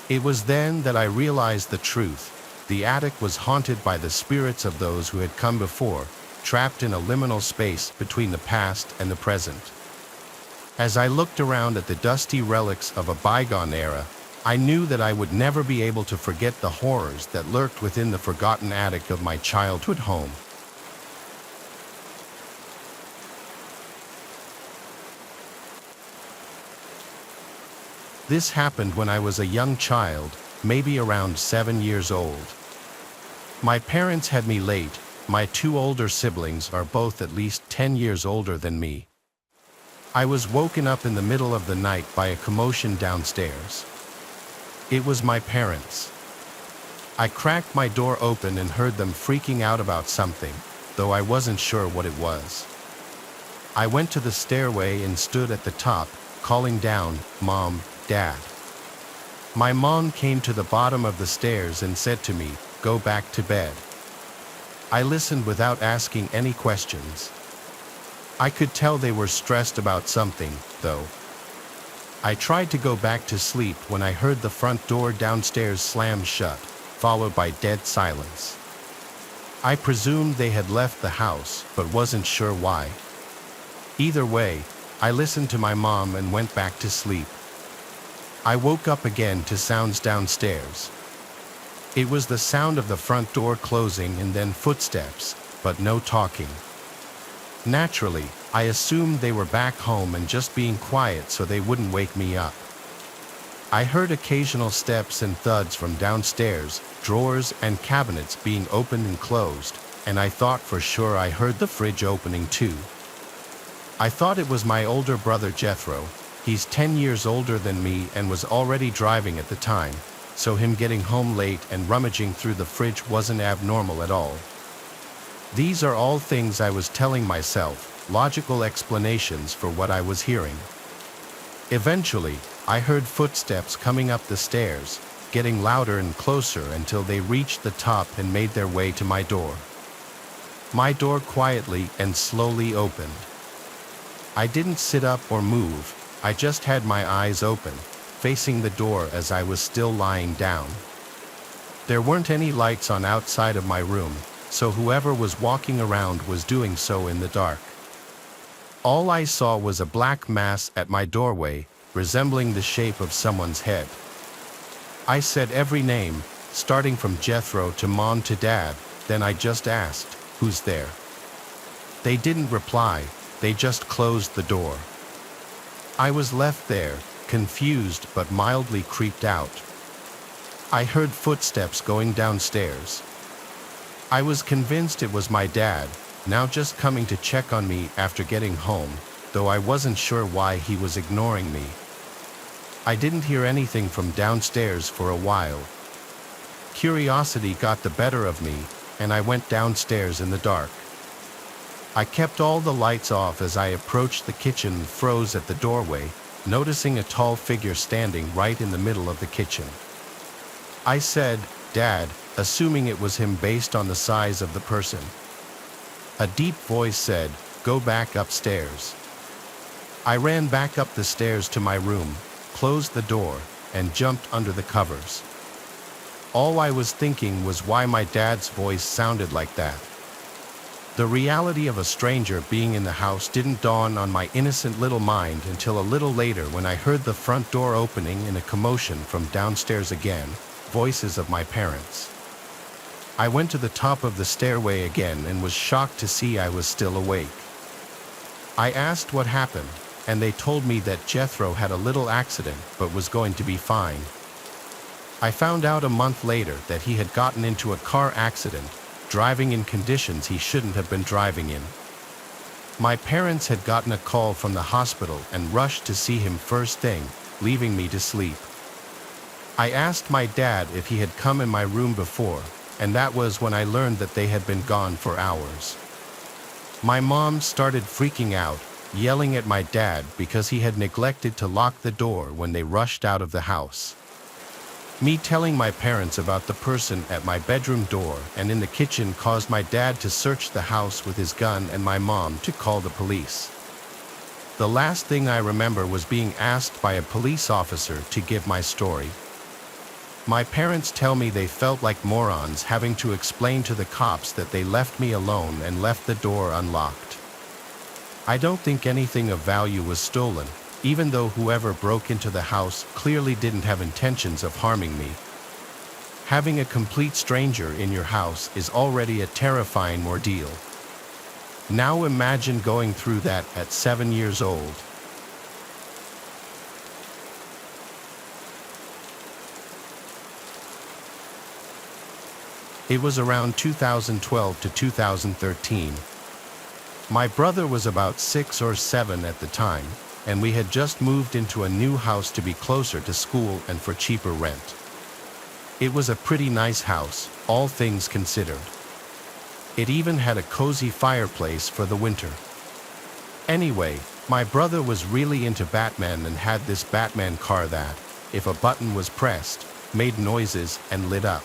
It was then that I realized the truth. The attic was haunted by the spirits of those who had come before, trapped in a liminal space between the past and the present. As I looked around at the dusty relics of a bygone era, I knew that I would never be able to forget the horrors that lurked within the forgotten attic of my childhood home. This happened when I was a young child, maybe around 7 years old. My parents had me late. My two older siblings are both at least 10 years older than me. I was woken up in the middle of the night by a commotion downstairs. It was my parents. I cracked my door open and heard them freaking out about something, though I wasn't sure what it was. I went to the stairway and stood at the top, calling down, "Mom, Dad." My mom came to the bottom of the stairs and said to me, "Go back to bed." I listened without asking any questions. I could tell they were stressed about something, though. I tried to go back to sleep when I heard the front door downstairs slam shut, followed by dead silence. I presumed they had left the house, but wasn't sure why. Either way, I listened to my mom and went back to sleep. I woke up again to sounds downstairs. It was the sound of the front door closing and then footsteps, but no talking. Naturally, I assumed they were back home and just being quiet so they wouldn't wake me up. I heard occasional steps and thuds from downstairs, drawers and cabinets being opened and closed, and I thought for sure I heard the fridge opening too. I thought it was my older brother Jethro. He's 10 years older than me and was already driving at the time, so him getting home late and rummaging through the fridge wasn't abnormal at all. These are all things I was telling myself, logical explanations for what I was hearing. Eventually, I heard footsteps coming up the stairs, getting louder and closer until they reached the top and made their way to my door. My door quietly and slowly opened. I didn't sit up or move, I just had my eyes open, facing the door as I was still lying down. There weren't any lights on outside of my room, so whoever was walking around was doing so in the dark. All I saw was a black mass at my doorway, resembling the shape of someone's head. I said every name, starting from Jethro to Mom to Dad, then I just asked, "Who's there?" They didn't reply, they just closed the door. I was left there, confused but mildly creeped out. I heard footsteps going downstairs. I was convinced it was my dad, now just coming to check on me after getting home, though I wasn't sure why he was ignoring me. I didn't hear anything from downstairs for a while. Curiosity got the better of me, and I went downstairs in the dark. I kept all the lights off as I approached the kitchen and froze at the doorway, noticing a tall figure standing right in the middle of the kitchen. I said, "Dad," assuming it was him based on the size of the person. A deep voice said, "Go back upstairs." I ran back up the stairs to my room, closed the door, and jumped under the covers. All I was thinking was why my dad's voice sounded like that. The reality of a stranger being in the house didn't dawn on my innocent little mind until a little later when I heard the front door opening and a commotion from downstairs again, voices of my parents. I went to the top of the stairway again and was shocked to see I was still awake. I asked what happened, and they told me that Jethro had a little accident but was going to be fine. I found out a month later that he had gotten into a car accident, driving in conditions he shouldn't have been driving in. My parents had gotten a call from the hospital and rushed to see him first thing, leaving me to sleep. I asked my dad if he had come in my room before, and that was when I learned that they had been gone for hours. My mom started freaking out, yelling at my dad because he had neglected to lock the door when they rushed out of the house. Me telling my parents about the person at my bedroom door and in the kitchen caused my dad to search the house with his gun and my mom to call the police. The last thing I remember was being asked by a police officer to give my story. My parents tell me they felt like morons having to explain to the cops that they left me alone and left the door unlocked. I don't think anything of value was stolen, even though whoever broke into the house clearly didn't have intentions of harming me. Having a complete stranger in your house is already a terrifying ordeal. Now imagine going through that at 7 years old. It was around 2012 to 2013. My brother was about 6 or 7 at the time, and we had just moved into a new house to be closer to school and for cheaper rent. It was a pretty nice house, all things considered. It even had a cozy fireplace for the winter. Anyway, my brother was really into Batman and had this Batman car that, if a button was pressed, made noises and lit up.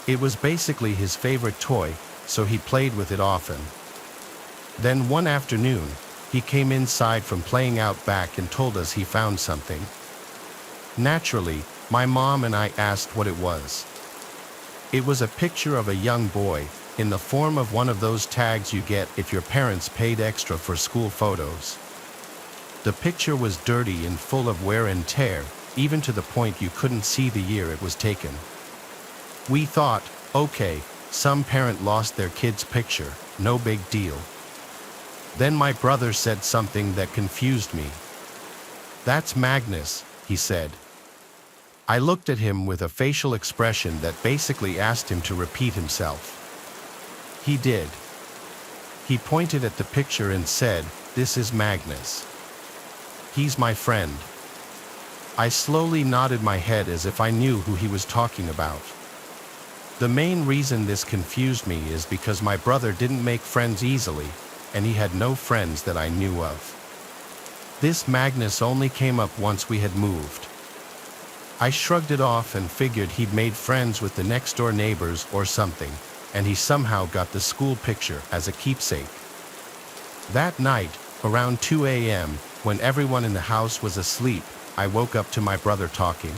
It was basically his favorite toy, so he played with it often. Then one afternoon, he came inside from playing out back and told us he found something. Naturally, my mom and I asked what it was. It was a picture of a young boy, in the form of one of those tags you get if your parents paid extra for school photos. The picture was dirty and full of wear and tear, even to the point you couldn't see the year it was taken. We thought, okay, some parent lost their kid's picture, no big deal. Then my brother said something that confused me. "That's Magnus," he said. I looked at him with a facial expression that basically asked him to repeat himself. He did. He pointed at the picture and said, "This is Magnus. He's my friend." I slowly nodded my head as if I knew who he was talking about. The main reason this confused me is because my brother didn't make friends easily, and he had no friends that I knew of. This Magnus only came up once we had moved. I shrugged it off and figured he'd made friends with the next-door neighbors or something, and he somehow got the school picture as a keepsake. That night, around 2 a.m., when everyone in the house was asleep, I woke up to my brother talking.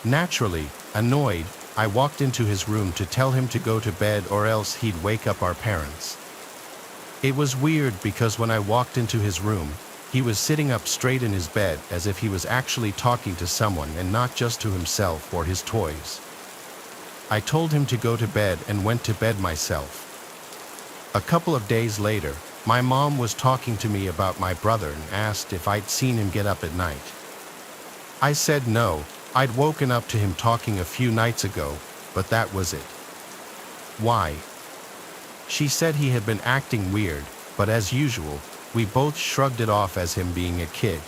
Naturally, annoyed, I walked into his room to tell him to go to bed or else he'd wake up our parents. It was weird because when I walked into his room, he was sitting up straight in his bed as if he was actually talking to someone and not just to himself or his toys. I told him to go to bed and went to bed myself. A couple of days later, my mom was talking to me about my brother and asked if I'd seen him get up at night. I said no, I'd woken up to him talking a few nights ago, but that was it. Why? She said he had been acting weird, but as usual, we both shrugged it off as him being a kid.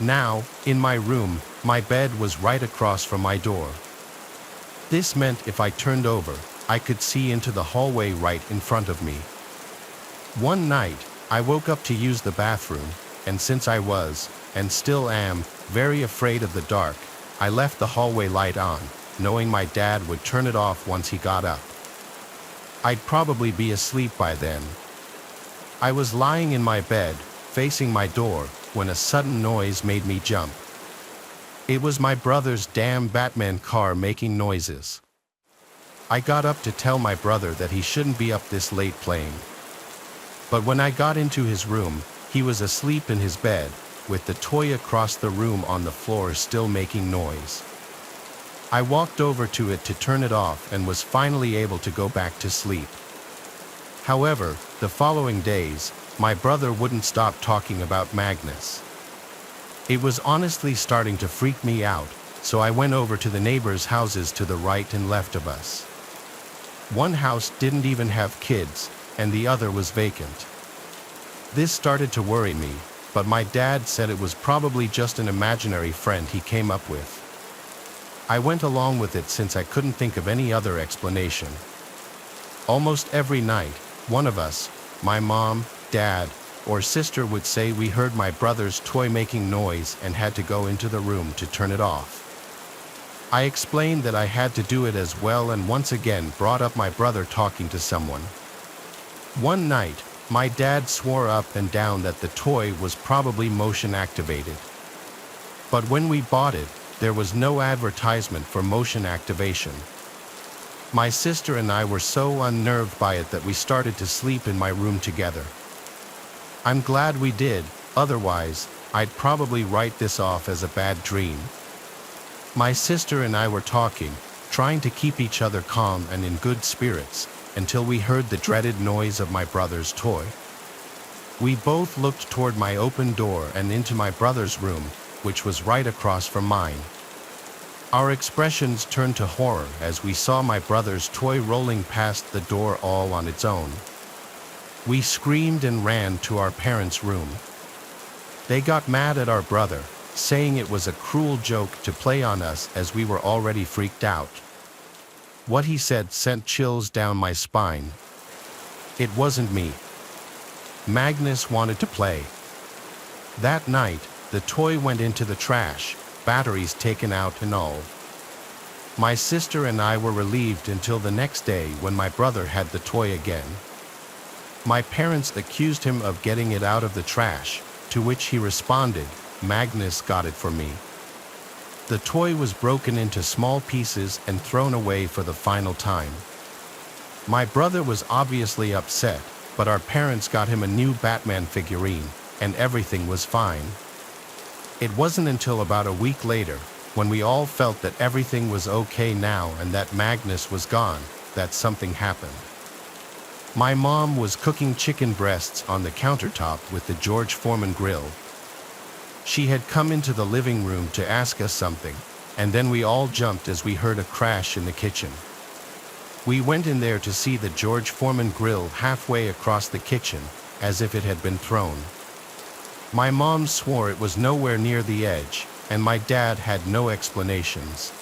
Now, in my room, my bed was right across from my door. This meant if I turned over, I could see into the hallway right in front of me. One night, I woke up to use the bathroom, and since I was, and still am, very afraid of the dark, I left the hallway light on, knowing my dad would turn it off once he got up. I'd probably be asleep by then. I was lying in my bed, facing my door, when a sudden noise made me jump. It was my brother's damn Batman car making noises. I got up to tell my brother that he shouldn't be up this late playing. But when I got into his room, he was asleep in his bed, with the toy across the room on the floor still making noise. I walked over to it to turn it off and was finally able to go back to sleep. However, the following days, my brother wouldn't stop talking about Magnus. It was honestly starting to freak me out, so I went over to the neighbors' houses to the right and left of us. One house didn't even have kids, and the other was vacant. This started to worry me, but my dad said it was probably just an imaginary friend he came up with. I went along with it since I couldn't think of any other explanation. Almost every night, one of us, my mom, dad, or sister would say we heard my brother's toy making noise and had to go into the room to turn it off. I explained that I had to do it as well and once again brought up my brother talking to someone. One night, my dad swore up and down that the toy was probably motion activated. But when we bought it, there was no advertisement for motion activation. My sister and I were so unnerved by it that we started to sleep in my room together. I'm glad we did, otherwise, I'd probably write this off as a bad dream. My sister and I were talking, trying to keep each other calm and in good spirits, until we heard the dreaded noise of my brother's toy. We both looked toward my open door and into my brother's room, which was right across from mine. Our expressions turned to horror as we saw my brother's toy rolling past the door all on its own. We screamed and ran to our parents' room. They got mad at our brother, saying it was a cruel joke to play on us as we were already freaked out. What he said sent chills down my spine. It wasn't me. Magnus wanted to play. That night, the toy went into the trash, batteries taken out and all. My sister and I were relieved until the next day when my brother had the toy again. My parents accused him of getting it out of the trash, to which he responded, "Magnus got it for me." The toy was broken into small pieces and thrown away for the final time. My brother was obviously upset, but our parents got him a new Batman figurine, and everything was fine. It wasn't until about a week later, when we all felt that everything was okay now and that Magnus was gone, that something happened. My mom was cooking chicken breasts on the countertop with the George Foreman grill. She had come into the living room to ask us something, and then we all jumped as we heard a crash in the kitchen. We went in there to see the George Foreman grill halfway across the kitchen, as if it had been thrown. My mom swore it was nowhere near the edge, and my dad had no explanations.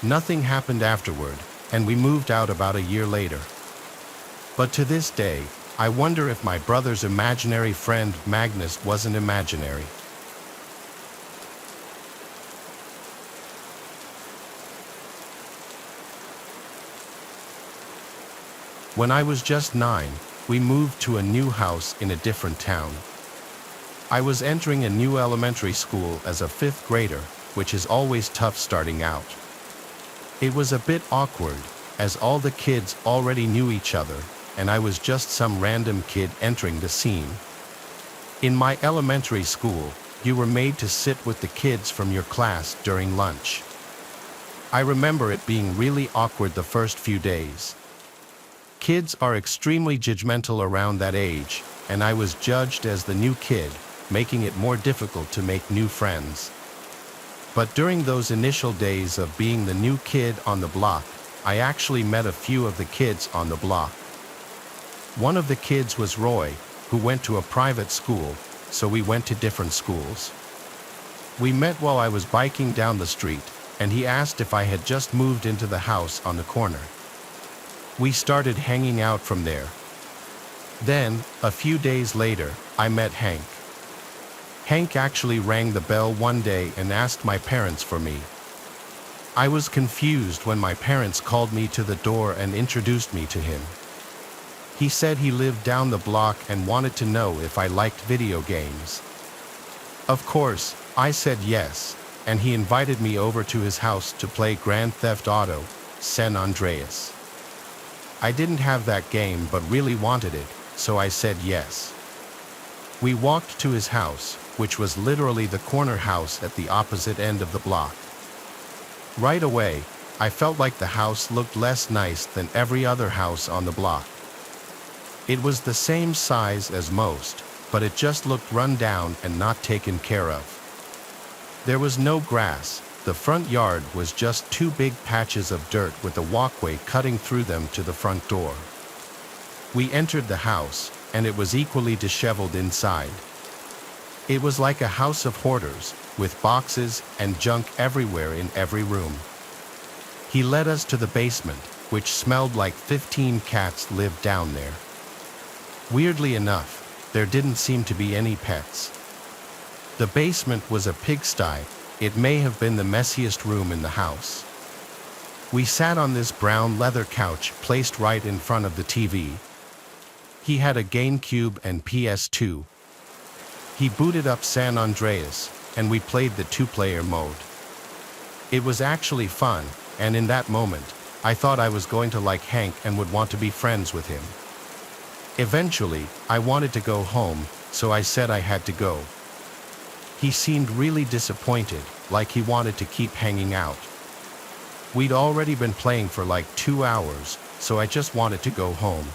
Nothing happened afterward, and we moved out about a year later. But to this day, I wonder if my brother's imaginary friend Magnus wasn't imaginary. When I was just 9, we moved to a new house in a different town. I was entering a new elementary school as a 5th grader, which is always tough starting out. It was a bit awkward, as all the kids already knew each other, and I was just some random kid entering the scene. In my elementary school, you were made to sit with the kids from your class during lunch. I remember it being really awkward the first few days. Kids are extremely judgmental around that age, and I was judged as the new kid, making it more difficult to make new friends. But during those initial days of being the new kid on the block, I actually met a few of the kids on the block. One of the kids was Roy, who went to a private school, so we went to different schools. We met while I was biking down the street, and he asked if I had just moved into the house on the corner. We started hanging out from there. Then, a few days later, I met Hank. Hank actually rang the bell one day and asked my parents for me. I was confused when my parents called me to the door and introduced me to him. He said he lived down the block and wanted to know if I liked video games. Of course, I said yes, and he invited me over to his house to play Grand Theft Auto, San Andreas. I didn't have that game but really wanted it, so I said yes. We walked to his house, which was literally the corner house at the opposite end of the block. Right away, I felt like the house looked less nice than every other house on the block. It was the same size as most, but it just looked run down and not taken care of. There was no grass. The front yard was just 2 big patches of dirt with a walkway cutting through them to the front door. We entered the house, and it was equally disheveled inside. It was like a house of hoarders, with boxes and junk everywhere in every room. He led us to the basement, which smelled like 15 cats lived down there. Weirdly enough, there didn't seem to be any pets. The basement was a pigsty. It may have been the messiest room in the house. We sat on this brown leather couch placed right in front of the TV. He had a GameCube and PS2. He booted up San Andreas, and we played the 2-player mode. It was actually fun, and in that moment, I thought I was going to like Hank and would want to be friends with him. Eventually, I wanted to go home, so I said I had to go. He seemed really disappointed, like he wanted to keep hanging out. We'd already been playing for like 2 hours, so I just wanted to go home.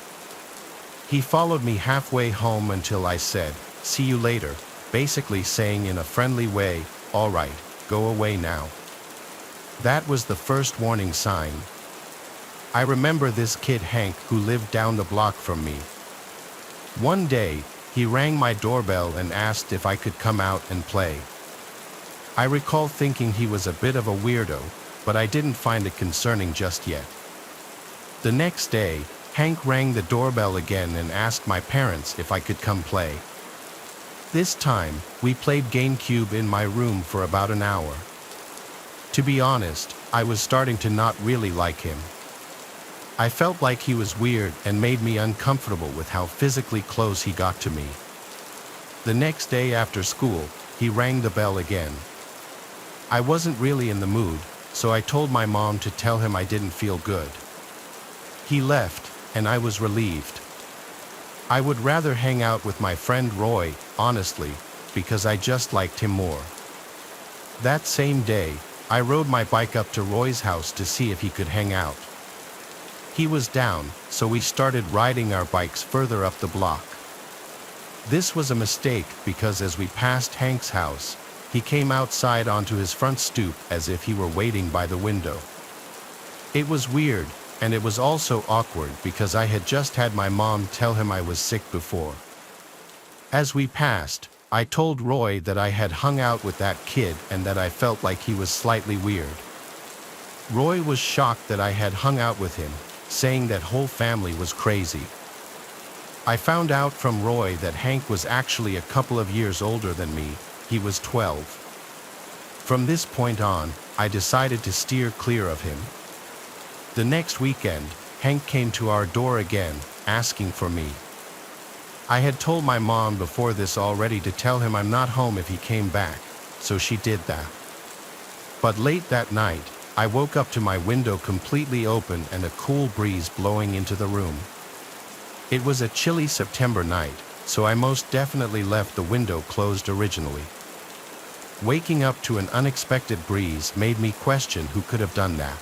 He followed me halfway home until I said, "See you later," basically saying in a friendly way, "All right, go away now." That was the first warning sign. I remember this kid Hank who lived down the block from me. One day, he rang my doorbell and asked if I could come out and play. I recall thinking he was a bit of a weirdo, but I didn't find it concerning just yet. The next day, Hank rang the doorbell again and asked my parents if I could come play. This time, we played GameCube in my room for about an hour. To be honest, I was starting to not really like him. I felt like he was weird and made me uncomfortable with how physically close he got to me. The next day after school, he rang the bell again. I wasn't really in the mood, so I told my mom to tell him I didn't feel good. He left, and I was relieved. I would rather hang out with my friend Roy, honestly, because I just liked him more. That same day, I rode my bike up to Roy's house to see if he could hang out. He was down, so we started riding our bikes further up the block. This was a mistake because as we passed Hank's house, he came outside onto his front stoop as if he were waiting by the window. It was weird, and it was also awkward because I had just had my mom tell him I was sick before. As we passed, I told Roy that I had hung out with that kid and that I felt like he was slightly weird. Roy was shocked that I had hung out with him, saying that whole family was crazy. I found out from Roy that Hank was actually a couple of years older than me. He was 12. From this point on, I decided to steer clear of him. The next weekend, Hank came to our door again, asking for me. I had told my mom before this already to tell him I'm not home if he came back, so she did that. But late that night, I woke up to my window completely open and a cool breeze blowing into the room. It was a chilly September night, so I most definitely left the window closed originally. Waking up to an unexpected breeze made me question who could have done that.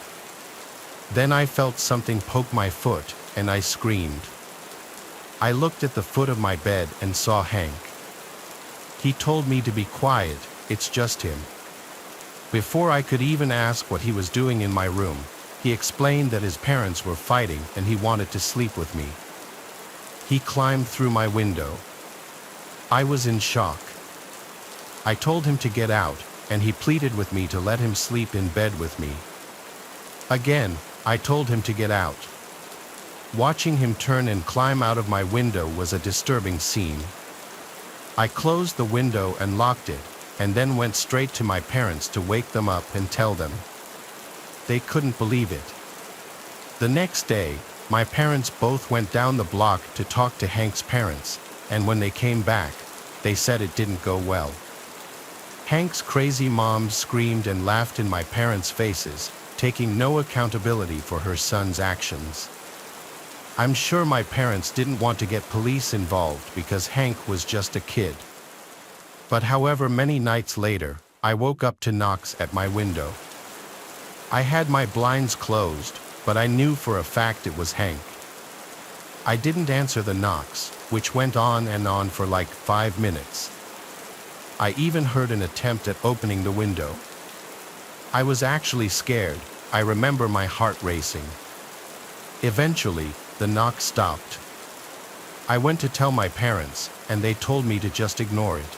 Then I felt something poke my foot, and I screamed. I looked at the foot of my bed and saw Hank. He told me to be quiet, it's just him. Before I could even ask what he was doing in my room, he explained that his parents were fighting and he wanted to sleep with me. He climbed through my window. I was in shock. I told him to get out, and he pleaded with me to let him sleep in bed with me. Again, I told him to get out. Watching him turn and climb out of my window was a disturbing scene. I closed the window and locked it, and then went straight to my parents to wake them up and tell them. They couldn't believe it. The next day, my parents both went down the block to talk to Hank's parents, and when they came back, they said it didn't go well. Hank's crazy mom screamed and laughed in my parents' faces, taking no accountability for her son's actions. I'm sure my parents didn't want to get police involved because Hank was just a kid. But however many nights later, I woke up to knocks at my window. I had my blinds closed, but I knew for a fact it was Hank. I didn't answer the knocks, which went on and on for like 5 minutes. I even heard an attempt at opening the window. I was actually scared. I remember my heart racing. Eventually, the knock stopped. I went to tell my parents, and they told me to just ignore it.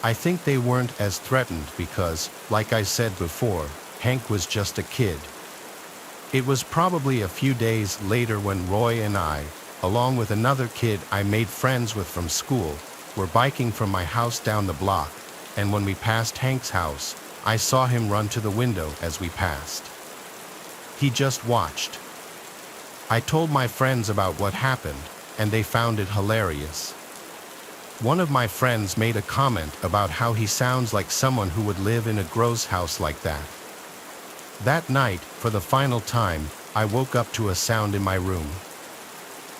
I think they weren't as threatened because, like I said before, Hank was just a kid. It was probably a few days later when Roy and I, along with another kid I made friends with from school, were biking from my house down the block, and when we passed Hank's house, I saw him run to the window as we passed. He just watched. I told my friends about what happened, and they found it hilarious. One of my friends made a comment about how he sounds like someone who would live in a gross house like that. That night, for the final time, I woke up to a sound in my room.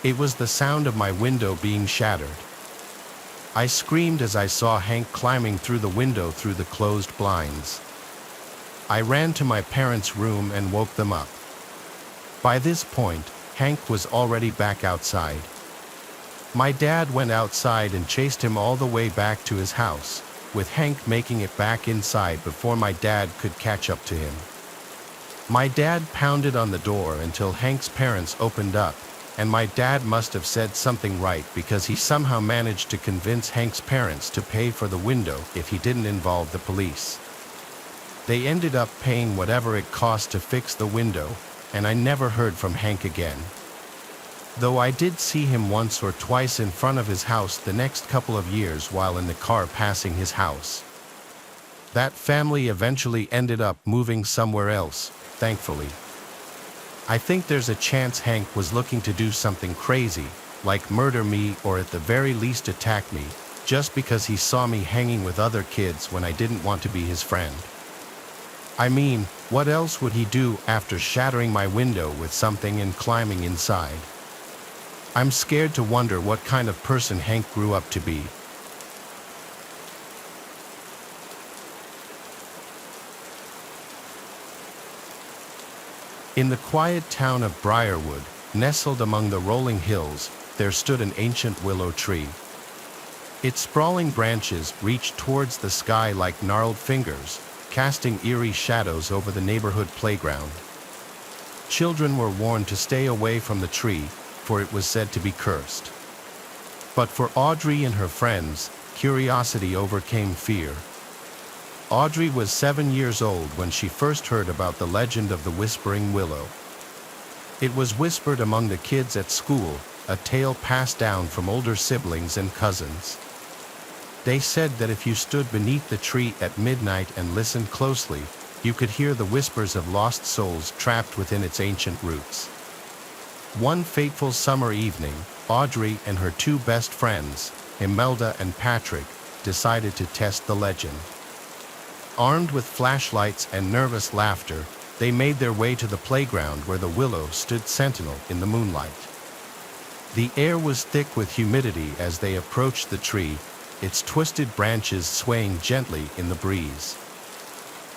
It was the sound of my window being shattered. I screamed as I saw Hank climbing through the window through the closed blinds. I ran to my parents' room and woke them up. By this point, Hank was already back outside. My dad went outside and chased him all the way back to his house, with Hank making it back inside before my dad could catch up to him. My dad pounded on the door until Hank's parents opened up, and my dad must have said something right because he somehow managed to convince Hank's parents to pay for the window if he didn't involve the police. They ended up paying whatever it cost to fix the window, and I never heard from Hank again. Though I did see him once or twice in front of his house the next couple of years while in the car passing his house. That family eventually ended up moving somewhere else, thankfully. I think there's a chance Hank was looking to do something crazy, like murder me or at the very least attack me, just because he saw me hanging with other kids when I didn't want to be his friend. I mean, what else would he do after shattering my window with something and climbing inside? I'm scared to wonder what kind of person Hank grew up to be. In the quiet town of Briarwood, nestled among the rolling hills, there stood an ancient willow tree. Its sprawling branches reached towards the sky like gnarled fingers, casting eerie shadows over the neighborhood playground. Children were warned to stay away from the tree, for it was said to be cursed. But for Audrey and her friends, curiosity overcame fear. Audrey was 7 years old when she first heard about the legend of the Whispering Willow. It was whispered among the kids at school, a tale passed down from older siblings and cousins. They said that if you stood beneath the tree at midnight and listened closely, you could hear the whispers of lost souls trapped within its ancient roots. One fateful summer evening, Audrey and her two best friends, Imelda and Patrick, decided to test the legend. Armed with flashlights and nervous laughter, they made their way to the playground where the willow stood sentinel in the moonlight. The air was thick with humidity as they approached the tree, its twisted branches swaying gently in the breeze.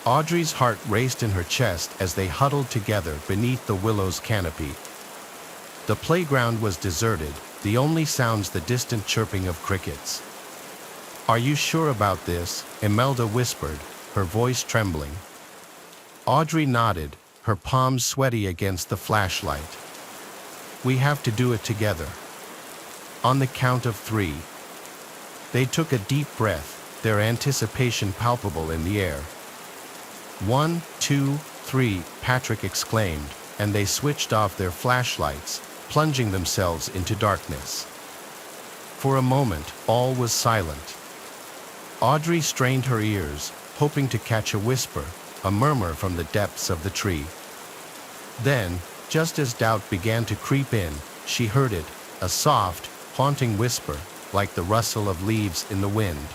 Audrey's heart raced in her chest as they huddled together beneath the willow's canopy. The playground was deserted, the only sounds the distant chirping of crickets. "Are you sure about this?" Imelda whispered, her voice trembling. Audrey nodded, her palms sweaty against the flashlight. "We have to do it together. On the count of 3. They took a deep breath, their anticipation palpable in the air. 1, 2, 3, Patrick exclaimed, and they switched off their flashlights, plunging themselves into darkness. For a moment, all was silent. Audrey strained her ears, hoping to catch a whisper, a murmur from the depths of the tree. Then, just as doubt began to creep in, she heard it, a soft, haunting whisper, like the rustle of leaves in the wind.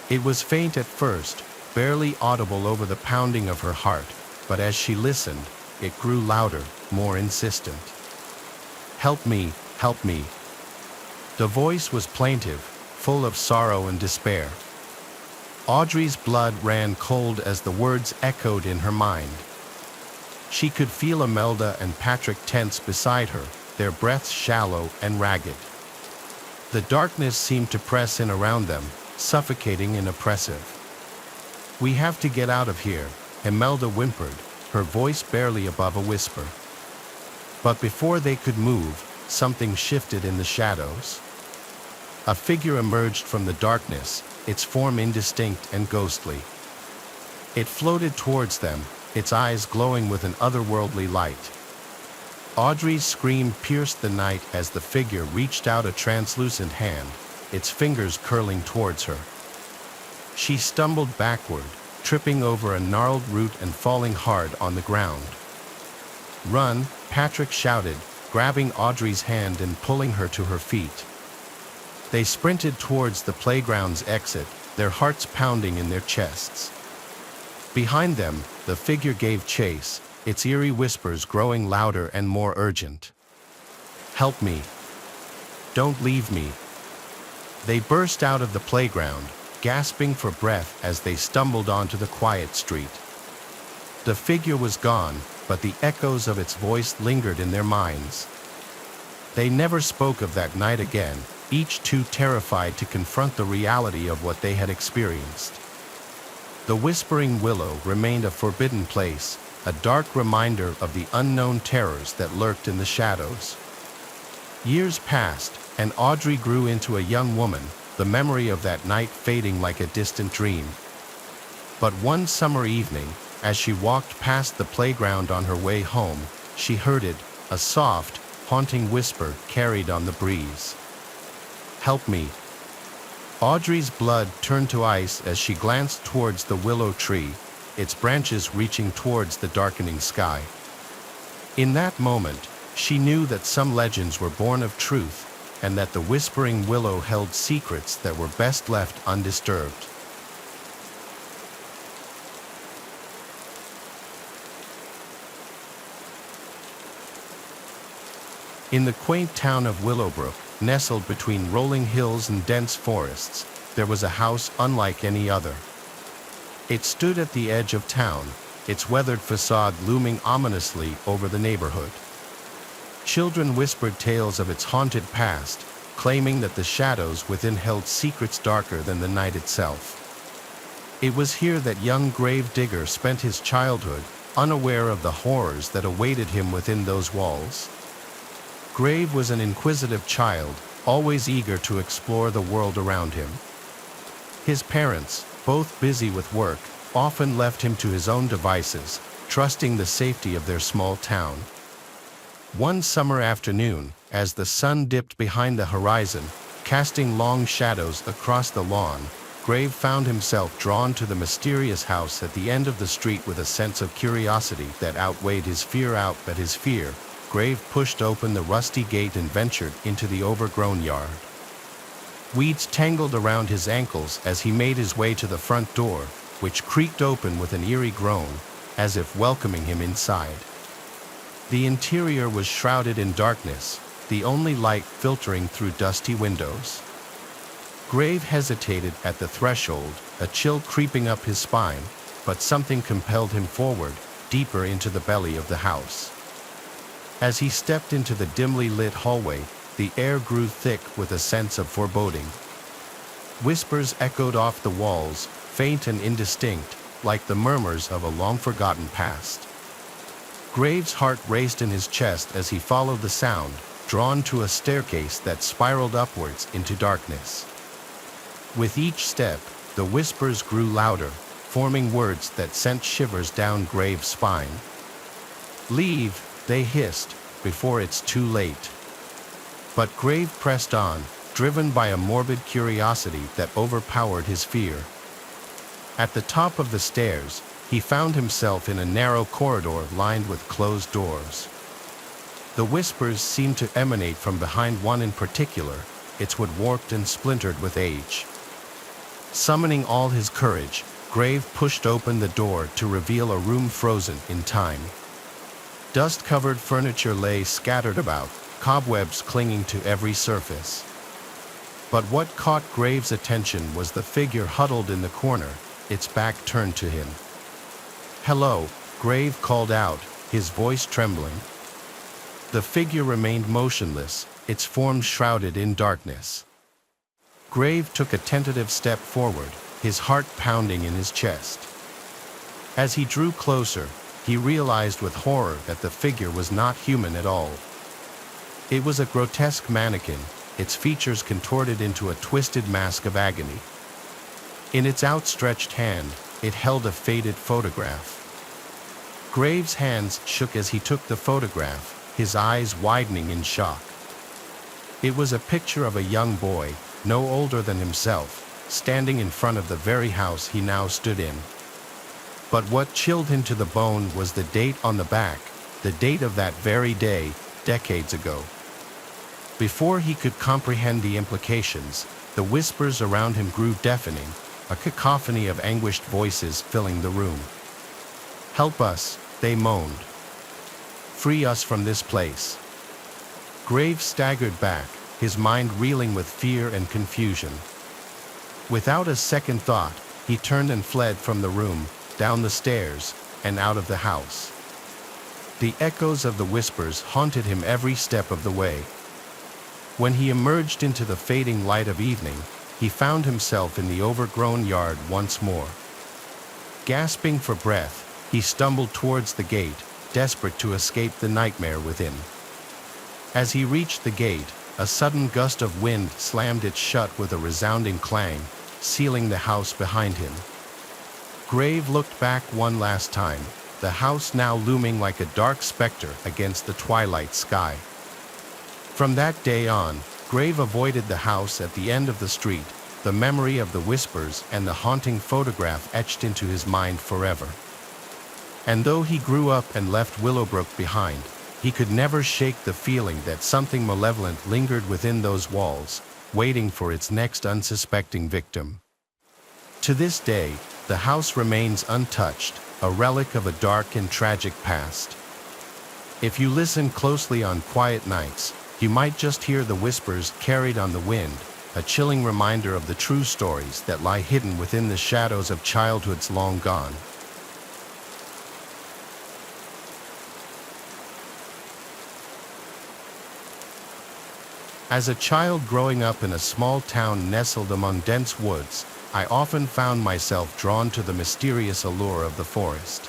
It was faint at first, barely audible over the pounding of her heart, but as she listened, it grew louder, more insistent. "Help me, help me." The voice was plaintive, full of sorrow and despair. Audrey's blood ran cold as the words echoed in her mind. She could feel Imelda and Patrick tense beside her, their breaths shallow and ragged. The darkness seemed to press in around them, suffocating and oppressive. "We have to get out of here," Imelda whimpered, her voice barely above a whisper. But before they could move, something shifted in the shadows. A figure emerged from the darkness, its form indistinct and ghostly. It floated towards them, its eyes glowing with an otherworldly light. Audrey's scream pierced the night as the figure reached out a translucent hand, its fingers curling towards her. She stumbled backward, tripping over a gnarled root and falling hard on the ground. "Run," Patrick shouted, grabbing Audrey's hand and pulling her to her feet. They sprinted towards the playground's exit, their hearts pounding in their chests. Behind them, the figure gave chase, its eerie whispers growing louder and more urgent. "Help me. Don't leave me." They burst out of the playground, gasping for breath as they stumbled onto the quiet street. The figure was gone, but the echoes of its voice lingered in their minds. They never spoke of that night again, each too terrified to confront the reality of what they had experienced. The Whispering Willow remained a forbidden place, a dark reminder of the unknown terrors that lurked in the shadows. Years passed, and Audrey grew into a young woman, the memory of that night fading like a distant dream. But one summer evening, as she walked past the playground on her way home, she heard it, a soft, haunting whisper carried on the breeze. "Help me." Audrey's blood turned to ice as she glanced towards the willow tree, its branches reaching towards the darkening sky. In that moment, she knew that some legends were born of truth, and that the whispering willow held secrets that were best left undisturbed. In the quaint town of Willowbrook, nestled between rolling hills and dense forests, there was a house unlike any other. It stood at the edge of town, its weathered facade looming ominously over the neighborhood. Children whispered tales of its haunted past, claiming that the shadows within held secrets darker than the night itself. It was here that young grave digger spent his childhood, unaware of the horrors that awaited him within those walls. Grave was an inquisitive child, always eager to explore the world around him. His parents, both busy with work, often left him to his own devices, trusting the safety of their small town. One summer afternoon, as the sun dipped behind the horizon, casting long shadows across the lawn, Grave found himself drawn to the mysterious house at the end of the street with a sense of curiosity that outweighed his fear. Grave pushed open the rusty gate and ventured into the overgrown yard. Weeds tangled around his ankles as he made his way to the front door, which creaked open with an eerie groan, as if welcoming him inside. The interior was shrouded in darkness, the only light filtering through dusty windows. Grave hesitated at the threshold, a chill creeping up his spine, but something compelled him forward, deeper into the belly of the house. As he stepped into the dimly lit hallway, the air grew thick with a sense of foreboding. Whispers echoed off the walls, faint and indistinct, like the murmurs of a long-forgotten past. Grave's heart raced in his chest as he followed the sound, drawn to a staircase that spiraled upwards into darkness. With each step, the whispers grew louder, forming words that sent shivers down Grave's spine. "Leave," they hissed, "before it's too late." But Grave pressed on, driven by a morbid curiosity that overpowered his fear. At the top of the stairs, he found himself in a narrow corridor lined with closed doors. The whispers seemed to emanate from behind one in particular, its wood warped and splintered with age. Summoning all his courage, Grave pushed open the door to reveal a room frozen in time. Dust-covered furniture lay scattered about, cobwebs clinging to every surface. But what caught Grave's attention was the figure huddled in the corner, its back turned to him. "Hello," Grave called out, his voice trembling. The figure remained motionless, its form shrouded in darkness. Grave took a tentative step forward, his heart pounding in his chest. As he drew closer, he realized with horror that the figure was not human at all. It was a grotesque mannequin, its features contorted into a twisted mask of agony. In its outstretched hand, it held a faded photograph. Grave's hands shook as he took the photograph, his eyes widening in shock. It was a picture of a young boy, no older than himself, standing in front of the very house he now stood in. But what chilled him to the bone was the date on the back, the date of that very day, decades ago. Before he could comprehend the implications, the whispers around him grew deafening, a cacophony of anguished voices filling the room. "Help us," they moaned. "Free us from this place." Grave staggered back, his mind reeling with fear and confusion. Without a second thought, he turned and fled from the room, down the stairs, and out of the house. The echoes of the whispers haunted him every step of the way. When he emerged into the fading light of evening, he found himself in the overgrown yard once more. Gasping for breath, he stumbled towards the gate, desperate to escape the nightmare within. As he reached the gate, a sudden gust of wind slammed it shut with a resounding clang, sealing the house behind him. Grave looked back one last time, the house now looming like a dark specter against the twilight sky. From that day on, Grave avoided the house at the end of the street, the memory of the whispers and the haunting photograph etched into his mind forever. And though he grew up and left Willowbrook behind, he could never shake the feeling that something malevolent lingered within those walls, waiting for its next unsuspecting victim. To this day, the house remains untouched, a relic of a dark and tragic past. If you listen closely on quiet nights, you might just hear the whispers carried on the wind, a chilling reminder of the true stories that lie hidden within the shadows of childhoods long gone. As a child growing up in a small town nestled among dense woods, I often found myself drawn to the mysterious allure of the forest.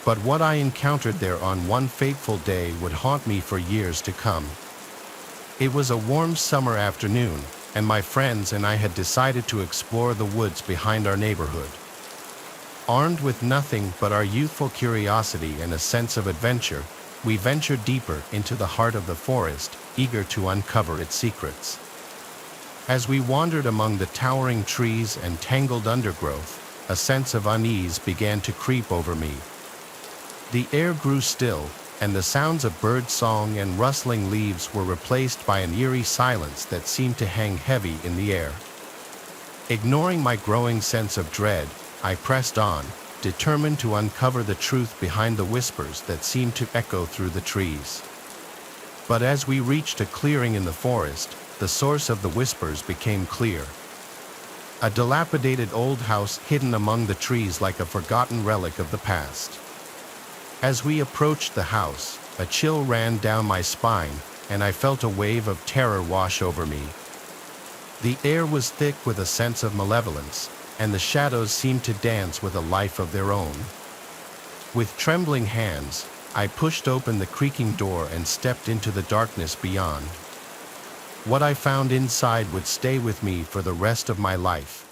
But what I encountered there on one fateful day would haunt me for years to come. It was a warm summer afternoon, and my friends and I had decided to explore the woods behind our neighborhood. Armed with nothing but our youthful curiosity and a sense of adventure, we ventured deeper into the heart of the forest, eager to uncover its secrets. As we wandered among the towering trees and tangled undergrowth, a sense of unease began to creep over me. The air grew still, and the sounds of bird song and rustling leaves were replaced by an eerie silence that seemed to hang heavy in the air. Ignoring my growing sense of dread, I pressed on, determined to uncover the truth behind the whispers that seemed to echo through the trees. But as we reached a clearing in the forest, the source of the whispers became clear. A dilapidated old house hidden among the trees like a forgotten relic of the past. As we approached the house, a chill ran down my spine, and I felt a wave of terror wash over me. The air was thick with a sense of malevolence, and the shadows seemed to dance with a life of their own. With trembling hands, I pushed open the creaking door and stepped into the darkness beyond. What I found inside would stay with me for the rest of my life.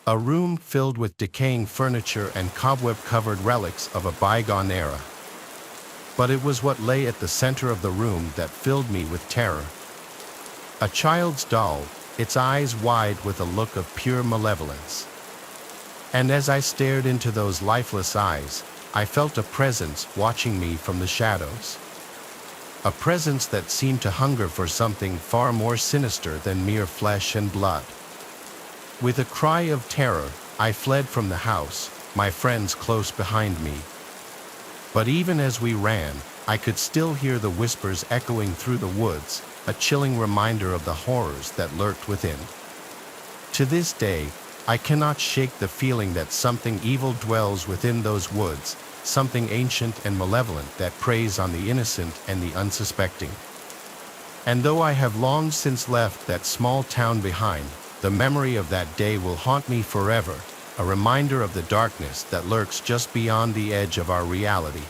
A room filled with decaying furniture and cobweb-covered relics of a bygone era. But it was what lay at the center of the room that filled me with terror. A child's doll, its eyes wide with a look of pure malevolence. And as I stared into those lifeless eyes, I felt a presence watching me from the shadows. A presence that seemed to hunger for something far more sinister than mere flesh and blood. With a cry of terror, I fled from the house, my friends close behind me. But even as we ran, I could still hear the whispers echoing through the woods, a chilling reminder of the horrors that lurked within. To this day, I cannot shake the feeling that something evil dwells within those woods, something ancient and malevolent that preys on the innocent and the unsuspecting. And though I have long since left that small town behind, the memory of that day will haunt me forever, a reminder of the darkness that lurks just beyond the edge of our reality.